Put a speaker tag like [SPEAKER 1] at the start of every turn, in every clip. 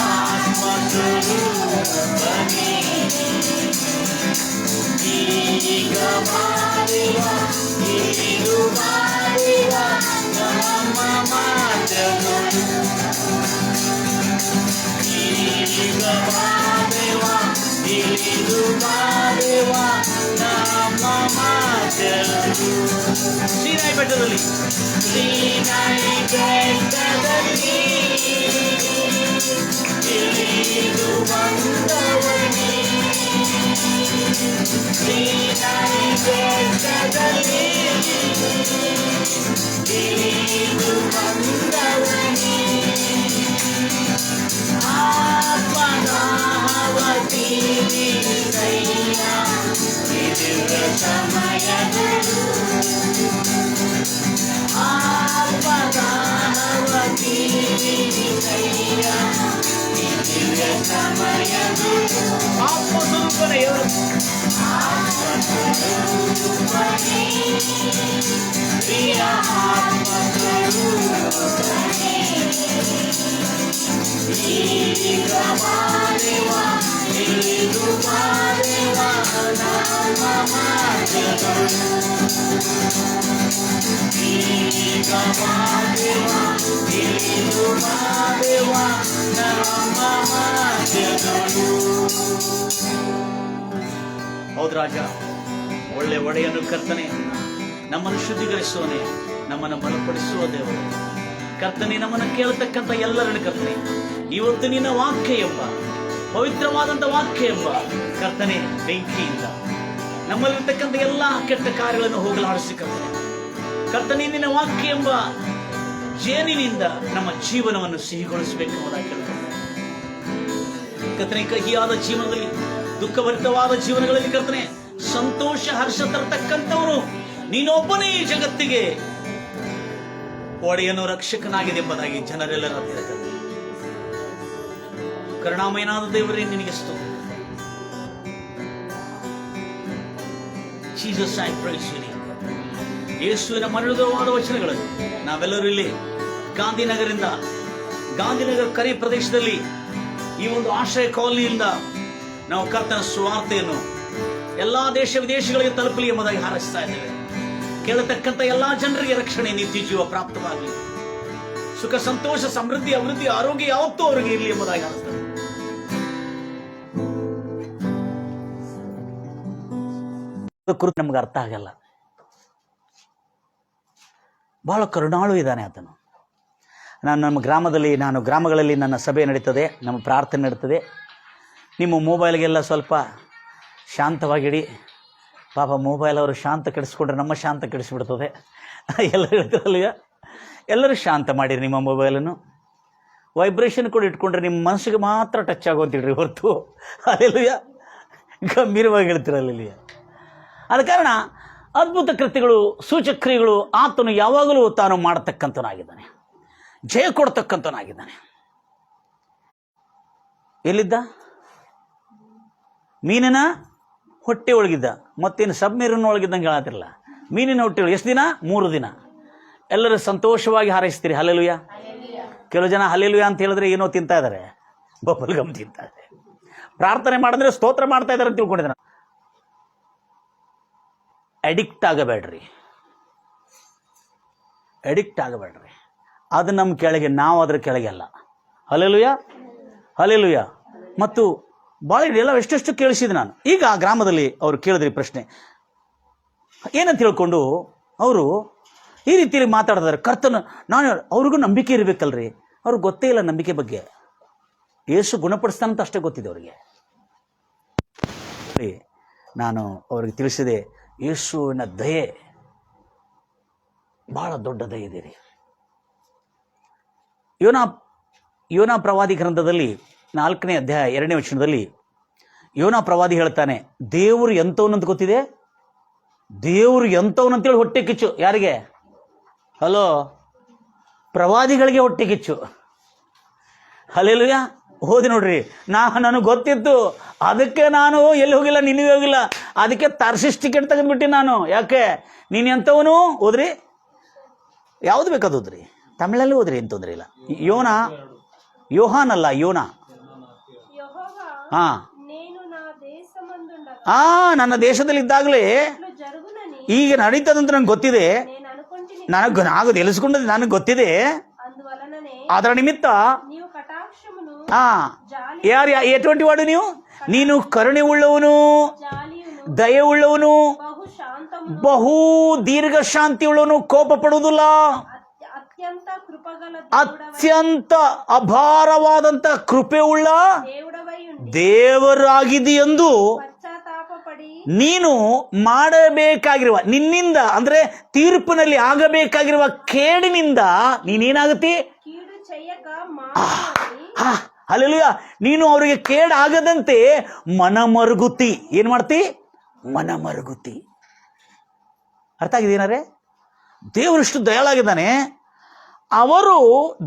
[SPEAKER 1] ಆತ್ಮಸ್ವರೂಪನೇ ಈಗ ಮಾಡುವ ಇದು ಮಾಡುವ ನಮ್ಮ ಮಾತಗಳು ಈಗ ಮಾಡುವ ಇದು ಮಾಡುವ ನಮ್ಮ ಮಾತಗಳು ಸೀನಾಯಿ ಬೆಟ್ಟದಲ್ಲಿ ಇಳಿದು ಬಂದವನೇ ಸೀನಾಯಿ ಬೆಟ್ಟದಲ್ಲಿ ಇಳಿದು ಬಂದವನೇ ಆತ್ಮದಾಹವತಿ ಕೈಯ ಇರುವ ಸಮಯಗಳು ಆತ್ಮದಾಹವತಿ ಕೈಯ ಇರುವ ಸಮಯಗಳು ಆತ್ಮಸ್ವರೂಪನೇ ಆತ್ಮಸ್ವರೂಪನೇ ಪ್ರಿಯ ಆತ್ಮಸ್ವರೂಪನೇ ಈಗ ಮಾಡುವ ಇದು ಮಾಡುವ ನಮ್ಮ ಮಾತಗಳು ಈಗ ಮಾಡುವ ಇದು ಮಾಡುವ ನಮ್ಮ ಮಾತಗಳು. ಹೌದು ರಾಜ, ಒಳ್ಳೆ ಒಡೆಯನ್ನು ಕರ್ತನೆ, ನಮ್ಮನ್ನು ಶುದ್ಧೀಕರಿಸುವನೇ, ನಮ್ಮನ್ನು ಬಲಪಡಿಸುವ ದೇವರು ಕರ್ತನೆ, ನಮ್ಮನ್ನು ಕೇಳತಕ್ಕಂಥ ಎಲ್ಲರನ್ನು ಕರ್ತನೆ, ಇವತ್ತು ನಿನ್ನ ವಾಕ್ಯ ಎಂಬ ಪವಿತ್ರವಾದಂಥ ವಾಕ್ಯ ಎಂಬ ಕರ್ತನೆ ಬೆಂಕಿಯಿಂದ ನಮ್ಮಲ್ಲಿರ್ತಕ್ಕಂಥ ಎಲ್ಲ ಕೆಟ್ಟ ಕಾರ್ಯಗಳನ್ನು ಹೋಗಲಾಡಿಸಿ ಕರ್ತನೆ, ಕರ್ತನೆ ನಿನ್ನ ವಾಕ್ಯ ಎಂಬ ಜೇನಿನಿಂದ ನಮ್ಮ ಜೀವನವನ್ನು ಸಿಹಿಗೊಳಿಸಬೇಕೆಂಬುದಾಗಿ ಕೇಳ್ತೇನೆ ಕರ್ತನೆ. ಕಹಿಯಾದ ಜೀವನದಲ್ಲಿ, ದುಃಖಭರಿತವಾದ ಜೀವನಗಳಲ್ಲಿ ಕರ್ತನೆ ಸಂತೋಷ ಹರ್ಷ ತರತಕ್ಕಂಥವನು ನೀನೊಬ್ಬನೇ ಈ ಜಗತ್ತಿಗೆ ಒಡೆಯನು ರಕ್ಷಕನಾಗಿದೆ ಎಂಬುದಾಗಿ ಜನರೆಲ್ಲರ ಹತ್ತಿರ ಕರುಣಾಮಯನಾದ ದೇವರೇ ನಿನಗೆ ಸ್ತೋತ್ರ. Jesus I praise you. ಯೇಸುವಿನ ಮನೋಹರವಾದ ವಚನಗಳನ್ನು ನಾವೆಲ್ಲರೂ ಇಲ್ಲಿ ಗಾಂಧಿನಗರ ಕರೆ ಪ್ರದೇಶದಲ್ಲಿ ಈ ಒಂದು ಆಶ್ರಯ ಕಾಲನಿಯಿಂದ ನಾವು ಕರ್ತನ ಸುವಾರ್ತೆಯನ್ನು ಎಲ್ಲಾ ದೇಶ ವಿದೇಶಗಳಿಗೆ ತಲುಪಲಿ ಎಂಬುದಾಗಿ ಹಾರೈಸ್ತಾ ಇದ್ದೇವೆ. ಕೇಳತಕ್ಕಂಥ ಎಲ್ಲಾ ಜನರಿಗೆ ರಕ್ಷಣೆ, ನಿತ್ಯ ಜೀವ ಪ್ರಾಪ್ತವಾಗಲಿ, ಸುಖ ಸಂತೋಷ ಸಮೃದ್ಧಿ ಅಭಿವೃದ್ಧಿ ಆರೋಗ್ಯ ಯಾವತ್ತೂ ಅವರಿಗೆ ಇರಲಿ ಎಂಬುದಾಗಿ ಹಾರೈಸ್ತಾರೆ. ಕುರಿತು ನಮ್ಗೆ ಅರ್ಥ ಆಗಲ್ಲ. ಬಹಳ ಕರುಣಾಳು ಇದ್ದಾನೆ ಆತನು. ನಾನು ಗ್ರಾಮಗಳಲ್ಲಿ ನನ್ನ ಸಭೆ ನಡೀತದೆ, ನಮ್ಮ ಪ್ರಾರ್ಥನೆ ನಡೀತದೆ. ನಿಮ್ಮ ಮೊಬೈಲ್ಗೆಲ್ಲ ಸ್ವಲ್ಪ ಶಾಂತವಾಗಿಡಿ. ಪಾಪ ಮೊಬೈಲ್ ಅವರು ಶಾಂತ ಕೆಡಿಸ್ಕೊಂಡ್ರೆ ನಮ್ಮ ಶಾಂತ ಕೆಡಿಸ್ಬಿಡ್ತದೆ. ಎಲ್ಲರೂ ಹೇಳ್ತಾರಲ್ಲ, ಎಲ್ಲರೂ ಶಾಂತ ಮಾಡಿರಿ ನಿಮ್ಮ ಮೊಬೈಲನ್ನು. ವೈಬ್ರೇಷನ್ ಕೂಡ ಇಟ್ಕೊಂಡ್ರೆ ನಿಮ್ಮ ಮನಸ್ಸಿಗೆ ಮಾತ್ರ ಟಚ್ ಆಗೋಂತಿಡ್ರಿ ಹೊರತು ಅಲ್ಲೆಲ್ಲೂಯ ಗಂಭೀರವಾಗಿ ಹೇಳ್ತಿರಲ್ಲ. ಆದ ಕಾರಣ ಅದ್ಭುತ ಕೃತ್ಯಗಳು, ಸೂಚಕ್ರಿಯೆಗಳು ಆತನು ಯಾವಾಗಲೂ ತಾನು ಮಾಡತಕ್ಕಂಥನಾಗಿದ್ದಾನೆ, ಜಯ ಕೊಡ್ತಕ್ಕಂಥನಾಗಿದ್ದಾನೆ. ಎಲ್ಲಿದ್ದ? ಮೀನಿನ ಹೊಟ್ಟೆ ಒಳಗಿದ್ದ. ಮತ್ತೇನು ಸಬ್ಮರೀನ್ ಒಳಗಿದ್ದಂಗೆ ಹೇಳತ್ತಿರಲ್ಲ. ಮೀನಿನ ಹೊಟ್ಟೆ ಒಳಗೆ ಎಷ್ಟು ದಿನ? 3 ದಿನ. ಎಲ್ಲರೂ ಸಂತೋಷವಾಗಿ ಹಾರೈಸ್ತೀರಿ ಹಲ್ಲೆಲೂಯ. ಕೆಲವು ಜನ ಹಲ್ಲೆಲೂಯ ಅಂತ ಹೇಳಿದ್ರೆ ಏನೋ ತಿಂತಾ ಇದ್ದಾರೆ, ಬಬಲ್ ಗಮ್ ತಿಂತಾ ಇದ್ದಾರೆ. ಪ್ರಾರ್ಥನೆ ಮಾಡಿದ್ರೆ ಸ್ತೋತ್ರ ಮಾಡ್ತಾ ಇದ್ದಾರೆ ಅಂತ ತಿಳ್ಕೊಂಡಿದ್ದಾರೆ. ಅಡಿಕ್ಟ್ ಆಗಬೇಡ್ರಿ. ಅದು ನಮ್ಮ ಕೆಳಗೆ, ನಾವು ಅದ್ರ ಕೆಳಗೆ ಅಲ್ಲ. ಹಲ್ಲೆಲೂಯ. ಮತ್ತು ಭಾಳ ಎಲ್ಲ ಎಷ್ಟೆಷ್ಟು ಕೇಳಿಸಿದೆ ನಾನು. ಈಗ ಆ ಗ್ರಾಮದಲ್ಲಿ ಅವರು ಕೇಳಿದ್ರಿ ಪ್ರಶ್ನೆ ಏನಂತ ತಿಳ್ಕೊಂಡು ಅವರು ಈ ರೀತಿಯಲ್ಲಿ ಮಾತಾಡ್ತಾರೆ. ಕರ್ತನ ಅವ್ರಿಗೂ ನಂಬಿಕೆ ಇರಬೇಕಲ್ರಿ. ಅವ್ರಿಗೆ ಗೊತ್ತೇ ಇಲ್ಲ ನಂಬಿಕೆ ಬಗ್ಗೆ. ಯೇಸು ಗುಣಪಡಿಸ್ತಾನಂತ ಅಷ್ಟೇ ಗೊತ್ತಿದೆ ಅವರಿಗೆ. ನಾನು ಅವ್ರಿಗೆ ತಿಳಿಸಿದೆ, ಯೇಸುವಿನ ದಯೆ ಬಹಳ ದೊಡ್ಡ ದಯೆ ಇದೆ ರೀ. ಯೋನಾ ಪ್ರವಾದಿ ಗ್ರಂಥದಲ್ಲಿ 4ನೇ ಅಧ್ಯಾಯ 2ನೇ ವಚನದಲ್ಲಿ ಯೋನಾ ಪ್ರವಾದಿ ಹೇಳ್ತಾನೆ, ದೇವರು ಎಂಥವನಂತ ಗೊತ್ತಿದೆ? ದೇವರು ಎಂಥವನಂತೇಳಿ ಹೊಟ್ಟೆ ಕಿಚ್ಚು. ಯಾರಿಗೆ? ಪ್ರವಾದಿಗಳಿಗೆ ಹೊಟ್ಟೆ ಕಿಚ್ಚು. ಹಲ್ಲೆಲೂಯ. ಓದಿ ನೋಡ್ರಿ, ನನಗೆ ಗೊತ್ತಿತ್ತು, ಅದಕ್ಕೆ ನಾನು ಎಲ್ಲಿ ಹೋಗಿಲ್ಲ, ನಿನಗೆ ಹೋಗಿಲ್ಲ, ಅದಕ್ಕೆ ತರ್ಸಿಸ್ ಟಿಕೆಟ್ ತೆಗೆದ್ಬಿಟ್ಟು ನಾನು. ಯಾಕೆ? ನೀನು ಎಂಥವನು? ಓದ್ರಿ, ಯಾವುದು ಬೇಕಾದ ಓದ್ರಿ, ತಮಿಳಲ್ಲಿ ಓದ್ರಿ, ಏನು ತೊಂದರೆ ಇಲ್ಲ. ಯೋಹಾನ್ ಅಲ್ಲ, ಯೋನಾ. ಹಾ ನನ್ನ ದೇಶದಲ್ಲಿ ಇದ್ದಾಗಲೇ ಈಗ ನಡೀತದಂತ ನಂಗೆ ಗೊತ್ತಿದೆ, ನಾನು ತಿಳಿಸ್ಕೊಂಡದ್ದು ನನಗೆ ಗೊತ್ತಿದೆ. ಅದರ ನಿಮಿತ್ತ ಯಾರು ಎటువంటి ವಾಡು ನೀನು ಕರುಣೆ ಉಳ್ಳವನು, ದಯೆ ಉಳ್ಳವನು, ಬಹು ದೀರ್ಘ ಶಾಂತಿ ಉಳ್ಳವನು, ಕೋಪ ಪಡುವುದಿಲ್ಲ, ಅತ್ಯಂತ ಅಪಾರವಾದಂತ ಕೃಪೆ ಉಳ್ಳ ದೇವರಾಗಿದೆಯೆಂದು ನೀನು ಮಾಡಬೇಕಾಗಿರುವ ನಿನ್ನಿಂದ ಅಂದ್ರೆ ತೀರ್ಪಿನಲ್ಲಿ ಆಗಬೇಕಾಗಿರುವ ಕೇಡಿನಿಂದ ನೀನೇನಾಗತಿ, ಹಲ್ಲೆಲೂಯಾ, ನೀನು ಅವರಿಗೆ ಕೇಡಾಗದಂತೆ ಮನಮರುಗುತ್ತಿ. ಏನ್ ಮಾಡ್ತಿ? ಮನಮರುಗುತ್ತಿ. ಅರ್ಥ ಆಗಿದೇನಾರೆ? ದೇವರಿಷ್ಟು ದಯಾಳಾಗಿದ್ದಾನೆ. ಅವರು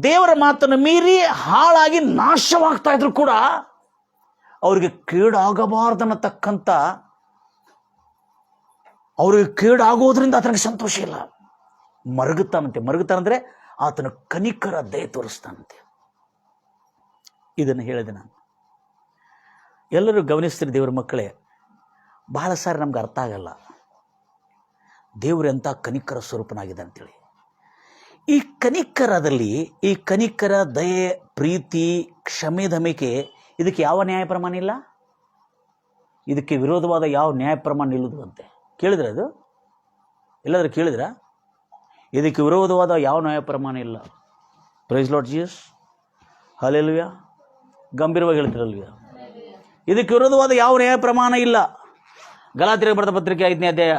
[SPEAKER 1] ದೇವರ ಮಾತನ್ನು ಮೀರಿ ಹಾಳಾಗಿ ನಾಶವಾಗ್ತಾ ಇದ್ರು ಕೂಡ ಅವರಿಗೆ ಕೇಡಾಗಬಾರ್ದನ್ನತಕ್ಕಂಥ, ಅವ್ರಿಗೆ ಕೇಡಾಗೋದ್ರಿಂದ ಆತನಿಗೆ ಸಂತೋಷ ಇಲ್ಲ. ಮರುಗುತ್ತಾನಂತೆ. ಮರುಗುತ್ತಾನಂದ್ರೆ ಆತನ ಕನಿಕರ ದಯೆ ತೋರಿಸ್ತಾನಂತೆ. ಇದನ್ನು ಹೇಳಿದೆ ನಾನು. ಎಲ್ಲರೂ ಗಮನಿಸ್ತೀರಿ ದೇವರ ಮಕ್ಕಳೇ, ಬಹಳ ಸಾರಿ ನಮ್ಗೆ ಅರ್ಥ ಆಗಲ್ಲ ದೇವರು ಎಂಥ ಕನಿಕರ ಸ್ವರೂಪನಾಗಿದೆ ಅಂತೇಳಿ. ಈ ಕನಿಕರದಲ್ಲಿ, ಈ ಕನಿಕರ, ದಯೆ, ಪ್ರೀತಿ, ಕ್ಷಮೆ, ದಮಿಕೆ, ಇದಕ್ಕೆ ಯಾವ ನ್ಯಾಯ ಪ್ರಮಾಣ ಇಲ್ಲ. ಇದಕ್ಕೆ ವಿರೋಧವಾದ ಯಾವ ನ್ಯಾಯ ಪ್ರಮಾಣ ನಿಲ್ಲುದು ಅಂತೆ. ಕೇಳಿದ್ರೆ ಅದು ಎಲ್ಲಾದ್ರೂ ಕೇಳಿದ್ರ? ಇದಕ್ಕೆ ವಿರೋಧವಾದ ಯಾವ ನ್ಯಾಯ ಪ್ರಮಾಣ ಇಲ್ಲ. Praise lord Jesus, hallelujah. ಗಂಭೀರವಾಗಿ ಹೇಳ್ತಿರಲ್ವ? ಇದಕ್ಕೆ ವಿರೋಧವಾದ ಯಾವ ನ್ಯಾಯ ಪ್ರಮಾಣ ಇಲ್ಲ. ಗಲಾತ್ಯರಿಗೆ ಬರೆದ ಪತ್ರಿಕೆ 5ನೇ ಅಧ್ಯಾಯ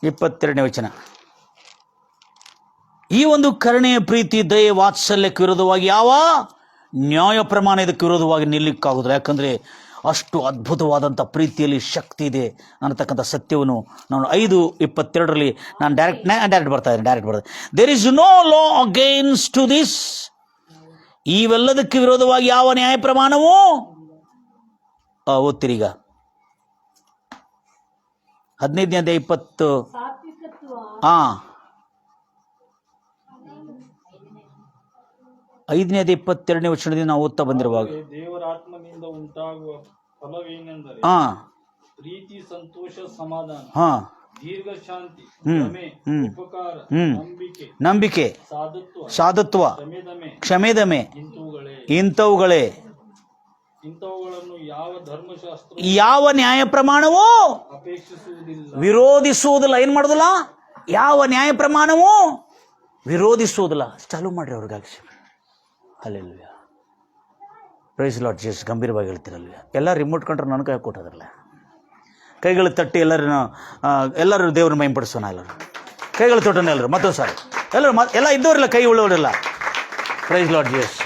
[SPEAKER 1] 22ನೇ ವಚನ. ಈ ಒಂದು ಕರುಣೆಯ, ಪ್ರೀತಿ, ದಯೆ, ವಾತ್ಸಲ್ಯಕ್ಕೆ ವಿರೋಧವಾಗಿ ಯಾವ ನ್ಯಾಯ ಪ್ರಮಾಣ ಇದಕ್ಕೆ ವಿರೋಧವಾಗಿ ನಿಲ್ಲಕ್ಕಾಗುದಿಲ್ಲ. ಯಾಕಂದ್ರೆ ಅಷ್ಟು ಅದ್ಭುತವಾದಂಥ ಪ್ರೀತಿಯಲ್ಲಿ ಶಕ್ತಿ ಇದೆ ಅನ್ನತಕ್ಕಂಥ ಸತ್ಯವನ್ನು ನಾನು 5:22 ನಾನು ಡೈರೆಕ್ಟ್ ಬರ್ತಾ ಇದ್ದೇನೆ. There is no law against to this. ಇವೆಲ್ಲದಕ್ಕೆ ವಿರೋಧವಾಗಿ ಯಾವ ನ್ಯಾಯ ಪ್ರಮಾಣವೂ ಓದ್ತಿರೀಗ 15ನೇ ಅಧ್ಯಾಯ 20 5ನೇ ಅಧ್ಯಾಯ 22ನೇ ವಚನದಿಂದ ನಾವು ಓದ್ತಾ ಬಂದಿರುವಾಗ
[SPEAKER 2] ದೇವರ ಆತ್ಮನಿಂದ ಉಂಟಾಗುವ ಫಲವೇನೆಂದರೆ ಪ್ರೀತಿ, ಸಂತೋಷ, ಸಮಾಧಾನ, ದೀರ್ಘ ಶಾಂತಿ, ಉಪಕಾರ,
[SPEAKER 1] ನಂಬಿಕೆ, ಸಾಧುತ್ವ, ಕ್ಷಮೆದಮೆ, ಇಂಥವುಗಳೇ.
[SPEAKER 2] ಇಂಥವುಗಳನ್ನು
[SPEAKER 1] ಯಾವ ನ್ಯಾಯ ಪ್ರಮಾಣವೂ ವಿರೋಧಿಸುವುದಿಲ್ಲ. ಏನ್ ಮಾಡುದಿಲ್ಲ? ಯಾವ ನ್ಯಾಯ ಪ್ರಮಾಣವೂ ವಿರೋಧಿಸುವುದಿಲ್ಲ. ಚಾಲು ಮಾಡ್ರಿ ಅವ್ರಿಗಾಗಿ. ಹಲ್ಲೆಲೂಯಾ. Praise lord Jesus. ಗಂಭೀರವಾಗಿ ಹೇಳ್ತಿರಲ್ವ? ಎಲ್ಲ ರಿಮೋಟ್ ಕಂಟ್ರೋಲ್ ನನ್ನ ಕೈ ಕೊಟ್ಟೋದ್ರಲ್ಲ. ಕೈಗಳು ತಟ್ಟಿ ಎಲ್ಲರೂ ದೇವ್ರನ್ನ ಮಹಿಂಪಡಿಸೋಣ. ಎಲ್ಲರೂ ಕೈಗಳು ತೊಟ್ಟನ. ಎಲ್ಲರೂ ಮತ್ತೊಂದು ಸಾರಿ ಎಲ್ಲರೂ ಎಲ್ಲ ಇದ್ದವರಿಲ್ಲ, ಕೈ ಉಳ್ಳವರಿಲ್ಲ. Price lord Jesus.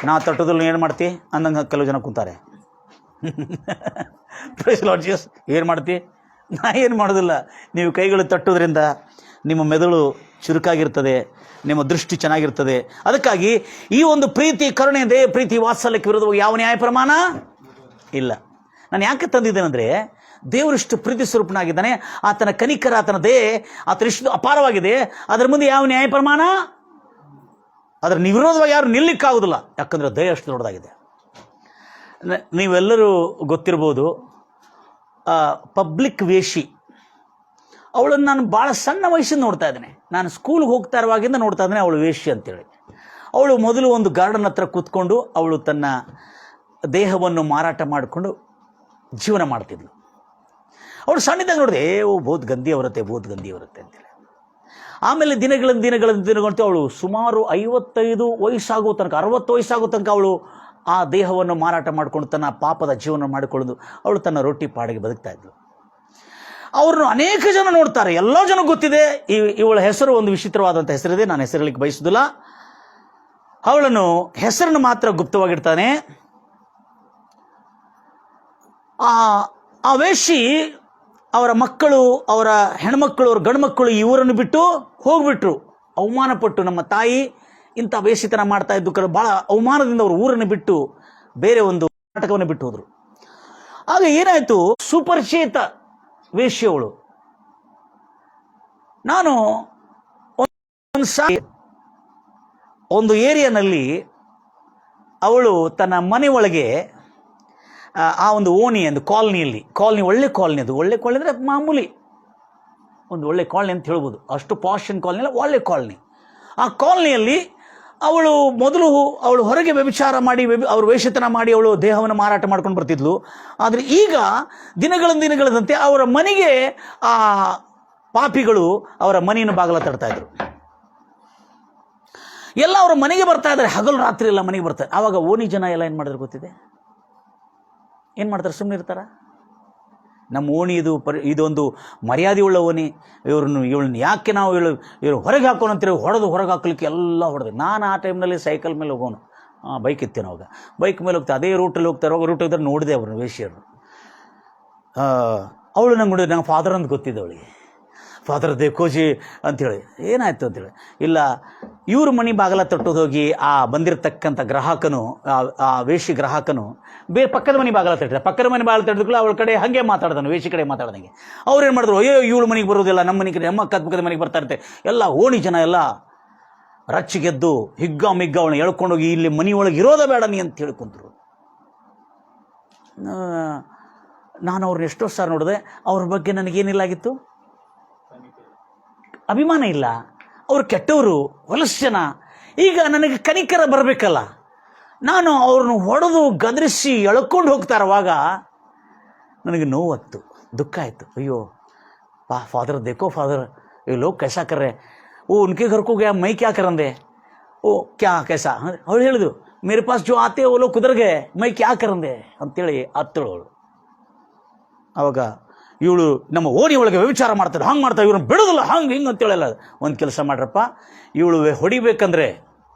[SPEAKER 1] ನಾ ತಟ್ಟೋದ್ರಲ್ಲಿ ಏನು ಮಾಡ್ತಿ ಅಂದಂಗೆ ಕೆಲವು ಜನ ಕೂತಾರೆ. Price lord Jesus. ಏನು ಮಾಡ್ತಿ? ನಾ ಏನು ಮಾಡೋದಿಲ್ಲ. ನೀವು ಕೈಗಳು ತಟ್ಟೋದ್ರಿಂದ ನಿಮ್ಮ ಮೆದುಳು ಚುರುಕಾಗಿರ್ತದೆ, ನಿಮ್ಮ ದೃಷ್ಟಿ ಚೆನ್ನಾಗಿರ್ತದೆ. ಅದಕ್ಕಾಗಿ ಈ ಒಂದು ಪ್ರೀತಿ, ಕರುಣೆ, ದಯೆ, ಪ್ರೀತಿ, ವಾತ್ಸಲ್ಯಕ್ಕೆ ವಿರೋಧವಾಗಿ ಯಾವ ನ್ಯಾಯ ಪ್ರಮಾಣ ಇಲ್ಲ. ನಾನು ಯಾಕೆ ತಂದಿದ್ದೇನೆಂದರೆ, ದೇವರಿಷ್ಟು ಪ್ರೀತಿ ಸ್ವರೂಪನಾಗಿದ್ದಾನೆ. ಆತನ ಕನಿಕರ, ಆತನ ದಯೆ, ಆತನಿಷ್ಟು ಅಪಾರವಾಗಿದೆ. ಅದರ ಮುಂದೆ ಯಾವ ನ್ಯಾಯ ಪ್ರಮಾಣ, ಅದರ ವಿರೋಧವಾಗಿ ಯಾರು ನಿಲ್ಲಿಕ್ಕಾಗೋದಿಲ್ಲ. ಯಾಕಂದರೆ ದಯೆ ಅಷ್ಟು ದೊಡ್ಡದಾಗಿದೆ. ನೀವೆಲ್ಲರೂ ಗೊತ್ತಿರ್ಬೋದು, ಪಬ್ಲಿಕ್ ವೇಷಿ, ಅವಳನ್ನು ನಾನು ಭಾಳ ಸಣ್ಣ ವಯಸ್ಸಿಂದ ನೋಡ್ತಾ ಇದ್ದೇನೆ. ನಾನು ಸ್ಕೂಲ್ಗೆ ಹೋಗ್ತಾ ಇರುವಾಗಿಂದ ನೋಡ್ತಾ ಇದ್ದೇನೆ ಅವಳು ವೇಷಿ ಅಂತೇಳಿ. ಅವಳು ಮೊದಲು ಒಂದು ಗಾರ್ಡನ್ ಹತ್ರ ಕೂತ್ಕೊಂಡು ಅವಳು ತನ್ನ ದೇಹವನ್ನು ಮಾರಾಟ ಮಾಡಿಕೊಂಡು ಜೀವನ ಮಾಡ್ತಿದ್ಳು. ಅವಳು ಸಣ್ಣದಾಗ ನೋಡಿದೆ, ಬಹುತ್ ಗಂದಿ ಅವರತ್ತೆ ಅಂತೇಳಿ. ಆಮೇಲೆ ದಿನಗಳಂತೆ ಅವಳು ಸುಮಾರು 55 ವಯಸ್ಸಾಗೋ ತನಕ, 60 ವಯಸ್ಸಾಗೋ ತನಕ ಅವಳು ಆ ದೇಹವನ್ನು ಮಾರಾಟ ಮಾಡಿಕೊಂಡು ತನ್ನ ಪಾಪದ ಜೀವನ ಮಾಡಿಕೊಳ್ಳೋದು, ಅವಳು ತನ್ನ ರೊಟ್ಟಿ ಪಾಡಿಗೆ ಬದುಕ್ತಾ ಇದ್ಳು. ಅವ್ರನ್ನು ಅನೇಕ ಜನ ನೋಡ್ತಾರೆ, ಎಲ್ಲ ಜನ ಗೊತ್ತಿದೆ. ಇವಳ ಹೆಸರು ಒಂದು ವಿಚಿತ್ರವಾದಂಥ ಹೆಸರಿದೆ, ನಾನು ಹೆಸರಲಿಕ್ಕೆ ಬಯಸುವುದಿಲ್ಲ. ಅವಳನ್ನು ಹೆಸರನ್ನು ಮಾತ್ರ ಗುಪ್ತವಾಗಿರ್ತಾನೆ. ಆ ವೇಷಿ ಅವರ ಮಕ್ಕಳು, ಅವರ ಹೆಣ್ಮಕ್ಕಳು, ಅವರ ಗಂಡು ಮಕ್ಕಳು ಈ ಊರನ್ನು ಬಿಟ್ಟು ಹೋಗ್ಬಿಟ್ರು. ಅವಮಾನಪಟ್ಟು, ನಮ್ಮ ತಾಯಿ ಇಂಥ ವೇಷಿತನ ಮಾಡ್ತಾ ಇದ್ದು ಬಹಳ ಅವಮಾನದಿಂದ ಅವರು ಊರನ್ನು ಬಿಟ್ಟು ಬೇರೆ ಒಂದು ನಾಟಕವನ್ನು ಬಿಟ್ಟು ಹೋದ್ರು. ಆಗ ಏನಾಯ್ತು, ಸುಪರಿಚಿತ ವೇಶ್ಯವಳು. ನಾನು ಒಂದು ಏರಿಯಾನಲ್ಲಿ ಅವಳು ತನ್ನ ಮನೆ ಒಳಗೆ ಆ ಒಂದು ಓಣಿ ಒಂದು ಕಾಲನಿ ಒಳ್ಳೆ ಕಾಲನಿ, ಅದು ಒಳ್ಳೆ ಕಾಲನಿ ಅಂದರೆ ಮಾಮೂಲಿ ಒಂದು ಒಳ್ಳೆ ಕಾಲನಿ ಅಂತ ಹೇಳ್ಬೋದು, ಅಷ್ಟು ಪಾಷನ್ ಕಾಲನಿ ಅಲ್ಲ, ಒಳ್ಳೆ ಕಾಲನಿ. ಆ ಕಾಲನಿಯಲ್ಲಿ ಅವಳು ಹೊರಗೆ ವ್ಯಭಿಚಾರ ಮಾಡಿ ಅವರು ವೇಷತನ ಮಾಡಿ ಅವಳು ದೇಹವನ್ನು ಮಾರಾಟ ಮಾಡ್ಕೊಂಡು ಬರ್ತಿದ್ಲು. ಆದರೆ ಈಗ ದಿನಗಳಂದಂತೆ ಅವರ ಮನೆಗೆ ಆ ಪಾಪಿಗಳು ಅವರ ಮನೆಯನ್ನು ಬಾಗಲ ತಡ್ತಾ ಇದ್ರು. ಎಲ್ಲ ಅವರ ಮನೆಗೆ ಬರ್ತಾ ಇದ್ದಾರೆ, ಹಗಲು ರಾತ್ರಿ ಎಲ್ಲ ಮನೆಗೆ ಬರ್ತಾರೆ. ಆವಾಗ ಓಣಿ ಜನ ಎಲ್ಲ ಏನು ಮಾಡಿದ್ರು ಗೊತ್ತಿದೆ? ಏನು ಮಾಡ್ತಾರೆ? ಸುಮ್ಮನೆ ಇರ್ತಾರ? ನಮ್ಮ ಓಣಿ ಇದೊಂದು ಮರ್ಯಾದೆ ಉಳ್ಳ ಓಣಿ, ಇವಳನ್ನ ಯಾಕೆ ನಾವು ಇವರು ಹೊರಗೆ ಹಾಕೋಣ ಅಂತೀವಿ, ಹೊರಗೆ ಹಾಕ್ಲಿಕ್ಕೆ ಎಲ್ಲ ಹೊಡೆದು. ನಾನು ಆ ಟೈಮ್ನಲ್ಲಿ ಸೈಕಲ್ ಮೇಲೆ ಹೋಗೋನು, ಬೈಕ್ ಇತ್ತೇನೆ ಅವಾಗ, ಬೈಕ್ ಮೇಲೆ ಹೋಗ್ತಾ ಅದೇ ರೂಟಲ್ಲಿ ಹೋಗ್ತಾರೆ ನೋಡಿದೆ ಅವ್ರನ್ನ ವೇಶ್ಯರು. ಅವಳು ನಂಗೆ ಫಾದರ್ ಅಂತ ಗೊತ್ತಿದ್ದೆ ಅವಳಿಗೆ, ಫಾದರ್ ದೇಕೋಜಿ ಅಂಥೇಳಿ. ಏನಾಯ್ತು ಅಂತೇಳಿ, ಇಲ್ಲ ಇವ್ರ ಮನೆ ಬಾಗಲ ತಟ್ಟೋದು ಹೋಗಿ ಆ ಬಂದಿರತಕ್ಕಂಥ ಗ್ರಾಹಕನು, ಆ ವೇಷಿ ಗ್ರಾಹಕನು ಪಕ್ಕದ ಮನೆ ಬಾಗಲ ತಟ್ಟಿದ. ಪಕ್ಕದ ಮನೆ ಬಾಗಲ ತಟ್ಟಿದ್ಕೊಳ್ಳ ಅವಳ ಕಡೆ ಹಾಗೆ ಮಾತಾಡ್ದಾನೆ, ವೇಷಿ ಕಡೆ ಮಾತಾಡ್ದಂಗೆ. ಅವ್ರು ಏನು ಮಾಡಿದ್ರು, ಅಯ್ಯೋ ಇವಳ ಮನೆಗೆ ಬರೋದಿಲ್ಲ, ನಮ್ಮ ಮನೆ ಕಡೆ, ನಮ್ಮ ಪಕ್ಕದ ಮನೆಗೆ ಬರ್ತಾ ಇರುತ್ತೆ. ಎಲ್ಲ ಓಣಿ ಜನ ಎಲ್ಲ ರಚ್ಚಿಗೆದ್ದು ಹಿಗ್ಗ ಅವಳನ್ನ ಎಳ್ಕೊಂಡೋಗಿ ಇಲ್ಲಿ ಮನೆಯೊಳಗೆ ಇರೋದ ಬೇಡ ನೀ ಅಂತ ಹೇಳಿ ಕುಂತರು. ನಾನು ಅವ್ರನ್ನ ಎಷ್ಟೋ ಸಾರಿ ನೋಡಿದೆ, ಅವ್ರ ಬಗ್ಗೆ ನನಗೇನಿಲ್ಲಾಗಿತ್ತು, ಅಭಿಮಾನ ಇಲ್ಲ. ಅವರು ಕೆಟ್ಟವರು, ಹೊಲಸು ಜನ. ಈಗ ನನಗೆ ಕನಿಕರ ಬರಬೇಕಲ್ಲ, ನಾನು ಅವ್ರನ್ನ ಹೊಡೆದು ಗದರಿಸಿ ಎಳ್ಕೊಂಡು ಹೋಗ್ತಾರವಾಗ ನನಗೆ ನೋವಾಗ್ತು, ದುಃಖ ಆಯಿತು. ಅಯ್ಯೋ ಫಾದರ್ ದೇಖೋ ಫಾದರ್, ये लोग कैसा कर रहे हैं, वो उनके घर को गया, मैं क्या कर रहे, ओ क्या कैसा. ಅವಳು ಹೇಳಿದ್ರು, मेरे पास जो आते वो लोग कुदर गए, मैं क्या कर रहे ಅಂತೇಳಿ ಅತ್ತಳು ಅವಳು. ಅವಾಗ ಇವಳು ನಮ್ಮ ಓಣಿ ಒಳಗೆ ವ್ಯಭಿಚಾರ ಮಾಡ್ತಾರೆ, ಹಂಗೆ ಮಾಡ್ತಾರೆ, ಇವ್ರನ್ನ ಬಿಡೋದಿಲ್ಲ, ಹಂಗೆ ಹಿಂಗೆ ಅಂತೇಳಲ್ಲ. ಒಂದು ಕೆಲಸ ಮಾಡ್ರಪ್ಪ, ಇವಳು ಹೊಡಿಬೇಕಂದ್ರೆ,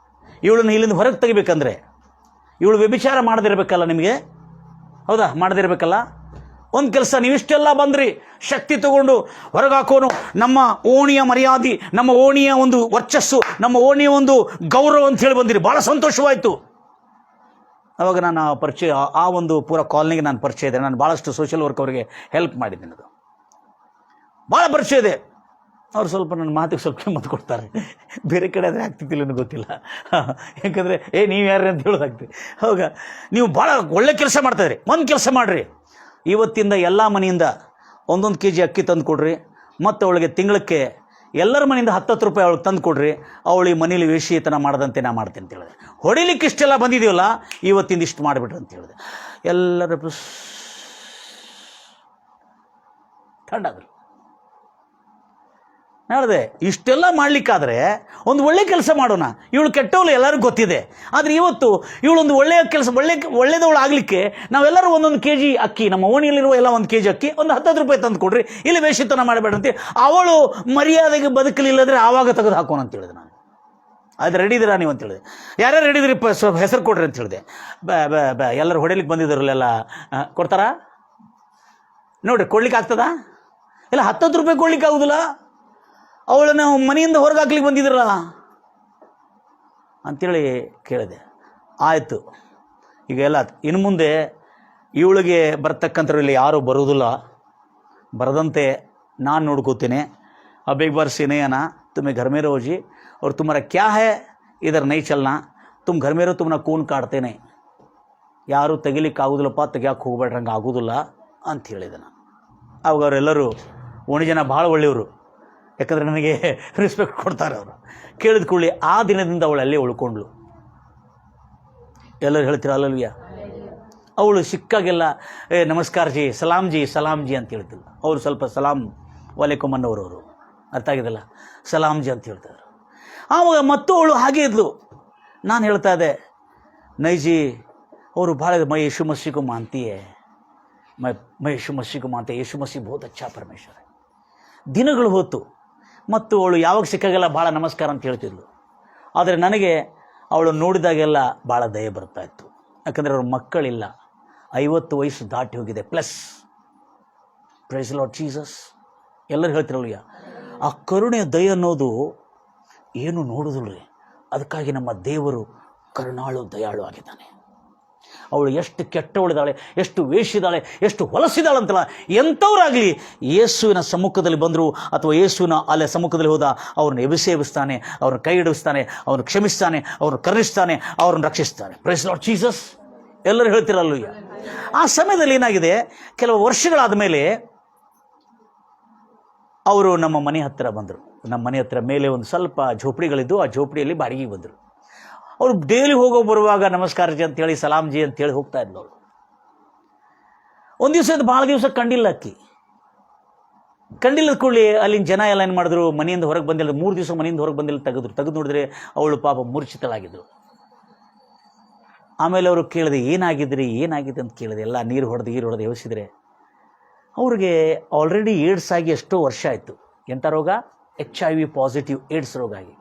[SPEAKER 1] ಇವಳನ್ನ ಇಲ್ಲಿಂದ ಹೊರಗೆ ತೆಗಿಬೇಕಂದ್ರೆ, ಇವಳು ವ್ಯಭಿಚಾರ ಮಾಡದಿರ್ಬೇಕಲ್ಲ ನಿಮಗೆ, ಹೌದಾ? ಮಾಡದಿರ್ಬೇಕಲ್ಲ. ಒಂದು ಕೆಲಸ, ನೀವಿಷ್ಟೆಲ್ಲ ಬಂದ್ರಿ, ಶಕ್ತಿ ತಗೊಂಡು ಹೊರಗೆ ಹಾಕೋನು, ನಮ್ಮ ಓಣಿಯ ಮರ್ಯಾದೆ, ನಮ್ಮ ಓಣಿಯ ಒಂದು ವರ್ಚಸ್ಸು, ನಮ್ಮ ಓಣಿಯ ಒಂದು ಗೌರವ ಅಂತ ಹೇಳಿ ಬಂದಿರಿ, ಭಾಳ ಸಂತೋಷವಾಯಿತು. ಅವಾಗ ನಾನು ಆ ಒಂದು ಪೂರ ಕಾಲನಿಗೆ ನಾನು ಪರಿಚಯ ಇದೆ. ನಾನು ಭಾಳಷ್ಟು ಸೋಷಿಯಲ್ ವರ್ಕ್ ಅವರಿಗೆ ಹೆಲ್ಪ್ ಮಾಡಿದ್ದೀನಿ, ಅದು ಭಾಳ ಪರಿಚಯ ಇದೆ. ಅವ್ರು ಸ್ವಲ್ಪ ನನ್ನ ಮಾತಿಗೆ ಸ್ವಲ್ಪ ಕಿಮ್ಮತ್ತು ಕೊಡ್ತಾರೆ. ಬೇರೆ ಕಡೆ ಆದರೆ ಆಗ್ತಿದ್ದಿಲ್ಲ ಅನ್ನೋ ಗೊತ್ತಿಲ್ಲ, ಯಾಕಂದರೆ ನೀವು ಯಾರು ಅಂತ ಹೇಳೋದಾಗ್ತದೆ. ಹೌದಾ, ನೀವು ಭಾಳ ಒಳ್ಳೆ ಕೆಲಸ ಮಾಡ್ತಾಯಿದ್ರಿ. ಒಂದು ಕೆಲಸ ಮಾಡಿರಿ, ಇವತ್ತಿಂದ ಎಲ್ಲ ಮನೆಯಿಂದ 1 kg ಅಕ್ಕಿ ತಂದು ಕೊಡ್ರಿ, ಮತ್ತು ಅವಳಿಗೆ ತಿಂಗಳಕ್ಕೆ ಎಲ್ಲರ ಮನೆಯಿಂದ 10 ರೂಪಾಯಿ ಅವಳಿಗೆ ತಂದು ಕೊಡ್ರಿ, ಅವಳಿಗೆ ಮನೇಲಿ ವೇಷಿತನ ಮಾಡದಂತೆ ನಾ ಮಾಡ್ತೀನಿ ಅಂತ ಹೇಳಿದೆ. ಹೊಡಿಲಿಕ್ಕೆ ಇಷ್ಟೆಲ್ಲ ಬಂದಿದೆಯಲ್ಲ, ಇವತ್ತಿಂದ ಇಷ್ಟು ಮಾಡಿಬಿಟ್ರಿ ಅಂತ ಹೇಳಿದೆ. ಎಲ್ಲರೂ ಥಂಡಾದ್ರು. ಹೇಳಿದೆ, ಇಷ್ಟೆಲ್ಲ ಮಾಡಲಿಕ್ಕಾದ್ರೆ ಒಂದು ಒಳ್ಳೆ ಕೆಲಸ ಮಾಡೋಣ. ಇವಳು ಕೆಟ್ಟವಳು ಎಲ್ಲರಿಗೂ ಗೊತ್ತಿದೆ, ಆದರೆ ಇವತ್ತು ಇವಳೊಂದು ಒಳ್ಳೆಯ ಕೆಲಸ, ಒಳ್ಳೆಯದವಳು ಆಗಲಿಕ್ಕೆ ನಾವೆಲ್ಲರೂ 1 kg ಅಕ್ಕಿ, ನಮ್ಮ ಓಣಿಯಲ್ಲಿರುವ ಎಲ್ಲ 1 kg ಅಕ್ಕಿ, ಒಂದು 10 ರೂಪಾಯಿ ತಂದು ಕೊಡ್ರಿ, ಇಲ್ಲಿ ವೇಷಿತನ ಮಾಡಬೇಡಂತೆ. ಅವಳು ಮರ್ಯಾದೆಗೆ ಬದುಕಲಿಲ್ಲದ್ರೆ ಆವಾಗ ತೆಗೆದು ಹಾಕೋಣ ಅಂತ ಹೇಳಿದೆ ನಾನು. ಅದು ರೆಡಿ ಇದ್ದೀರಾ ನೀವು ಅಂತ ಹೇಳಿದೆ. ಯಾರ್ಯಾರು ರೆಡಿ ಇದ್ರಿ ಸ್ವಲ್ಪ ಹೆಸರು ಕೊಡ್ರಿ ಅಂತ ಹೇಳಿದೆ. ಎಲ್ಲರೂ ಹೊಡೆಯಲಿಕ್ಕೆ ಬಂದಿದ್ದಾರಲ್ಲೆಲ್ಲ ಕೊಡ್ತಾರಾ ನೋಡ್ರಿ, ಕೊಡ್ಲಿಕ್ಕೆ ಆಗ್ತದಾ? ಇಲ್ಲ 10 ರೂಪಾಯಿ ಕೊಡ್ಲಿಕ್ಕೆ ಆಗೋದಿಲ್ಲ, ಅವಳನ್ನು ಮನೆಯಿಂದ ಹೊರಗೆ ಹಾಕ್ಲಿಕ್ಕೆ ಬಂದಿದ್ರಲ್ಲ ಅಂಥೇಳಿ ಕೇಳಿದೆ. ಆಯಿತು, ಈಗ ಎಲ್ಲ ಇನ್ನು ಮುಂದೆ ಇವಳಿಗೆ ಬರ್ತಕ್ಕಂಥವ್ರಲ್ಲಿ ಯಾರೂ ಬರೋದಿಲ್ಲ, ಬರದಂತೆ ನಾನು ನೋಡ್ಕೋತೀನಿ. अब एक बार से नहीं आना, तुम्हें घर में रहो जी, और तुम्हारा क्या है इधर नहीं चलना, तुम घर में रहो, तुमನ್ನ ಕೂನ್ ಕಾಡ್ತೇ नहीं, ಯಾರೂ ತೆಗಿಲಿಕ್ಕೆ ಆಗೋದಿಲ್ಲಪ್ಪ, ತೆಗಿಯಕ್ಕೆ ಹೋಗ್ಬೇಡ್ರಿ, ಹಂಗೆ ಆಗೋದಿಲ್ಲ ಅಂತ ಹೇಳಿದೆ ನಾನು. ಅವಾಗ ಅವರೆಲ್ಲರೂ ಓಣಿ ಜನ ಭಾಳ ಒಳ್ಳೆಯವರು, ಯಾಕಂದರೆ ನನಗೆ ರೆಸ್ಪೆಕ್ಟ್ ಕೊಡ್ತಾರೆ ಅವರು. ಕೇಳಿದ ಕೂಡಲೇ ಆ ದಿನದಿಂದ ಅವಳು ಅಲ್ಲೇ ಉಳ್ಕೊಂಡ್ಳು. ಎಲ್ಲರೂ ಹೇಳ್ತೀರ ಅಲ್ಲಲ್ವಿಯ? ಅವಳು ಸಿಕ್ಕಾಗೆಲ್ಲ ನಮಸ್ಕಾರ ಜಿ, ಸಲಾಮ್ ಜಿ ಅಂತ ಹೇಳ್ತಿಲ್ಲ. ಅವರು ಸ್ವಲ್ಪ ಸಲಾಮ್ ವಾಲೇಕುಮ್ ಅನ್ನೋರು, ಅರ್ಥ ಆಗಿದೆಲ್ಲ, ಸಲಾಮ್ ಜಿ ಅಂತ ಹೇಳ್ತಾರೆ. ಆವಾಗ ಮತ್ತು ಅವಳು ಹಾಗೆ ಇದ್ಲು. ನಾನು ಹೇಳ್ತಾ ಇದ್ದೆ, ನೈಜಿ ಅವರು ಭಾಳ ಮೈ ಯೇಸು ಮಸೀಹ್ ಕೋ ಮಾನ್ತಿ ಹೈ, ಮೈ ಯೇಸು ಮಸೀಹ್ ಕೋ ಮಾನ್ತೆ, ಯೇಸು ಮಸೀಹ್ ಬಹುತ್ ಅಚ್ಚಾ ಪರಮೇಶ್ವರ. ದಿನಗಳು ಹೋತು, ಮತ್ತು ಅವಳು ಯಾವಾಗ ಸಿಕ್ಕಾಗೆಲ್ಲ ಭಾಳ ನಮಸ್ಕಾರ ಅಂತ ಹೇಳ್ತಿದ್ಲು. ಆದರೆ ನನಗೆ ಅವಳು ನೋಡಿದಾಗೆಲ್ಲ ಭಾಳ ದಯೆ ಬರ್ತಾ ಇತ್ತು, ಯಾಕಂದರೆ ಅವ್ರ ಮಕ್ಕಳಿಲ್ಲ, 50 ವಯಸ್ಸು ದಾಟಿ ಹೋಗಿದೆ ಪ್ಲಸ್. Price lord Jesus. ಎಲ್ಲರೂ ಹೇಳ್ತಿರಲ್ವ, ಆ ಕರುಣೆಯ ದಯೆ ಅನ್ನೋದು ಏನು ನೋಡೋದಿಲ್ರಿ. ಅದಕ್ಕಾಗಿ ನಮ್ಮ ದೇವರು ಕರುಣಾಳು ದಯಾಳು ಆಗಿದ್ದಾನೆ. ಅವಳು ಎಷ್ಟು ಕೆಟ್ಟವಳಿದ್ದಾಳೆ, ಎಷ್ಟು ವೇಷಿದ್ದಾಳೆ, ಎಷ್ಟು ಹೊಲಸಿದಾಳೆ ಅಂತಲ್ಲ. ಎಂಥವ್ರಾಗಲಿ ಯೇಸುವಿನ ಸಮ್ಮುಖದಲ್ಲಿ ಬಂದರು ಅಥವಾ ಯೇಸುವಿನ ಅಲೆ ಸಮ್ಮುಖದಲ್ಲಿ ಹೋದ ಅವ್ರನ್ನ ಎಬ್ಬಿಸ್ತಾನೆ, ಅವ್ರನ್ನ ಕೈ ಹಿಡಿಸ್ತಾನೆ, ಅವ್ರನ್ನ ಕ್ಷಮಿಸ್ತಾನೆ, ಅವ್ರನ್ನ ಕರುಣಿಸ್ತಾನೆ, ಅವ್ರನ್ನ ರಕ್ಷಿಸ್ತಾನೆ. Price lord Jesus. ಎಲ್ಲರೂ ಹೇಳ್ತಿರಲ್ಲಯ್ಯ. ಆ ಸಮಯದಲ್ಲಿ ಏನಾಗಿದೆ, ಕೆಲವು ವರ್ಷಗಳಾದ ಮೇಲೆ ಅವರು ನಮ್ಮ ಮನೆ ಹತ್ತಿರ ಬಂದರು. ನಮ್ಮ ಮನೆ ಹತ್ತಿರ ಮೇಲೆ ಒಂದು ಸ್ವಲ್ಪ ಝೋಪಡಿಗಳಿದ್ದು, ಆ ಝೋಪಡಿಯಲ್ಲಿ ಬಾಡಿಗೆಗೆ ಬಂದರು. ಅವರು ಡೈಲಿ ಬರುವಾಗ ನಮಸ್ಕಾರ ಜಿ ಅಂತೇಳಿ, ಸಲಾಂ ಜಿ ಅಂತೇಳಿ ಹೋಗ್ತಾ ಇದ್ಲು ಅವರು. ಒಂದು ದಿವಸ ಭಾಳ ದಿವಸ ಕಂಡಿಲ್ಲದ ಕೂಡಲೇ ಅಲ್ಲಿನ ಜನ ಎಲ್ಲ ಏನು ಮಾಡಿದ್ರು, ಮನೆಯಿಂದ ಹೊರಗೆ ಬಂದಿಲ್ಲ, 3 ದಿವಸ ಮನೆಯಿಂದ ಹೊರಗೆ ಬಂದಿಲ್ಲ, ತೆಗೆದು ನೋಡಿದ್ರೆ ಅವಳು ಪಾಪ ಮೂರ್ಛಿತಳಾಗಿದ್ದರು. ಆಮೇಲೆ ಅವರು ಕೇಳಿದೆ, ಏನಾಗಿದೆ ಅಂತ ಕೇಳಿದೆ. ಎಲ್ಲ ನೀರು ಹೊಡೆದು ಯೋಚಿಸಿದ್ರೆ ಅವ್ರಿಗೆ ಆಲ್ರೆಡಿ ಏಡ್ಸ್ ಆಗಿ ಎಷ್ಟೋ ವರ್ಷ ಆಯಿತು. ಎಂಥ ರೋಗ? HIV ಪಾಸಿಟಿವ್ ಏಡ್ಸ್ ರೋಗ ಆಗಿ.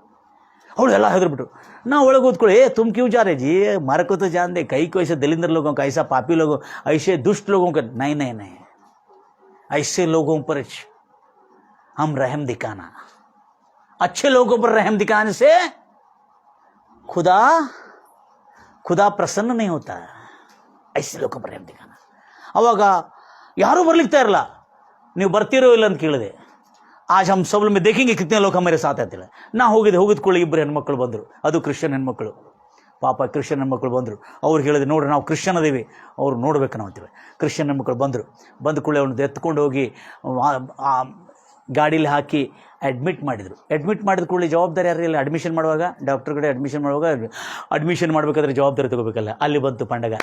[SPEAKER 1] ಅವಳು ಎಲ್ಲ ಹೆದರ್ಬಿಟ್ರು. ನಾವು ಒಳಗೆ ಓದ್ಕೊಳ್ಳಿ, ತುಮ್ ಕ್ಯೂ ಜಾ ರೇ ಜಿ, ಮಾರೆ ಕೋ ತೋ ಜಾನ್ ದೇ, ಕೈ ಕೋ ಐಸೆ ದಲಿಂದರ್ ಲೋगों का, ऐसा पापी लोगों, ऐसे दुष्ट लोगों का नहीं, ऐसे लोगों पर हम रहम दिखाना, अच्छे लोगों पर रहम दिखाने से खुदा प्रसन्न नहीं होता, ऐसे लोगों पर रहम दिखाना. ಅವಾಗ ಯಾರೂ ಬರ್ಲಿಕ್ತಾ ಇರಲ್ಲ. ನೀವು ಬರ್ತೀರೋ ಇಲ್ಲ ಅಂತ ಕೇಳಿದೆ. ಆಜ್ ಹಮ್ ಸಬ್ ಮೇ ದೇಖೆಂಗೆ ಕಿತ್ನೆ ಲೋಕ ಮೇರೆ ಸಾಥ್ ಅಂತೇಳಿ ನಾ ಹೋಗಿದ ಕೂಡಲೇ 2 ಹೆಣ್ಮಕ್ಳು ಬಂದರು. ಅದು ಕ್ರಿಶ್ಚಿಯನ್ ಹೆಣ್ಮಕ್ಳು. ಪಾಪ ಕ್ರಿಶ್ಚಿಯನ್ ಹೆಣ್ಮಕ್ಳು ಬಂದರು. ಅವ್ರು ಹೇಳಿದೆ, ನೋಡ್ರಿ ನಾವು ಕ್ರಿಶ್ಚಿಯನ್ ಅದೇವಿ, ಅವ್ರು ನೋಡ್ಬೇಕು ನಾವು ಅಂತೇಳಿ. ಕ್ರಿಶ್ಚಿಯನ್ ಹೆಣ್ಮಕ್ಳು ಬಂದ ಕೂಡಲೇ ಅವ್ನು ಎತ್ಕೊಂಡು ಹೋಗಿ ಗಾಡೀಲಿ ಹಾಕಿ ಅಡ್ಮಿಟ್ ಮಾಡಿದರು. ಅಡ್ಮಿಟ್ ಮಾಡಿದ ಕೂಡಲೇ ಜವಾಬ್ದಾರಿ ಯಾರು ಇಲ್ಲ. ಅಡ್ಮಿಷನ್ ಮಾಡುವಾಗ ಡಾಕ್ಟರ್ ಕಡೆ ಅಡ್ಮಿಷನ್ ಮಾಡಬೇಕಾದ್ರೆ ಜವಾಬ್ದಾರಿ ತಗೋಬೇಕಲ್ಲ. ಅಲ್ಲಿ ಬಂತು पंडगा.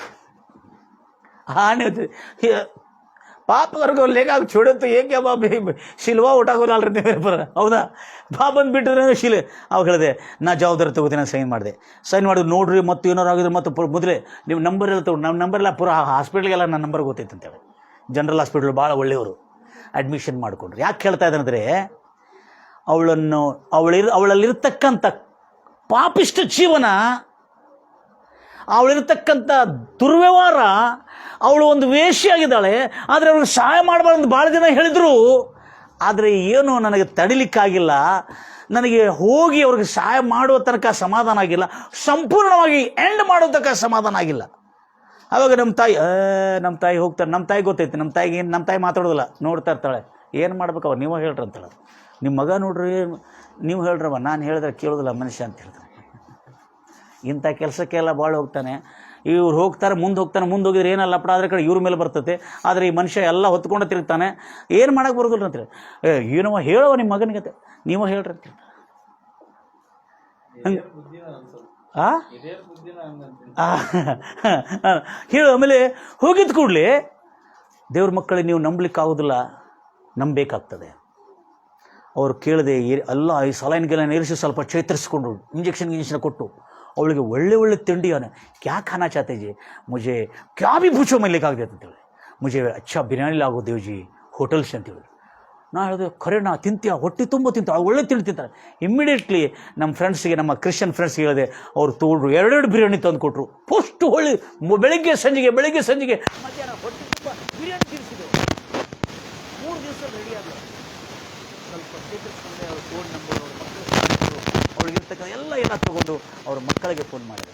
[SPEAKER 1] ಪಾಪ ವರ್ಗ ಲೇಖ छोड़ो ಏಕೆ क्या बाप ಶಿಲ್ವಾ ಉಟಾಕೋ ನಾಲ್ರಿ ಪರ ಹೌದಾ ಬಾ ಬಂದುಬಿಟ್ರೆ ಶಿಲೆ. ಅವಾಗ ಹೇಳಿದೆ, ನಾ ಜವಾಬ್ದಾರಿ ತಗೋತೀನಿ, ಸೈನ್ ಮಾಡಿದೆ. ಸೈನ್ ಮಾಡಿದ್ರು. ನೋಡ್ರಿ ಮತ್ತು ಏನಾರು ಆಗಿದ್ರೆ ಮತ್ತೆ ಮೊದಲೇ ನೀವು ನಂಬರ್ ಎಲ್ಲ ತಗೊಂಡು, ನಮ್ಮ ನಂಬರೆಲ್ಲ ಪೂರ ಹಾಸ್ಪಿಟ್ಲಿಗೆಲ್ಲ ನನ್ನ ನಂಬರ್ ಗೊತ್ತೈತೆ ಅಂತೇಳಿ. ಜನರಲ್ ಹಾಸ್ಪಿಟ್ಲ್ ಭಾಳ ಒಳ್ಳೆಯವರು. ಅಡ್ಮಿಷನ್ ಮಾಡಿಕೊಂಡ್ರು. ಯಾಕೆ ಹೇಳ್ತಾ ಇದ್ದಾನಂದರೆ, ಅವಳಲ್ಲಿರ್ತಕ್ಕಂಥ ಪಾಪಿಷ್ಟ ಜೀವನ, ಅವಳಿರ್ತಕ್ಕಂಥ ದುರ್ವ್ಯವಹಾರ, ಅವಳು ಒಂದು ವೇಷಿಯಾಗಿದ್ದಾಳೆ. ಆದರೆ ಅವ್ರಿಗೆ ಸಹಾಯ ಮಾಡಬಾರ್ದು ಭಾಳ ಜನ ಹೇಳಿದರು. ಆದರೆ ಏನು ನನಗೆ ತಡಿಲಿಕ್ಕಾಗಿಲ್ಲ. ನನಗೆ ಹೋಗಿ ಅವ್ರಿಗೆ ಸಹಾಯ ಮಾಡುವ ತನಕ ಸಮಾಧಾನ ಆಗಿಲ್ಲ, ಸಂಪೂರ್ಣವಾಗಿ ಎಂಡ್ ಮಾಡೋ ತನಕ ಸಮಾಧಾನ ಆಗಿಲ್ಲ. ಆವಾಗ ನಮ್ಮ ತಾಯಿ ಹೋಗ್ತಾರೆ. ನಮ್ಮ ತಾಯಿ ಗೊತ್ತೈತಿ, ನಮ್ಮ ತಾಯಿ ಮಾತಾಡೋದಿಲ್ಲ, ನೋಡ್ತಾ ಇರ್ತಾಳೆ. ಏನು ಮಾಡ್ಬೇಕು ಅವ್ರು, ನೀವು ಹೇಳ್ರಿ ಅಂತಾಳೆ. ನಿಮ್ಮ ಮಗ ನೋಡ್ರಿ, ನೀವು ಹೇಳ್ರವ, ನಾನು ಹೇಳಿದ್ರೆ ಕೇಳೋದಿಲ್ಲ ಮನುಷ್ಯ ಅಂತ ಹೇಳ್ತಾರೆ. ಇಂಥ ಕೆಲಸಕ್ಕೆಲ್ಲ ಭಾಳ ಹೋಗ್ತಾನೆ. ಇವ್ರು ಮುಂದೆ ಹೋಗಿದ್ರೆ ಏನಲ್ಲ ಅಪ್ಪಡ ಆದರೆ ಕಡೆ ಇವ್ರ ಮೇಲೆ ಬರ್ತೈತೆ. ಆದರೆ ಈ ಮನುಷ್ಯ ಎಲ್ಲ ಹೊತ್ಕೊಂಡು ತಿರುಗ್ತಾನೆ, ಏನು ಮಾಡೋಕ್ಕೆ ಬರೋದಿಲ್ಲ ಅಂತಾರೆ. ಏನವ ಹೇಳವ ನಿಮ್ಮ ಮಗನಿಗತ್ತೆ, ನೀವು ಹೇಳ್ರಿ ಅಂತ ಹೇಳು. ಆಮೇಲೆ ಹೋಗಿದ್ದ ಕೂಡಲೇ ದೇವ್ರ ಮಕ್ಕಳಿಗೆ ನೀವು ನಂಬಲಿಕ್ಕಾಗೋದಿಲ್ಲ, ನಂಬಬೇಕಾಗ್ತದೆ. ಅವ್ರು ಕೇಳಿದೆ ಎಲ್ಲ ಈ ಸಲೈನ್ಗೆಲ್ಲ ಇರಿಸಿ ಸ್ವಲ್ಪ ಚೇತರಿಸ್ಕೊಂಡ್ರು, ಇಂಜೆಕ್ಷನ್ ಕೊಟ್ಟು ಅವಳಿಗೆ ಒಳ್ಳೆ ತಿಂಡಿಯಾನೆ. ಕ್ಯಾ ಖಾನಾ ಚಾತೆ ಜಿ, ಮುಜೆ ಕ್ಯಾ ಭಿ ಪೂಛೋ ಮೈ ಲೇಕಾಗದೆ ಅಂತೇಳಿ, ಮುಜೆ ಅಚ್ಚಾ ಬಿರಿಯಾನಿ ಲಾಗೋ ದೇವ್ಜಿ ಹೋಟೆಲ್ಸ್ ಅಂತೇಳಿ. ನಾ ಹೇಳಿದೆ, ಖರೆ ನಾ ತಿಂತೀಯ, ಹೊಟ್ಟೆ ತುಂಬ ತಿಂತ, ಒಳ್ಳೆ ತಿಂಡಿ ತಿಂತಾರೆ. ಇಮ್ಮಿಡಿಯೇಟ್ಲಿ ನಮ್ಮ ಫ್ರೆಂಡ್ಸ್ಗೆ, ನಮ್ಮ ಕ್ರಿಶ್ಚಿಯನ್ ಫ್ರೆಂಡ್ಸ್ಗೆ ಹೇಳಿದೆ. ಅವ್ರು ತೊಗೊಂಡ್ರು, 2 ಬಿರಿಯಾನಿ ತಂದು ಕೊಟ್ಟರು. ಫಸ್ಟ್ ಹೊಳ್ಳಿ ಬೆಳಗ್ಗೆ ಸಂಜೆಗೆ ಮಧ್ಯಾಹ್ನ ಹೊಟ್ಟೆ ತುಂಬ ಬಿರಿಯಾನಿ ತಿನ್ನಿಸಿದೆ. 3 ದಿವಸ ರೆಡಿ ಆದ. ಸ್ವಲ್ಪ ಚೇತರಿಸ್ಕೊಂಡೆ. ಅವ್ರ ಫೋನ್ ನಂಬರ್, ಅವ್ರ ಮಕ್ಕಳು, ಅವಳಿಗಿರ್ತಕ್ಕ ಎಲ್ಲ ತೊಗೊಂಡು ಅವ್ರ ಮಕ್ಕಳಿಗೆ ಫೋನ್ ಮಾಡಿದೆ.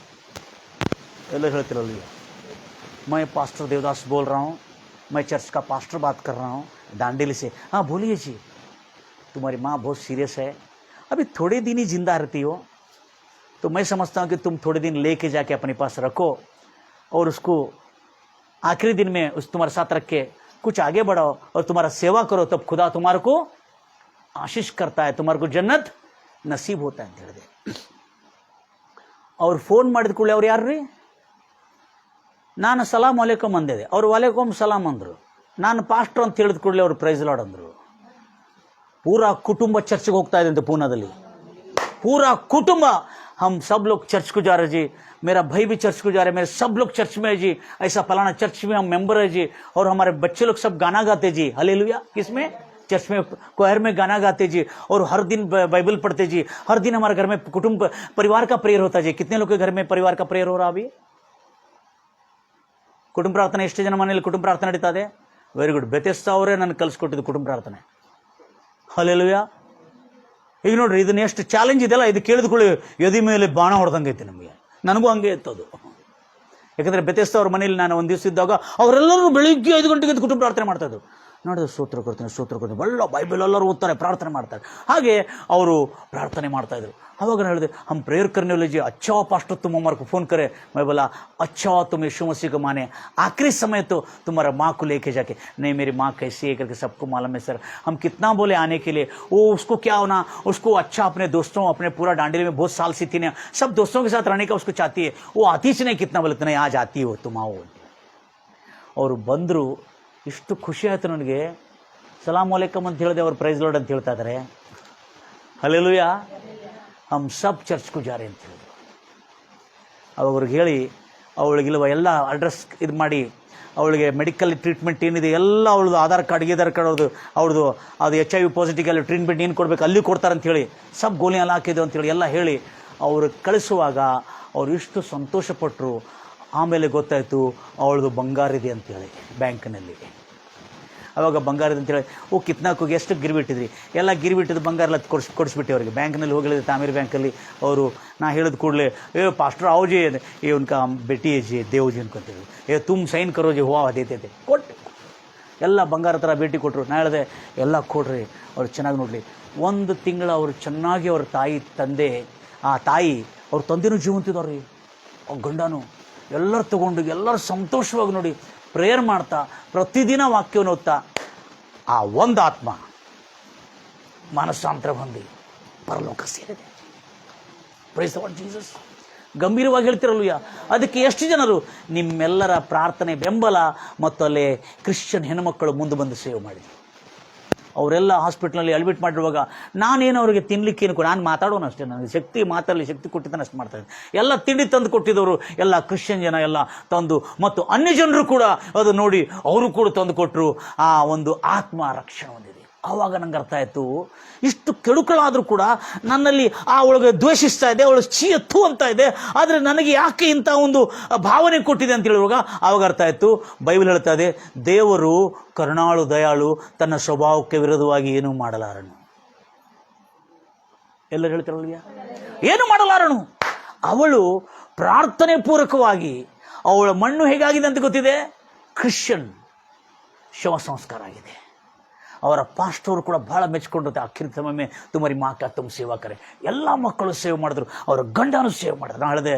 [SPEAKER 1] ಎಲ್ಲ ಹೇಳ್ತಿರಲ್ಲ, मैं पास्टर देवदास बोल रहा हूँ, मैं चर्च का पास्टर बात कर रहा हूँ दांडेली से. हाँ बोलिए जी, तुम्हारी माँ बहुत सीरियस है, अभी थोड़े दिन ही जिंदा रहती हो, तो मैं समझता हूँ कि तुम थोड़े दिन लेके जाके अपने पास रखो और उसको आखिरी दिन में तुम्हारे साथ रख के कुछ आगे बढ़ाओ और तुम्हारा सेवा करो, तब खुदा तुम्हारे को आशीष करता है, तुम्हारे को जन्नत नसीब होता है ಅಂತ ಹೇಳಿದೆ. ಅವ್ರು ಫೋನ್ ಮಾಡಿದ ಕೂಡಲೇ ಅವ್ರು ಯಾರು ರೀ, ನಾನು ಸಲಾಮ್ ವಾಲೇಕಮ್ ಅಂದಿದೆ. ಅವ್ರು ವಾಲೇಕಮ್ ಸಲಾಮ್ ಅಂದರು. ನಾನು ಪಾಸ್ಟರ್ ಅಂತ ಹೇಳಿದ ಕೂಡಲೇ ಅವರು ಪ್ರೈಸ್ ಲಾರ್ಡ್ ಅಂದರು. ಪೂರಾ ಕುಟುಂಬ ಚರ್ಚ್ಗೆ ಹೋಗ್ತಾ ಇದೆ ಅಂತ ಪೂನಾದಲ್ಲಿ. पूरा कुटुंब, हम सब लोग चर्च को जा रहे जी, मेरा भाई भी चर्च को जा रहे, मेरे सब लोग चर्च में है जी, ऐसा फलाना चर्च में हम मेंबर है जी, और हमारे बच्चे लोग सब गाना गाते जी, हालेलुया. किसमें? चर्च में, क्वायर में गाना गाते जी, और हर दिन बाइबल पढ़ते जी. हर दिन हमारे घर में कुटुंब परिवार का प्रेयर होता जी. कितने लोग के घर में परिवार का प्रेयर हो रहा अभी? ಕುಟುಂಬ ಪ್ರಾರ್ಥನೆ ಎಷ್ಟು ಜನ ಮನೆಯಲ್ಲಿ ಕುಟುಂಬ ಪ್ರಾರ್ಥನೆ ನಡೀತಾ ಇದೆ? Very good. ಬೆತೆಸ್ತಾ ಅವರೇ ನನಗೆ ಕಲಿಸ್ಕೊಟ್ಟಿದ್ದು ಕುಟುಂಬ ಪ್ರಾರ್ಥನೆ. ಹಲ್ಲೆಲೂಯಾ. ಈಗ ನೋಡ್ರಿ, ಇದನ್ನ ಎಷ್ಟು ಚಾಲೆಂಜ್ ಇದೆಯಲ್ಲ, ಇದು ಕೇಳಿದ್ಕೊಳ್ಳಿ ಎದಿ ಮೇಲೆ ಬಾಣ ಹೊಡೆದಂಗೆ ಐತೆ ನಮಗೆ. ನನಗೂ ಹಂಗೆ ಇತ್ತದು. ಯಾಕಂದರೆ ಬೆತೆಸ್ತಾ ಅವ್ರ ಮನೇಲಿ ನಾನು ಒಂದು ದಿವಸ ಇದ್ದಾಗ ಅವರೆಲ್ಲರೂ ಬೆಳಿಗ್ಗೆ 5 ಗಂಟೆಗೆ ಎದ್ದು ಕುಟುಂಬ ಪ್ರಾರ್ಥನೆ ಮಾಡ್ತಾಯಿದ್ರು. ನೋಡಿದ್ರೆ ಸ್ತೋತ್ರ ಕೊಡ್ತೀನಿ ಒಳ್ಳೆ ಬೈಬಲ್ ಎಲ್ಲರೂ ಓದ್ತಾರೆ, ಪ್ರಾರ್ಥನೆ ಮಾಡ್ತಾರೆ. ಹಾಗೆ ಅವರು ಪ್ರಾರ್ಥನೆ ಮಾಡ್ತಾಯಿದ್ರು. आवाग ना ಹೇಳಿದೆ हम प्रेयर करने वाले जी, अच्छा पास्टर तुम हमारे को फ़ोन करे. मैं बोला अच्छा तुम यीशु मसीह को माने, आखिरी समय तो तुम्हारा माँ को लेके जाके. नहीं मेरी माँ कैसी है करके सबको मालूम है सर. हम कितना बोले आने के लिए, वो उसको क्या होना, उसको अच्छा अपने दोस्तों अपने पूरा डांडिले में बहुत साल से थी ना, सब दोस्तों के साथ रहने का उसको चाहती है. वो आती से नहीं कितना बोले नहीं आज आती हो तुम आओ. ಅವರು ಬಂದರು. ಇಷ್ಟು ಖುಷಿ ಆಯಿತು ನನಗೆ. ಸಲಾಮ್ ಅಲೈಕಮ್ ಅಂತ ಹೇಳಿದೆ, ಅವ್ರು ಪ್ರೈಸ್ ಲಾರ್ಡ್ ಅಂತ ಹೇಳ್ತಾ ಇದ್ದಾರೆ. ಹಲ್ಲೆಲೂಯಾ. ಹಮ್ ಸಬ್ ಚರ್ಚ್ಗೂ ಜಾರೆ ಅಂತ ಹೇಳಿದ್ರು. ಅವ್ರಿಗೆ ಹೇಳಿ ಅವಳಿಗಿಲ್ವ ಎಲ್ಲ ಅಡ್ರೆಸ್ ಇದು ಮಾಡಿ ಅವಳಿಗೆ ಮೆಡಿಕಲ್ ಟ್ರೀಟ್ಮೆಂಟ್ ಏನಿದೆ ಎಲ್ಲ ಅವಳದು ಆಧಾರ್ ಕಾರ್ಡ್ ಅವ್ರದ್ದು ಅದು HIV ಪಾಸಿಟಿವ್ ಅಲ್ಲಿ ಟ್ರೀಟ್ಮೆಂಟ್ ಏನು ಕೊಡಬೇಕು ಅಲ್ಲಿ ಕೊಡ್ತಾರೆ ಅಂಥೇಳಿ ಸಬ್ ಗೋಲಿ ಎಲ್ಲ ಹಾಕಿದ್ದು ಅಂಥೇಳಿ ಎಲ್ಲ ಹೇಳಿ ಅವರು ಕಳಿಸುವಾಗ ಅವರು ಇಷ್ಟು ಸಂತೋಷಪಟ್ಟರು. ಆಮೇಲೆ ಗೊತ್ತಾಯಿತು ಅವಳದು ಬಂಗಾರಿದೆ ಅಂತೇಳಿ ಬ್ಯಾಂಕ್ನಲ್ಲಿ. ಆವಾಗ ಬಂಗಾರ ಅಂತೇಳಿ ಓ ಕಿತ್ನಾಕೋಗಿ ಎಷ್ಟು ಗಿರ್ಬಿಟ್ಟಿದ್ರಿ, ಎಲ್ಲ ಗಿರ್ಬಿಟ್ಟಿದ್ದು ಬಂಗಾರ ಎಲ್ಲ ಕೊಡಿಸ್ಬಿಟ್ಟು ಅವರಿಗೆ. ಬ್ಯಾಂಕ್ನಲ್ಲಿ ಹೋಗಿ ಹೇಳಿದೆ ತಾಮೀರ್ ಬ್ಯಾಂಕಲ್ಲಿ. ಅವರು ನಾ ಹೇಳಿದ ಕೂಡಲೇ ಪಾಸ್ಟರ್ आओ जी ये उनका बेटी है जी देव जी ಅನ್ಕೊಂತೀವಿ. तुम ಸೈನ್ करो जी हुआ देते ಕೊಟ್ಟು ಎಲ್ಲ ಬಂಗಾರ ಥರ ಭೇಟಿ ಕೊಟ್ಟರು. ನಾ ಹೇಳಿದೆ ಎಲ್ಲ ಕೊಡ್ರಿ ಅವ್ರು ಚೆನ್ನಾಗಿ ನೋಡಲಿ. 1 ತಿಂಗಳು ಅವರು ಚೆನ್ನಾಗಿ ಅವ್ರ ತಂದೆ ಅವ್ರ ತಂದೆನೂ ಜೀವಂತಿದವ್ರಿ, ಅವ್ರ ಗಂಡನೂ ಎಲ್ಲರೂ ತೊಗೊಂಡು ಎಲ್ಲರೂ ಸಂತೋಷವಾಗಿ ನೋಡಿ ಪ್ರೇಯರ್ ಮಾಡ್ತಾ ಪ್ರತಿದಿನ ವಾಕ್ಯವನ್ನು ಓದ್ತಾ ಆ ಒಂದು ಆತ್ಮ ಮನಸ್ಸಾಂತರ ಹೊಂದಿ ಪರಲೋಕ ಸೇರಿದೆ. Praise the lord Jesus. ಗಂಭೀರವಾಗಿ ಹೇಳ್ತಿರಲ್ವಯ್ಯ. ಅದಕ್ಕೆ ಎಷ್ಟು ಜನರು ನಿಮ್ಮೆಲ್ಲರ ಪ್ರಾರ್ಥನೆ ಬೆಂಬಲ ಮತ್ತು ಅಲ್ಲೇ ಕ್ರಿಶ್ಚಿಯನ್ ಹೆಣ್ಣುಮಕ್ಕಳು ಮುಂದೆ ಬಂದು ಸೇವೆ ಮಾಡಿದ್ರು. ಅವರೆಲ್ಲ ಹಾಸ್ಪಿಟ್ಲಲ್ಲಿ ಅಡ್ಮಿಟ್ ಮಾಡಿರುವಾಗ ನಾನೇನು ಅವರಿಗೆ ತಿನ್ನಲಿಕ್ಕೇನು ನಾನು ಮಾತಾಡೋಣ ಅಷ್ಟೇ, ನನಗೆ ಶಕ್ತಿ ಮಾತಾಡಲಿ ಶಕ್ತಿ ಕೊಟ್ಟಿದ್ದಾನೆ ಅಷ್ಟು ಮಾಡ್ತಾಯಿದ್ದೆ. ಎಲ್ಲ ತಿಂಡಿ ತಂದು ಕೊಟ್ಟಿದ್ದವರು ಎಲ್ಲ ಕ್ರಿಶ್ಚಿಯನ್ ಜನ ಎಲ್ಲ ತಂದು ಮತ್ತು ಅನ್ಯ ಜನರು ಕೂಡ ಅದು ನೋಡಿ ಅವರು ಕೂಡ ತಂದು ಕೊಟ್ಟರು. ಆ ಒಂದು ಆತ್ಮ ರಕ್ಷಣೆ ಹೊಂದಿದೆ. ಆವಾಗ ನಂಗೆ ಅರ್ಥ ಆಯಿತು, ಇಷ್ಟು ಕೆಡುಕಳಾದರೂ ಕೂಡ ನನ್ನಲ್ಲಿ ಆ ಒಳಗೆ ದ್ವೇಷಿಸ್ತಾ ಇದೆ, ಅವಳು ಚೀಯತ್ತು ಅಂತ ಇದೆ, ಆದರೆ ನನಗೆ ಯಾಕೆ ಇಂಥ ಒಂದು ಭಾವನೆ ಕೊಟ್ಟಿದೆ ಅಂತ ಹೇಳುವಾಗ ಆವಾಗ ಅರ್ಥ ಆಯಿತು. ಬೈಬಲ್ ಹೇಳ್ತಾ ಇದೆ, ದೇವರು ಕರುಣಾಳು ದಯಾಳು, ತನ್ನ ಸ್ವಭಾವಕ್ಕೆ ವಿರೋಧವಾಗಿ ಏನೂ ಮಾಡಲಾರನು. ಎಲ್ಲರೂ ಹೇಳ್ತಾರಲ್ವ, ಏನು ಮಾಡಲಾರನು. ಅವಳು ಪ್ರಾರ್ಥನೆ ಪೂರ್ವಕವಾಗಿ ಅವಳ ಮಣ್ಣು ಹೇಗಾಗಿದೆ ಅಂತ ಗೊತ್ತಿದೆ, ಕ್ರಿಶ್ಚಿಯನ್ ಶವ ಸಂಸ್ಕಾರ ಆಗಿದೆ. ಅವರ ಪಾಸ್ಟವರು ಕೂಡ ಭಾಳ ಮೆಚ್ಕೊಂಡಿರುತ್ತೆ. ಆಖಿರ್ ಸಮಯ ತುಮರಿ ಮಾಕ ತುಮ್ ಸೇವಾ ಕರೆ, ಎಲ್ಲ ಮಕ್ಕಳು ಸೇವೆ ಮಾಡಿದ್ರು, ಅವರ ಗಂಡನೂ ಸೇವೆ ಮಾಡಿದ್ರು. ನಾನು ಹೇಳಿದೆ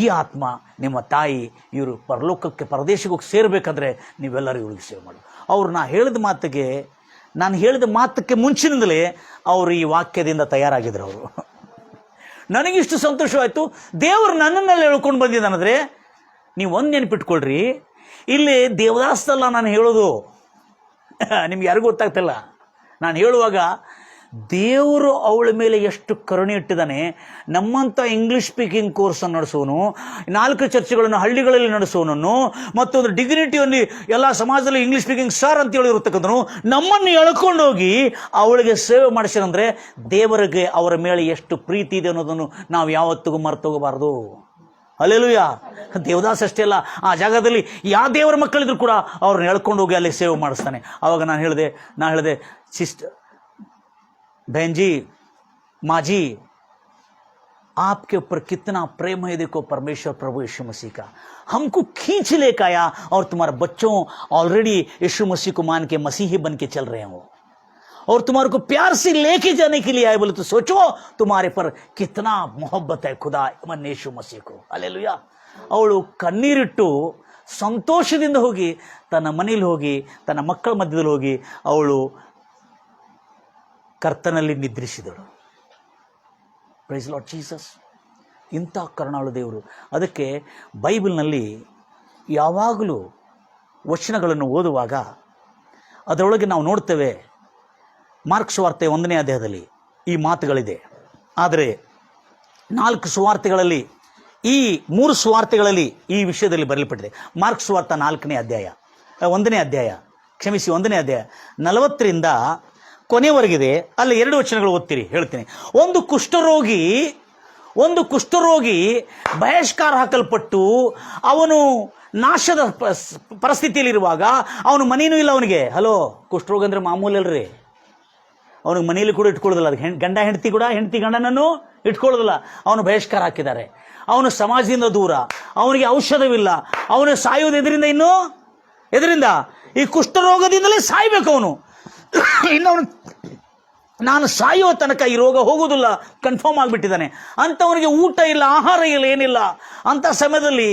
[SPEAKER 1] ಈ ಆತ್ಮ ನಿಮ್ಮ ತಾಯಿ ಇವರು ಪರಲೋಕಕ್ಕೆ ಪರದೇಶಕ್ಕೆ ಹೋಗಿ ಸೇರಬೇಕಾದ್ರೆ ನೀವೆಲ್ಲರೂ ಇವಳಿಗೆ ಸೇವೆ ಮಾಡಿ. ಅವ್ರು ನಾನು ಹೇಳಿದ ಮಾತಕ್ಕೆ ಮುಂಚಿನಿಂದಲೇ ಅವರು ಈ ವಾಕ್ಯದಿಂದ ತಯಾರಾಗಿದ್ರು. ಅವರು ನನಗಿಷ್ಟು ಸಂತೋಷವಾಯಿತು. ದೇವರು ನನ್ನನ್ನೆಲ್ಲ ಹೇಳ್ಕೊಂಡು ಬಂದಿದ್ದಾನಂದರೆ ನೀವು ಒಂದು ನೆನಪಿಟ್ಕೊಳ್ರಿ, ಇಲ್ಲಿ ದೇವದಾಸಲ್ಲ ನಾನು ಹೇಳೋದು, ನಿಮ್ಗೆ ಯಾರಿಗೂ ಗೊತ್ತಾಗ್ತಿಲ್ಲ. ನಾನು ಹೇಳುವಾಗ ದೇವರು ಅವಳ ಮೇಲೆ ಎಷ್ಟು ಕರುಣೆ ಇಟ್ಟಿದ್ದಾನೆ. ನಮ್ಮಂಥ ಇಂಗ್ಲೀಷ್ ಸ್ಪೀಕಿಂಗ್ ಕೋರ್ಸನ್ನು ನಡೆಸೋನು, 4 ಚರ್ಚ್ಗಳನ್ನು ಹಳ್ಳಿಗಳಲ್ಲಿ ನಡೆಸೋನನ್ನು, ಮತ್ತೊಂದು ಡಿಗ್ನಿಟಿಯಲ್ಲಿ ಎಲ್ಲ ಸಮಾಜದಲ್ಲಿ ಇಂಗ್ಲೀಷ್ ಸ್ಪೀಕಿಂಗ್ ಸರ್ ಅಂತ ಹೇಳಿರ್ತಕ್ಕಂಥನು ನಮ್ಮನ್ನು ಎಳ್ಕೊಂಡೋಗಿ ಅವಳಿಗೆ ಸೇವೆ ಮಾಡಿಸಿದಂದರೆ ದೇವರಿಗೆ ಅವರ ಮೇಲೆ ಎಷ್ಟು ಪ್ರೀತಿ ಇದೆ ಅನ್ನೋದನ್ನು ನಾವು ಯಾವತ್ತಿಗೂ ಮರ್ತೋಗಬಾರ್ದು. ಹಲ್ಲೆಲೂಯ. ದೇವದಾಸ್ ಅಷ್ಟೇ ಅಲ್ಲ, ಆ ಜಾಗದಲ್ಲಿ ಯಾವ ದೇವರ ಮಕ್ಕಳಿದ್ರು ಕೂಡ ಅವ್ರನ್ನ ಎಳ್ಕೊಂಡು ಹೋಗಿ ಅಲ್ಲಿ ಸೇವೆ ಮಾಡಿಸ್ತಾನೆ. ಆವಾಗ ನಾನು ಹೇಳಿದೆ ಸಿಸ್ಟರ್ बहन जी माँ जी आपके ऊपर कितना प्रेम है, देखो परमेश्वर प्रभु यीशु मसीह का हमको खींच लेकर आया और तुम्हारे बच्चों ऑलरेडी यीशु मसीह को मान के मसीही बन के चल रहे हो और तुम्हारे को प्यार से लेके जाने के लिए आए, बोले तो सोचो तुम्हारे पर कितना मोहब्बत है खुदा मन यीशु मसीह को. हालेलुया. ಅವಳು ಕಣ್ಣೀರಿಟ್ಟು ಸಂತೋಷದಿಂದ ಹೋಗಿ ತನ್ನ ಮನೇಲಿ ಹೋಗಿ ತನ್ನ ಮಕ್ಕಳ ಮಧ್ಯದಲ್ಲಿ ಹೋಗಿ ಅವಳು ಕರ್ತನಲ್ಲಿ ನಿದ್ರಿಸಿದಳು. Price lord Jesus. ಇಂಥ ಕರುಣಾಳು ದೇವರು. ಅದಕ್ಕೆ ಬೈಬಲ್ನಲ್ಲಿ ಯಾವಾಗಲೂ ವಚನಗಳನ್ನು ಓದುವಾಗ ಅದರೊಳಗೆ ನಾವು ನೋಡ್ತೇವೆ, ಮಾರ್ಕ್ ಸುವಾರ್ತೆ 1ನೇ ಅಧ್ಯಾಯದಲ್ಲಿ ಈ ಮಾತುಗಳಿದೆ. ಆದರೆ 4 ಸುವಾರ್ತೆಗಳಲ್ಲಿ ಈ 3 ಸುವಾರ್ತೆಗಳಲ್ಲಿ ಈ ವಿಷಯದಲ್ಲಿ ಬರೆಯಲ್ಪಟ್ಟಿದೆ. ಮಾರ್ಕ್ ಸುವಾರ್ತೆ 4ನೇ ಅಧ್ಯಾಯ 1ನೇ ಅಧ್ಯಾಯ 1ನೇ ಅಧ್ಯಾಯ 40ರಿಂದ ಕೊನೆವರೆಗಿದೆ. ಅಲ್ಲಿ 2 ವಚನಗಳು ಓದ್ತೀರಿ, ಹೇಳ್ತೀನಿ. ಒಂದು ಕುಷ್ಠರೋಗಿ ಬಹಿಷ್ಕಾರ ಹಾಕಲ್ಪಟ್ಟು ಅವನು ನಾಶದ ಪರಿಸ್ಥಿತಿಯಲ್ಲಿರುವಾಗ ಅವನು ಮನೇನೂ ಇಲ್ಲ ಅವನಿಗೆ. ಹಲೋ, ಕುಷ್ಠರೋಗ ಅಂದರೆ ಮಾಮೂಲಿ ಅಲ್ರಿ, ಅವನಿಗೆ ಮನೆಯಲ್ಲಿ ಕೂಡ ಇಟ್ಕೊಳ್ಳೋದಿಲ್ಲ. ಅದಕ್ಕೆ ಗಂಡ ಹೆಂಡತಿ ಕೂಡ ಹೆಂಡತಿ ಗಂಡನನ್ನು ಇಟ್ಕೊಳ್ಳೋದಿಲ್ಲ. ಅವನು ಬಹಿಷ್ಕಾರ ಹಾಕಿದ್ದಾರೆ. ಅವನು ಸಮಾಜದಿಂದ ದೂರ, ಅವನಿಗೆ ಔಷಧವಿಲ್ಲ, ಅವನು ಸಾಯುವುದು ಎದರಿಂದ ಈ ಕುಷ್ಠರೋಗದಿಂದಲೇ ಸಾಯ್ಬೇಕು ಅವನು. ಇನ್ನು ಅವನು ನಾನು ಸಾಯುವ ತನಕ ಈ ರೋಗ ಹೋಗುವುದಿಲ್ಲ ಕನ್ಫರ್ಮ್ ಆಗಿಬಿಟ್ಟಿದ್ದಾನೆ. ಅಂಥವನಿಗೆ ಊಟ ಇಲ್ಲ, ಆಹಾರ ಇಲ್ಲ, ಏನಿಲ್ಲ. ಅಂಥ ಸಮಯದಲ್ಲಿ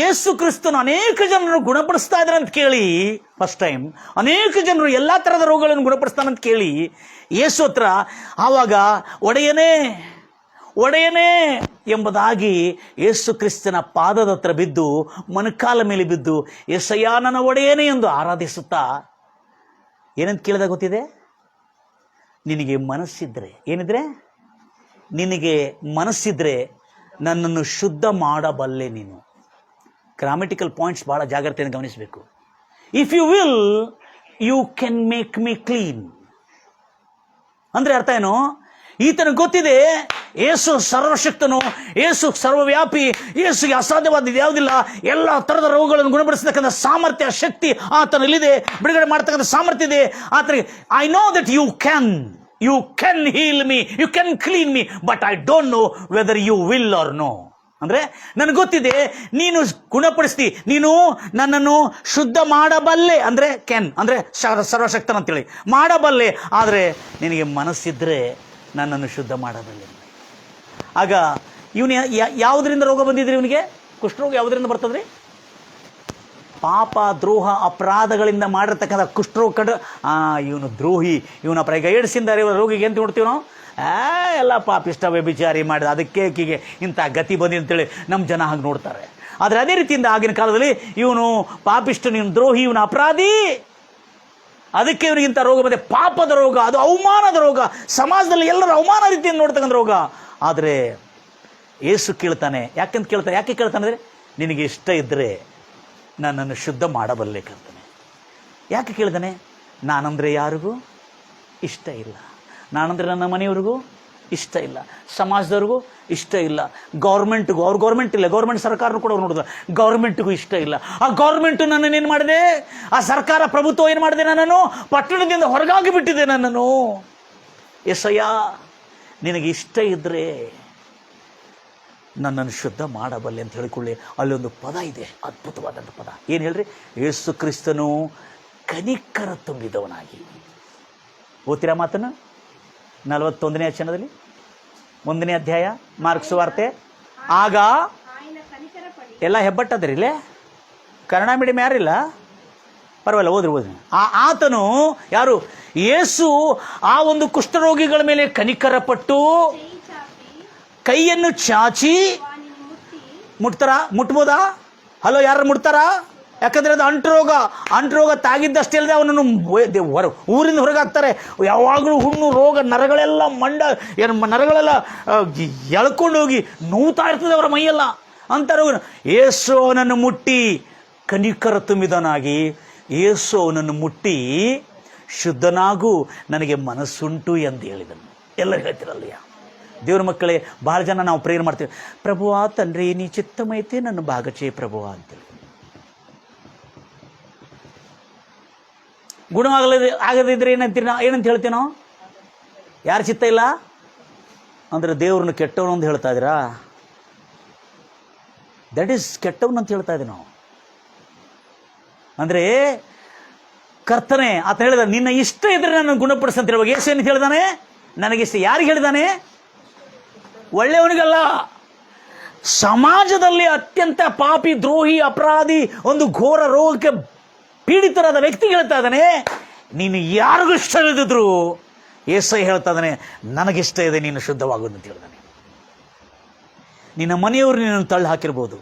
[SPEAKER 1] ಯೇಸು ಕ್ರಿಸ್ತನು ಅನೇಕ ಜನರನ್ನು ಗುಣಪಡಿಸ್ತಾ ಇದ್ದಾರೆ ಅಂತ ಕೇಳಿ, ಫಸ್ಟ್ ಟೈಮ್ ಅನೇಕ ಜನರು ಎಲ್ಲ ಥರದ ರೋಗಗಳನ್ನು ಗುಣಪಡಿಸ್ತಾನಂತ ಕೇಳಿ ಯೇಸು ಹತ್ರ ಆವಾಗ ಒಡೆಯನೇ ಎಂಬುದಾಗಿ ಯೇಸು ಕ್ರಿಸ್ತನ ಪಾದದ ಹತ್ರ ಬಿದ್ದು, ಮೊಣಕಾಲ ಮೇಲೆ ಬಿದ್ದು, ಯೆಸಯ್ಯ ನನ್ನ ಒಡೆಯನೇ ಎಂದು ಆರಾಧಿಸುತ್ತಾ ಏನಂತ ಕೇಳಿದ ಗೊತ್ತಿದೆ? ನಿನಗೆ ಮನಸ್ಸಿದ್ರೆ, ನಿನಗೆ ಮನಸ್ಸಿದ್ರೆ ನನ್ನನ್ನು ಶುದ್ಧ ಮಾಡಬಲ್ಲೆ ನೀನು. ಗ್ರಾಮೆಟಿಕಲ್ ಪಾಯಿಂಟ್ಸ್ ಭಾಳ ಜಾಗ್ರತೆಯನ್ನು ಗಮನಿಸಬೇಕು. If you will you can make me clean ಅಂದರೆ ಅರ್ಥ ಏನು? ಈತನಿಗೆ ಗೊತ್ತಿದೆ ಯೇಸು ಸರ್ವಶಕ್ತನು, ಯೇಸು ಸರ್ವವ್ಯಾಪಿ, ಯೇಸುಗೆ ಅಸಾಧ್ಯವಾದದ್ದು ಯಾವುದಿಲ್ಲ. ಎಲ್ಲ ಥರದ ರೋಗಗಳನ್ನು ಗುಣಪಡಿಸತಕ್ಕಂಥ ಸಾಮರ್ಥ್ಯ, ಶಕ್ತಿ ಆತನಲ್ಲಿದೆ. ಬಿಡುಗಡೆ ಮಾಡ್ತಕ್ಕಂಥ ಸಾಮರ್ಥ್ಯ ಇದೆ ಆತನಿಗೆ. I know that you can heal me, you can clean me, but I don't know whether you will or no. ಅಂದರೆ ನನಗೆ ಗೊತ್ತಿದೆ ನೀನು ಗುಣಪಡಿಸ್ತಿ, ನೀನು ನನ್ನನ್ನು ಶುದ್ಧ ಮಾಡಬಲ್ಲೆ. ಅಂದರೆ ಕ್ಯಾನ್ ಅಂದರೆ ಸರ್ವಶಕ್ತನ ಅಂತೇಳಿ ಮಾಡಬಲ್ಲೆ, ಆದರೆ ನಿನಗೆ ಮನಸ್ಸಿದ್ರೆ ನನ್ನನ್ನು ಶುದ್ಧ ಮಾಡಬಲ್ಲೆ. ಆಗ ಇವನು ಯಾವುದರಿಂದ ರೋಗ ಬಂದಿದ್ರಿ? ಇವನಿಗೆ ಕುಷ್ಠರೋಗ ಯಾವುದರಿಂದ ಬರ್ತದ್ರಿ? ಪಾಪ, ದ್ರೋಹ, ಅಪರಾಧಗಳಿಂದ ಮಾಡಿರ್ತಕ್ಕಂಥ ಕುಷ್ಠರೋಗ ಕಂಡು ಇವನು ದ್ರೋಹಿ, ಇವನ ಅಪರಾಧ ಏಡ್ಸಿದ್ದಾರೆ ರೋಗಿಗೆ ಅಂತ ನೋಡ್ತೀವಿ ನಾವು. ಎಲ್ಲ ಪಾಪಿಷ್ಟ ವ್ಯಭಿಚಾರಿ ಮಾಡಿದ, ಅದಕ್ಕೆ ಕೀಗೆ ಇಂಥ ಗತಿ ಬಂದಿ ಅಂತೇಳಿ ನಮ್ಮ ಜನ ಹಾಗೆ ನೋಡ್ತಾರೆ. ಆದರೆ ಅದೇ ರೀತಿಯಿಂದ ಆಗಿನ ಕಾಲದಲ್ಲಿ ಇವನು ಪಾಪಿಷ್ಟ, ಇವನು ದ್ರೋಹಿ, ಇವನು ಅಪರಾಧಿ, ಅದಕ್ಕೆ ಇವನಿಗಿಂತ ರೋಗ ಬಂದೆ. ಪಾಪದ ರೋಗ, ಅದು ಅವಮಾನದ ರೋಗ, ಸಮಾಜದಲ್ಲಿ ಎಲ್ಲರ ಅವಮಾನ ರೀತಿಯಿಂದ ನೋಡ್ತಕ್ಕಂಥ ರೋಗ. ಆದರೆ ಯೇಸು ಕೇಳ್ತಾನೆ. ಯಾಕೆ ಕೇಳ್ತಾನೆ ಅಂದರೆ ನಿನಗೆ ಇಷ್ಟ ಇದ್ದರೆ ನನ್ನನ್ನು ಶುದ್ಧ ಮಾಡಬಲ್ಲೆ ಕೇಳ್ತಾನೆ. ಯಾಕೆ ಕೇಳ್ತಾನೆ? ನಾನಂದರೆ ಯಾರಿಗೂ ಇಷ್ಟ ಇಲ್ಲ, ನಾನಂದರೆ ನನ್ನ ಮನೆಯವ್ರಿಗೂ ಇಷ್ಟ ಇಲ್ಲ, ಸಮಾಜದವ್ರಿಗೂ ಇಷ್ಟ ಇಲ್ಲ, ಗೌರ್ಮೆಂಟ್ಗೂ, ಅವ್ರು ಗೌರ್ಮೆಂಟ್ ಇಲ್ಲ, ಗೌರ್ಮೆಂಟ್ ಸರ್ಕಾರನೂ ಕೂಡ ಅವ್ರು ನೋಡಿದ್ರು, ಗೌರ್ಮೆಂಟ್ಗೂ ಇಷ್ಟ ಇಲ್ಲ. ಆ ಗೌರ್ಮೆಂಟು ನನ್ನನ್ನು ಏನು ಮಾಡಿದೆ? ಆ ಸರ್ಕಾರ ಪ್ರಭುತ್ವ ಏನು ಮಾಡಿದೆ? ನನ್ನನ್ನು ಪಟ್ಟಣದಿಂದ ಹೊರಗಾಗಿ ಬಿಟ್ಟಿದೆ ನನ್ನನ್ನು. ಯೆಸಯ್ಯ ನಿನಗೆ ಇಷ್ಟ ಇದ್ದರೆ ನನ್ನನ್ನು ಶುದ್ಧ ಮಾಡಬಲ್ಲೆ ಅಂತ ಹೇಳಿಕೊಳ್ಳಿ. ಅಲ್ಲೊಂದು ಪದ ಇದೆ, ಅದ್ಭುತವಾದಂಥ ಪದ. ಏನು ಹೇಳ್ರಿ? ಯೇಸು ಕ್ರಿಸ್ತನು ಕನಿಕರ ತುಂಬಿದವನಾಗಿ. ಓದ್ತೀರಾ ಮಾತನ್ನು? 41ನೇ ವಚನದಲ್ಲಿ 1ನೇ ಅಧ್ಯಾಯ ಮಾರ್ಕ್ ಸುವಾರ್ತೆ. ಆಗ ಎಲ್ಲ ಹೆಬ್ಬಟ್ಟದ್ರಿ ಇಲ್ಲೇ ಕನ್ನಡ ಮೀಡಿಯಂ ಯಾರಿಲ್ಲ, ಪರವಾಗಿಲ್ಲ, ಓದ್ರಿ. ಆತನು ಯಾರು? ಯೇಸು ಆ ಒಂದು ಕುಷ್ಠರೋಗಿಗಳ ಮೇಲೆ ಕನಿಕರ ಪಟ್ಟು ಕೈಯನ್ನು ಚಾಚಿ ಮುಟ್ಬೋದಾ? ಹಲೋ, ಯಾರು ಮುಟ್ತಾರಾ? ಯಾಕಂದರೆ ಅದು ಅಂಟು ರೋಗ ತಾಗಿದ್ದಷ್ಟೇ ಅಲ್ಲದೆ ಅವನನ್ನು ಊರಿಂದ ಹೊರಗೆ ಹಾಕ್ತಾರೆ. ಯಾವಾಗಲೂ ಹುಣ್ಣು ರೋಗ, ನರಗಳೆಲ್ಲ ನರಗಳೆಲ್ಲ ಎಳ್ಕೊಂಡು ಹೋಗಿ ನೋವ್ತಾ ಇರ್ತದೆ ಅವರ ಮೈಯೆಲ್ಲ ಅಂತಾರೆ. ಯೇಸು ಅವನನ್ನು ಮುಟ್ಟಿ ಕನಿಕರ ತುಂಬಿದನಾಗಿ, ಯೇಸು ಅವನನ್ನು ಮುಟ್ಟಿ ಶುದ್ಧನಾಗೂ ನನಗೆ ಮನಸ್ಸುಂಟು ಎಂದು ಹೇಳಿದನು. ಎಲ್ಲರೂ ಹೇಳ್ತಿರಲ್ಲಯ್ಯ ದೇವ್ರ ಮಕ್ಕಳೇ. ಭಾಳ ಜನ ನಾವು ಪ್ರೇಯರ್ ಮಾಡ್ತೀವಿ, ಪ್ರಭುವಾ ತಂದ್ರಿ ನೀ ಚಿತ್ತಮೈತೆ ನನ್ನ ಭಾಗಚೇ ಪ್ರಭುವಾ ಅಂತೇಳಿ. ಆಗದಿದ್ರೆ ಏನಂತ ಹೇಳ್ತೀವಿ ನಾವು? ಯಾರು ಚಿತ್ತ ಇಲ್ಲ ಅಂದರೆ ದೇವ್ರನ್ನ ಕೆಟ್ಟವನು ಅಂತ ಹೇಳ್ತಾ ಇದ್ದೀರಾ? ದಟ್ ಈಸ್ ಕೆಟ್ಟವನು ಅಂತ ಹೇಳ್ತಾ ಇದ್ದೀವಿ ನಾವು. ಅಂದರೆ ಕರ್ತನೆ ಆತ ಹೇಳಿದ, ನಿನ್ನ ಇಷ್ಟ ಇದ್ರೆ ನನ್ನ ಗುಣಪಡಿಸಂತ ಹೇಳುವಾಗ ಯೇಸು ಏನು ಹೇಳಿದಾನೆ? ನನಗಿಷ್ಟ. ಯಾರಿಗೆ ಹೇಳಿದಾನೆ? ಒಳ್ಳೆಯವನಿಗಲ್ಲ, ಸಮಾಜದಲ್ಲಿ ಅತ್ಯಂತ ಪಾಪಿ, ದ್ರೋಹಿ, ಅಪರಾಧಿ, ಒಂದು ಘೋರ ರೋಗಕ್ಕೆ ಪೀಡಿತರಾದ ವ್ಯಕ್ತಿಗೆ ಹೇಳ್ತಾ ಇದ್ದಾನೆ, ನೀನು ಯಾರಿಗೂ ಇಷ್ಟ ಇಲ್ಲದಿದ್ರು ಯೇಸು ಹೇಳ್ತಾ ಇದ್ದಾನೆ, ನನಗಿಷ್ಟ ಇದೆ ನೀನು ಶುದ್ಧವಾಗುವುದು ಅಂತ ಹೇಳಿದಾನೆ. ನಿನ್ನ ಮನೆಯವರು ನಿನ್ನನ್ನು ತಳ್ಳಿ ಹಾಕಿರ್ಬೋದು,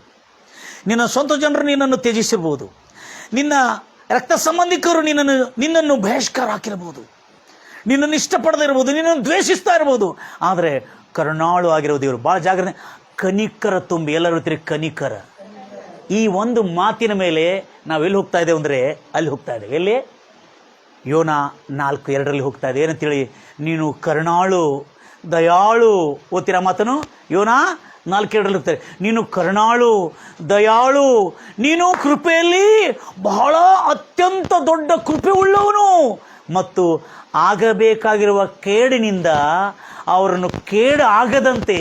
[SPEAKER 1] ನಿನ್ನ ಸ್ವಂತ ಜನರು ನಿನ್ನನ್ನು ತ್ಯಜಿಸಿರ್ಬೋದು, ನಿನ್ನ ರಕ್ತ ಸಂಬಂಧಿಕರು ನಿನ್ನನ್ನು ಬಹಿಷ್ಕಾರ ಹಾಕಿರ್ಬೋದು, ನಿನ್ನನ್ನು ಇಷ್ಟಪಡದೇ ಇರ್ಬೋದು, ನಿನ್ನನ್ನು ದ್ವೇಷಿಸ್ತಾ ಇರ್ಬೋದು. ಆದರೆ ಕರುಣಾಳು ಆಗಿರೋ ದೇವರು ಭಾಳ ಜಾಗ್ರತೆ, ಕನಿಕರ ತುಂಬಿ. ಎಲ್ಲರೂ ತಿರುಗಿ ಕನಿಕರ. ಈ ಒಂದು ಮಾತಿನ ಮೇಲೆ ನಾವೆಲ್ಲಿ ಹೋಗ್ತಾ ಇದ್ದೇವೆ ಅಂದರೆ ಅಲ್ಲಿ ಹೋಗ್ತಾ ಇದ್ದೇವೆ. ಎಲ್ಲಿ? ಯೋನ 4:2 ಹೋಗ್ತಾ ಇದೆ. ಏನಂತೇಳಿ? ನೀನು ಕರುಣಾಳು, ದಯಾಳು. ಓದ್ತೀರಾ ಮಾತನು? ಯೋನ 4:2 ಹೋಗ್ತಾರೆ. ನೀನು ಕರುಣಾಳು, ದಯಾಳು, ನೀನು ಕೃಪೆಯಲ್ಲಿ ಬಹಳ ಅತ್ಯಂತ ದೊಡ್ಡ ಕೃಪೆ ಉಳ್ಳವನು. ಮತ್ತು ಆಗಬೇಕಾಗಿರುವ ಕೇಡಿನಿಂದ ಅವರನ್ನು ಕೇಡು ಆಗದಂತೆ,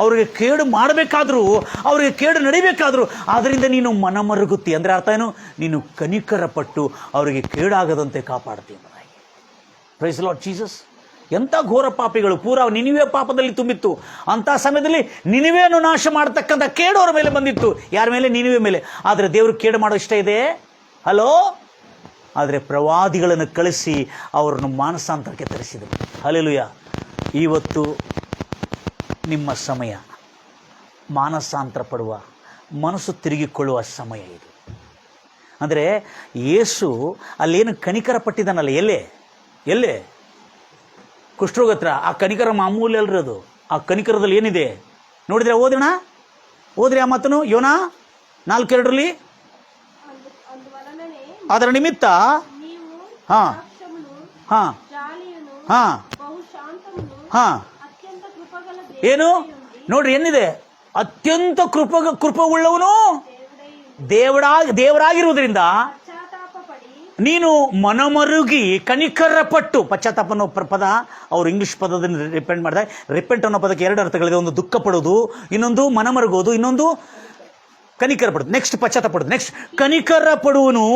[SPEAKER 1] ಅವರಿಗೆ ಕೇಡು ಮಾಡಬೇಕಾದ್ರೂ, ಅವರಿಗೆ ಕೇಡು ನಡಿಬೇಕಾದ್ರೂ ಅದರಿಂದ ನೀನು ಮನಮರುಗುತ್ತಿ. ಅಂದರೆ ಅರ್ಥ ಏನು? ನೀನು ಕನಿಕರಪಟ್ಟು ಅವರಿಗೆ ಕೇಡಾಗದಂತೆ ಕಾಪಾಡ್ತೀಯ. Praise the lord Jesus. ಎಂಥ ಘೋರ ಪಾಪಿಗಳು, ಪೂರಾ ನಿನಿವೆ ಪಾಪದಲ್ಲಿ ತುಂಬಿತ್ತು. ಅಂಥ ಸಮಯದಲ್ಲಿ ನಿನಿವೆಯನ್ನು ನಾಶ ಮಾಡತಕ್ಕಂಥ ಕೇಡು ಅವರ ಮೇಲೆ ಬಂದಿತ್ತು. ಯಾರ ಮೇಲೆ? ನಿನಿವೆ ಮೇಲೆ. ಆದರೆ ದೇವರು ಕೇಡು ಮಾಡೋ ಇಷ್ಟ ಇದೆ? ಹಲೋ. ಆದರೆ ಪ್ರವಾದಿಗಳನ್ನು ಕಳಿಸಿ ಅವರನ್ನು ಮಾನಸಾಂತರಕ್ಕೆ ತರಿಸಿದರು. ಹಲ್ಲೆಲೂಯಾ. ಇವತ್ತು ನಿಮ್ಮ ಸಮಯ ಮಾನಸಾಂತರ ಪಡುವ, ಮನಸ್ಸು ತಿರುಗಿಕೊಳ್ಳುವ ಸಮಯ ಇದು. ಅಂದರೆ ಯೇಸು ಅಲ್ಲೇನು ಕನಿಕರ ಪಟ್ಟಿದ್ದಾನಲ್ಲ, ಎಲ್ಲೇ ಕುಷ್ಠರೋಗ ಹತ್ರ. ಆ ಕನಿಕರ ಮಾಮೂಲಿ ಅಲ್ರಿ ಅದು. ಆ ಕನಿಕರದಲ್ಲಿ ಏನಿದೆ ನೋಡಿದ್ರೆ? ಓದ್ರಿ ಆ ಮಾತನ್ನು. ಯೋನ 4:2 ಅದರ ನಿಮಿತ್ತ ಏನು ನೋಡ್ರಿ, ಏನಿದೆ? ಅತ್ಯಂತ ಕೃಪವುಳ್ಳವನು ದೇವರಾಗಿರುವುದರಿಂದ ನೀನು ಮನಮರುಗಿ ಕನಿಕರಪಟ್ಟು. ಪಶ್ಚಾತ್ತಾಪ ಅನ್ನೋ ಪದ ಅವರು ಇಂಗ್ಲಿಷ್ ಪದದಿಂದ ರಿಪೆಂಟ್ ಮಾಡಿದಾಗ, ರಿಪೆಂಟ್ ಅನ್ನೋ ಪದಕ್ಕೆ 2 ಅರ್ಥಗಳಿದೆ. ಒಂದು ದುಃಖ ಪಡೋದು, ಇನ್ನೊಂದು ಮನಮರುಗೋದು, ಇನ್ನೊಂದು ಕನಿಕರ ಪಡೋದು. ನೆಕ್ಸ್ಟ್ ಪಶ್ಚಾತ್ತಾಪ ಪಡೋದು. ನೆಕ್ಸ್ಟ್ ಕನಿಕರ ಪಡುವನು